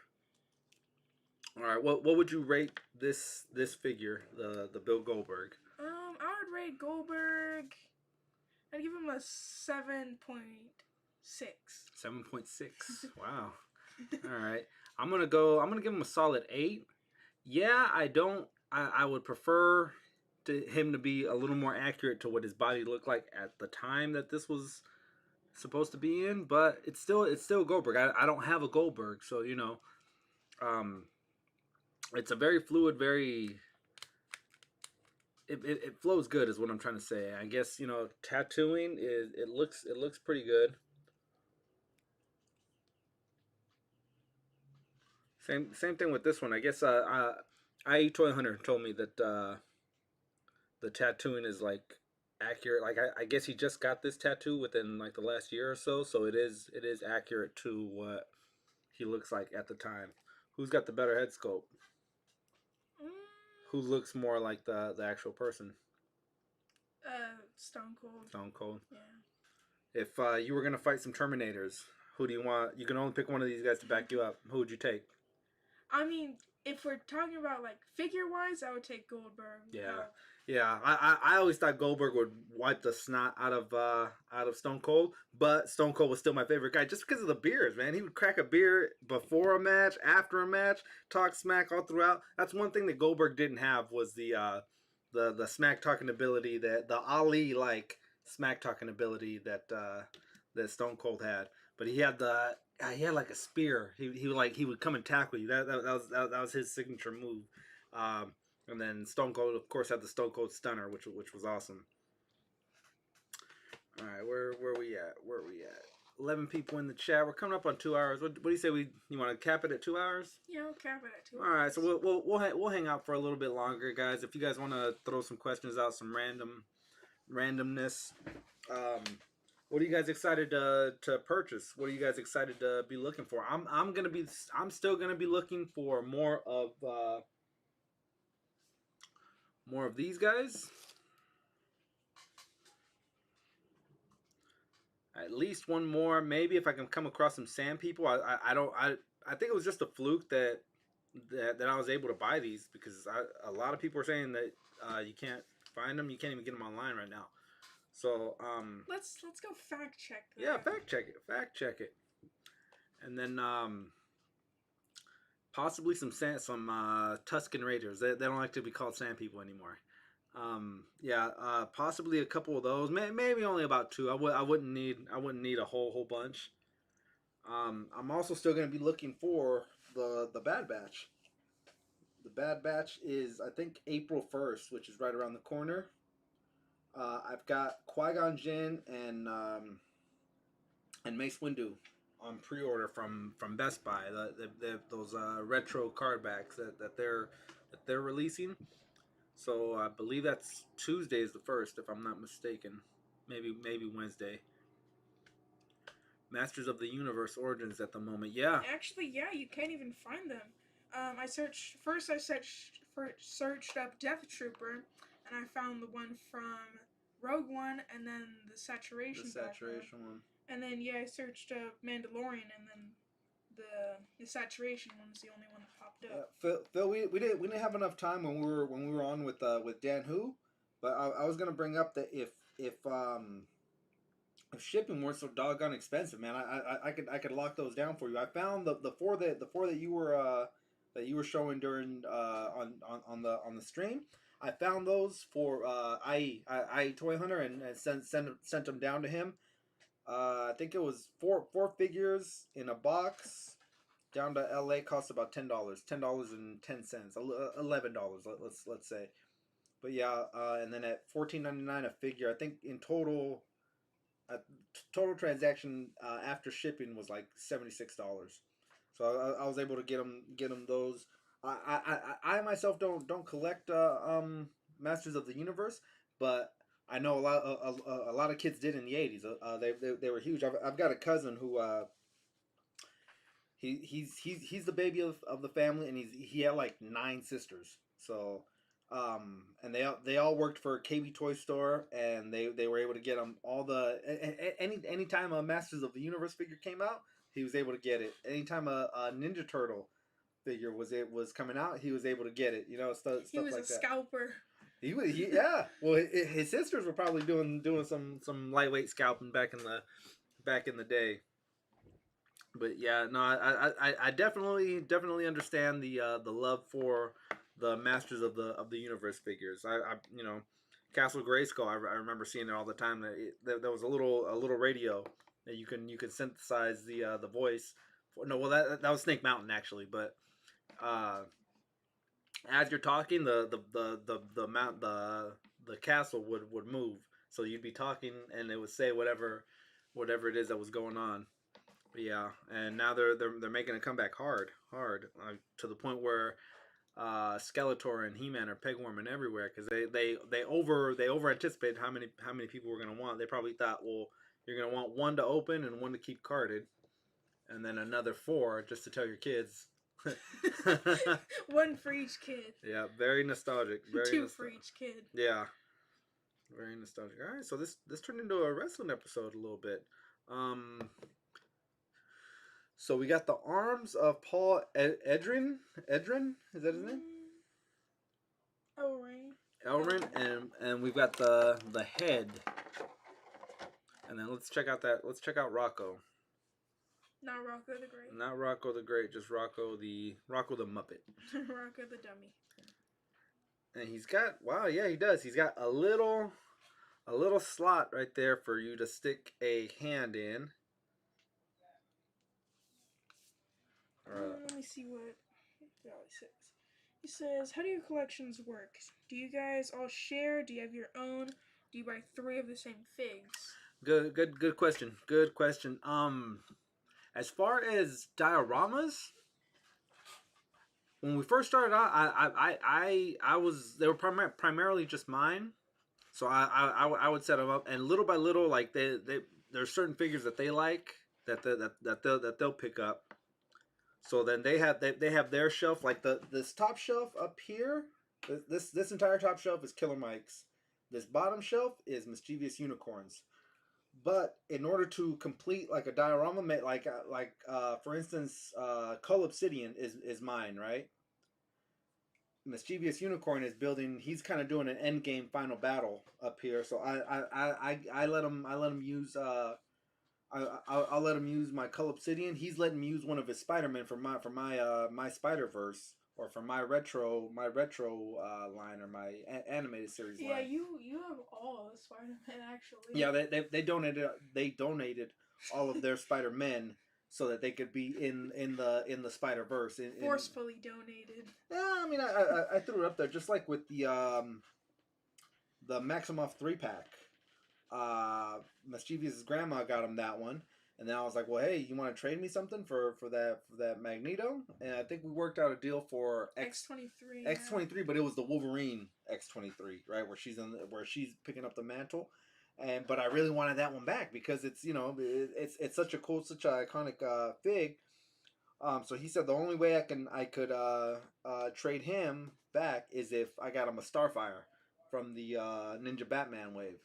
All right, what would you rate this figure, the Bill Goldberg? I would rate Goldberg. I'd give him a 7.6. 7.6. Wow. All right, I'm gonna give him a solid 8. Yeah, I would prefer him to be a little more accurate to what his body looked like at the time that this was supposed to be in, but it's still Goldberg. I don't have a Goldberg, so you know, it's a very fluid, it flows good is what I'm trying to say. I guess, you know, tattooing it looks pretty good. Same thing with this one. I guess IE Toy Hunter told me that the tattooing is like accurate. Like I guess he just got this tattoo within like the last year or so, so it is accurate to what he looks like at the time. Who's got the better head sculpt? Who looks more like the actual person? Stone Cold. Stone Cold. Yeah. If you were gonna fight some Terminators, who do you want? You can only pick one of these guys to back you up. Who would you take? I mean, if we're talking about like figure wise, I would take Goldberg. Yeah. Yeah, I always thought Goldberg would wipe the snot out of Stone Cold, but Stone Cold was still my favorite guy just because of the beers, man. He would crack a beer before a match, after a match, talk smack all throughout. That's one thing that Goldberg didn't have was the smack talking ability, that the Ali like smack talking ability that Stone Cold had. But he had like a spear. He would come and tackle you. That was his signature move. And then Stone Cold, of course, had the Stone Cold Stunner, which was awesome. All right, where are we at? 11 people in the chat. We're coming up on 2 hours. What do you say you want to cap it at 2 hours? Yeah, we'll cap it at 2 All right, hours. so we'll hang out for a little bit longer, guys. If you guys want to throw some questions out, some randomness, what are you guys excited to purchase? What are you guys excited to be looking for? I'm still gonna be looking for more of these guys. At least one more, maybe if I can come across some sand people. I think it was just a fluke that I was able to buy these, because a lot of people are saying that you can't find them. You can't even get them online right now. So let's go fact check that. Yeah, fact check it, and then possibly some Tusken Raiders. They don't like to be called sand people anymore. Possibly a couple of those. Maybe only about 2. I wouldn't need a whole bunch. I'm also still going to be looking for the Bad Batch. The Bad Batch is, I think, April 1st, which is right around the corner. I've got Qui-Gon Jinn and Mace Windu on pre-order from Best Buy. Those retro card backs that they're releasing. So I believe that's Tuesday is the 1st, if I'm not mistaken. Maybe Wednesday. Masters of the Universe Origins at the moment. Yeah. Actually, yeah, you can't even find them. I searched up Death Trooper, and I found the one from Rogue One, and then the Saturation. One. And then I searched up Mandalorian, and then the Saturation one was the only one that popped up. Phil, we didn't have enough time when we were on with Dan Hu, but I was gonna bring up that if shipping weren't so doggone expensive, man, I could lock those down for you. I found the four that you were showing during on the stream. I found those for IE Toy Hunter and sent them down to him. I think it was four figures in a box down to LA. Cost about $10, $10.10, $11. Let's say. But yeah, and then at $14.99 a figure, I think in total. Total transaction after shipping was like $76. So I was able to get them those. I myself don't collect Masters of the Universe, but I know a lot of kids did in the 80s. They were huge. I've got a cousin who he's the baby of the family, and he had like 9 sisters. So. And they all worked for a KB Toy Store, and they were able to get them all the anytime a Masters of the Universe figure came out, he was able to get it. Anytime a Ninja Turtle figure was coming out, he was able to get it. Stuff he was like a that. Scalper. Yeah. Well, his sisters were probably doing some lightweight scalping back in the day. But yeah, no, I definitely understand the love for the Masters of the Universe figures. I Castle Grayskull. I remember seeing it all the time. There was a little radio that you can synthesize the voice. No, well that was Snake Mountain actually, but as you're talking, the castle would move. So you'd be talking, and it would say whatever it is that was going on. But yeah, and now they're making a comeback hard to the point where Skeletor and He-Man are pegworming everywhere, because they over anticipated how many people were gonna want. They probably thought, well, you're gonna want 1 to open and 1 to keep carded, and then another 4 just to tell your kids. 1 for each kid. Yeah, very nostalgic. 2 for each kid. Yeah, very nostalgic. All right, so this turned into a wrestling episode a little bit. So we got the arms of Paul Ellering. Is that his name? Ellering, and we've got the head. And then let's check out Rocco. Not Rocco the Great. Not Rocco the Great, just Rocco the Muppet. Rocco the Dummy. And he does. He's got a little slot right there for you to stick a hand in. Let me see what Valley says. He says, how do your collections work? Do you guys all share? Do you have your own? Do you buy 3 of the same figs? Good question. Good question. As far as dioramas, when we first started out, I was they were primarily just mine. So I would set them up, and little by little, like there's certain figures that they like that they'll pick up. So then they have their shelf, like this top shelf up here. This entire top shelf is Killer Mike's. This bottom shelf is Mischievous Unicorns. But in order to complete like a diorama, for instance, Cull Obsidian is mine, right? Mischievous Unicorn is building. He's kind of doing an end game final battle up here. So I let him use I'll let him use my Cull Obsidian. He's letting me use one of his Spider-Man for my Spider-Verse, or for my retro line, or my animated series line. Yeah, you have all the Spider-Man actually. Yeah, they donated all of their Spider-Men so that they could be in the Spider-Verse. Forcefully donated. Yeah, I mean, I threw it up there just like with the Maximoff 3-pack. Mischievous's grandma got him that one, and then I was like, well, hey, you want to trade me something for that Magneto? And I think we worked out a deal for X-23. X-23, but it was the Wolverine X-23, right, where she's picking up the mantle. But I really wanted that one back because it's it's such a cool, such an iconic fig. So he said the only way I could trade him back is if I got him a Starfire from the Ninja Batman wave.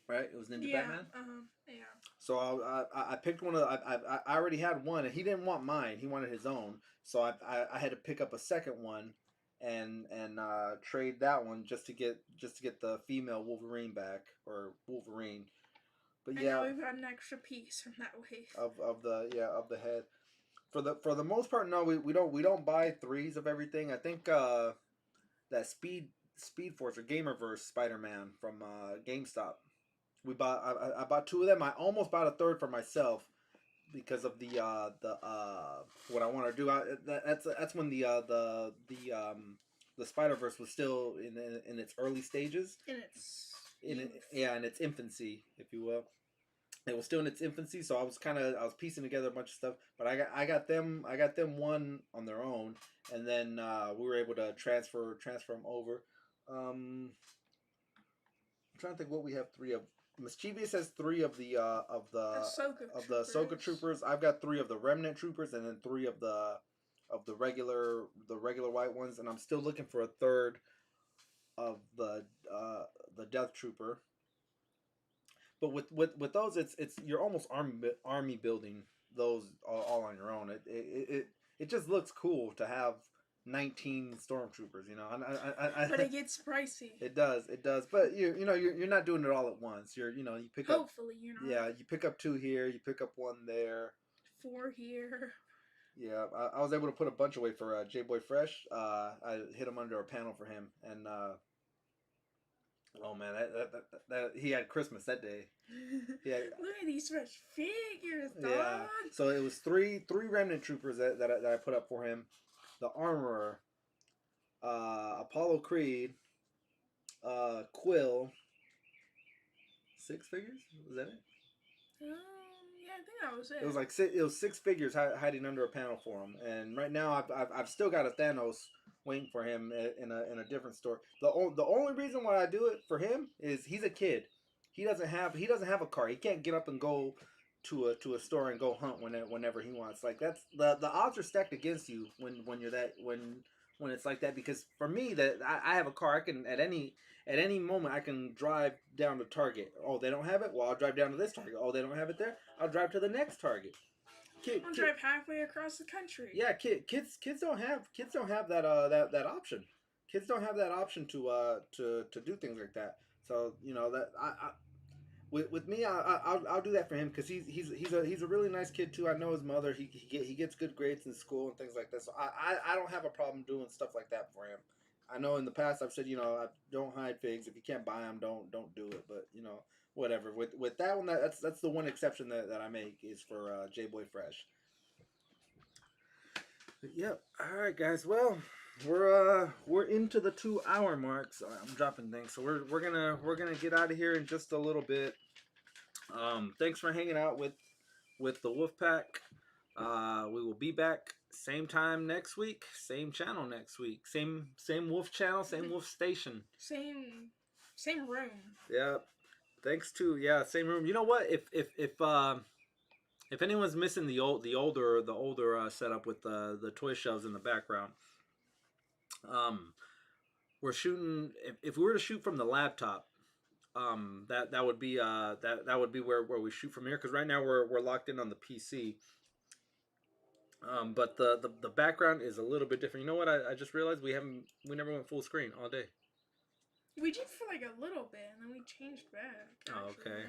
Right, it was Ninja Batman. Yeah. So I picked one of I already had one, and he didn't want mine. He wanted his own. So I had to pick up a second one, and trade that one just to get the female Wolverine back, or Wolverine. But yeah, I know we've got an extra piece from that wave of the head. For the most part, no, we don't buy threes of everything. I think that Speed Force or Gamerverse Spider-Man from GameStop. I bought two of them. I almost bought a third for myself because of the what I want to do. That's when the Spider-Verse was still in its early stages. In its infancy, if you will. It was still in its infancy, so I was piecing together a bunch of stuff. But I got them one on their own, and then we were able to transfer them over. I'm trying to think what we have three of. Mischievous has three of the Ahsoka troopers. I've got three of the Remnant troopers, and then three of the regular white ones, and I'm still looking for a third of the Death Trooper. But with those, it's you're almost army building those all on your own. It just looks cool to have 19 stormtroopers, but it gets pricey. It does. But you're not doing it all at once. You pick up. Hopefully, Yeah, you pick up 2 here. You pick up 1 there. 4 here. Yeah, I was able to put a bunch away for J-Boy Fresh. I hit him under a panel for him, and oh man, that he had Christmas that day. Look at these fresh figures, dog. Yeah. So it was three Remnant troopers that I put up for him. The Armorer, Apollo Creed, Quill. 6 figures? Was that it? Yeah, I think that was it. It was like it was 6 figures hiding under a panel for him, and right now I've still got a Thanos waiting for him in a different store. The only reason why I do it for him is he's a kid. He doesn't have a car. He can't get up and go to a store and go hunt whenever he wants. Like that's the odds are stacked against you when you're that when it's like that, because for me that I have a car. I can at any moment I can drive down to Target. Oh, they don't have it? Well, I'll drive down to this Target. Oh, they don't have it there? I'll drive to the next Target. I'll drive halfway across the country. Yeah, kids don't have that option. Kids don't have that option to do things like that. So that I with me I'll do that for him, because he's a really nice kid too. I know his mother. He gets good grades in school and things like that. So I don't have a problem doing stuff like that for him. I know in the past I've said I don't hide figs. If you can't buy them, don't do it. But whatever. With that one, that's the one exception that I make is for J-Boy Fresh. Yep. All right, guys. Well, we're into the 2-hour mark. So I'm dropping things. So we're gonna get out of here in just a little bit. Thanks for hanging out with the Wolfpack. We will be back same time next week, same channel next week, same Wolf channel, same Wolf station. Same room. Yeah. Thanks to same room. You know what? If anyone's missing the older setup with the toy shelves in the background, we're shooting. If we were to shoot from the laptop, that would be that would be where we shoot from here, because right now we're locked in on the PC. But the background is a little bit different. You know what? I just realized we never went full screen all day. We did for like a little bit, and then we changed back. Oh, actually, okay.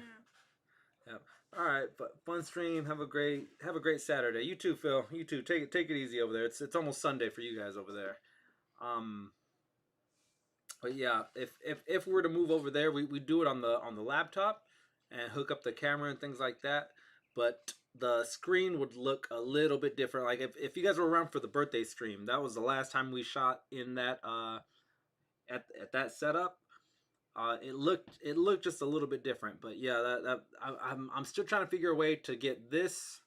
Yeah. Yep. All right, but fun stream. Have a great Saturday. You too, Phil. You too. Take it easy over there. It's almost Sunday for you guys over there. But yeah, if we were to move over there, we do it on the laptop and hook up the camera and things like that. But the screen would look a little bit different. Like if you guys were around for the birthday stream, that was the last time we shot in that at that setup. It looked just a little bit different. But yeah, I'm still trying to figure a way to get this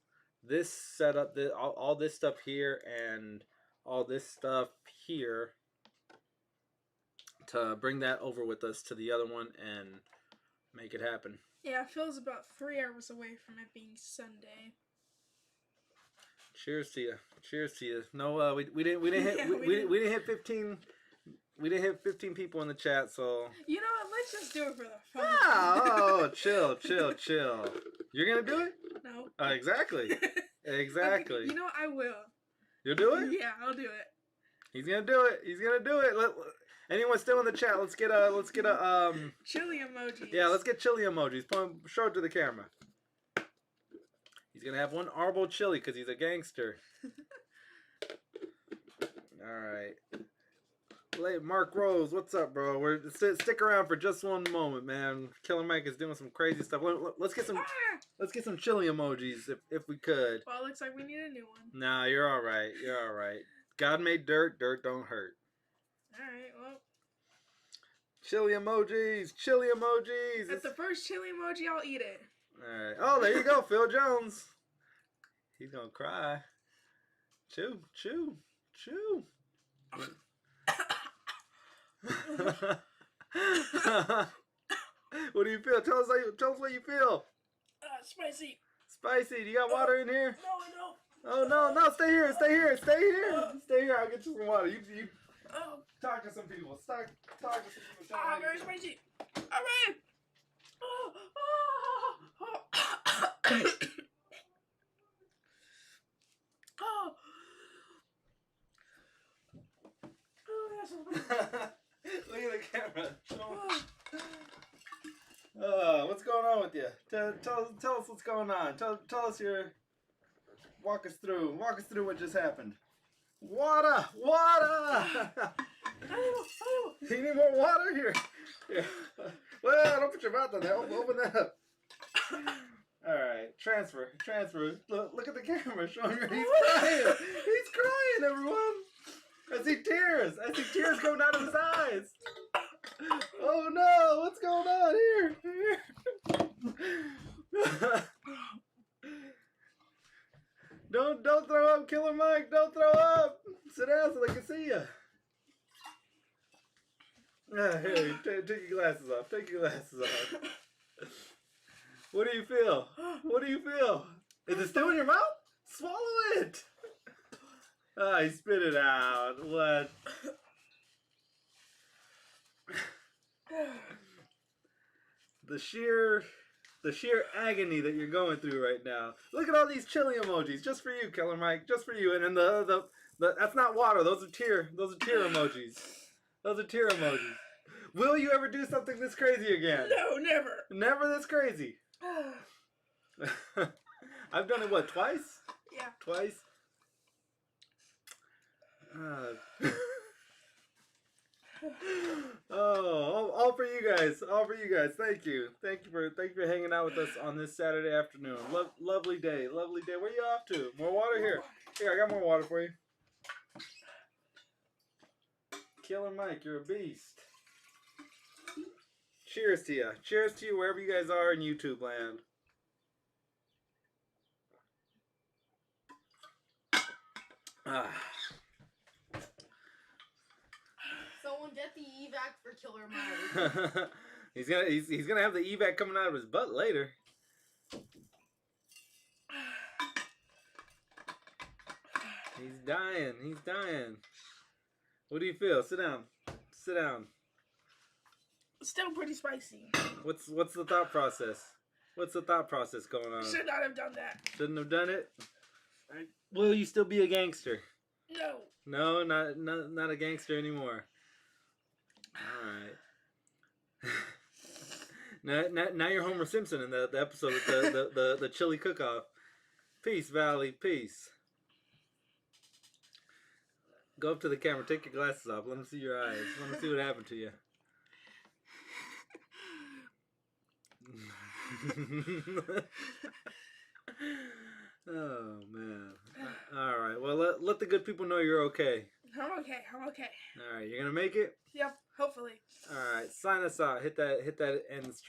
setup, all this stuff here and all this stuff here, to bring that over with us to the other one and make it happen. Yeah, Phil's about 3 hours away from it being Sunday. Cheers to you. Cheers to you. No, we didn't hit Yeah, we didn't hit 15. We didn't hit 15 people in the chat, so. You know what? Let's just do it for the fun. Oh, chill. You're gonna do it? No. Exactly. Exactly. You know what? I will. You'll do it? Yeah, I'll do it. He's gonna do it. Anyone still in the chat? Let's get a chili emojis. Yeah, let's get chili emojis. Show it to the camera. He's gonna have one Arbo chili because he's a gangster. All right. Mark Rose, what's up, bro? Stick around for just one moment, man. Killer Mike is doing some crazy stuff. Let's get some chili emojis if we could. Well, it looks like we need a new one. Nah, you're all right. God made dirt don't hurt. All right, well. Chili emojis. That's the first chili emoji. I'll eat it. All right. Oh, there you go, Phil Jones. He's gonna cry. Chew. What do you feel? Tell us what you feel. Spicy. Spicy. Do you got water in here? No, I don't. Oh no! Stay here! I'll get you some water. You talk to some people. Talk to some people. Very spicy. All right. Look at the camera. What's going on with you? Tell us what's going on. Tell us your. Walk us through what just happened. Water! You need more water here. Yeah. Well, don't put your mouth on that. Open that up. All right, transfer. Look at the camera. Show him he's crying. He's crying, everyone. I see tears coming out of his eyes. Oh no! What's going on here? Don't throw up, Killer Mike. Don't throw up. Sit down so they can see you. Here, take your glasses off. What do you feel? Is it still in your mouth? Swallow it. He spit it out. What? The sheer agony that you're going through right now. Look at all these chili emojis, just for you, Killer Mike, just for you. And then the that's not water. Those are tear emojis. Will you ever do something this crazy again? No, never. Never this crazy. I've done it twice? Yeah. Twice. All for you guys. Thank you for hanging out with us on this Saturday afternoon. Lovely day. Where you off to? More water here. Here, I got more water for you. Killer Mike, you're a beast. Cheers to you wherever you guys are in YouTube land. Ah. Someone get the evac for Killer Mike. he's gonna have the evac coming out of his butt later. He's dying. He's dying. What do you feel? Sit down. Sit down. Still pretty spicy. What's the thought process? What's the thought process going on? Should not have done that. Shouldn't have done it. Will you still be a gangster? No. No, not a gangster anymore. All right. now you're Homer Simpson in the episode of the chili cook-off. Peace, Valley. Peace. Go up to the camera. Take your glasses off. Let me see your eyes. Let me see what happened to you. Oh man. All right. Well, let the good people know you're okay. I'm okay. I'm okay. All right. You're gonna make it. Yep. Hopefully. All right. Sign us out. Hit that end.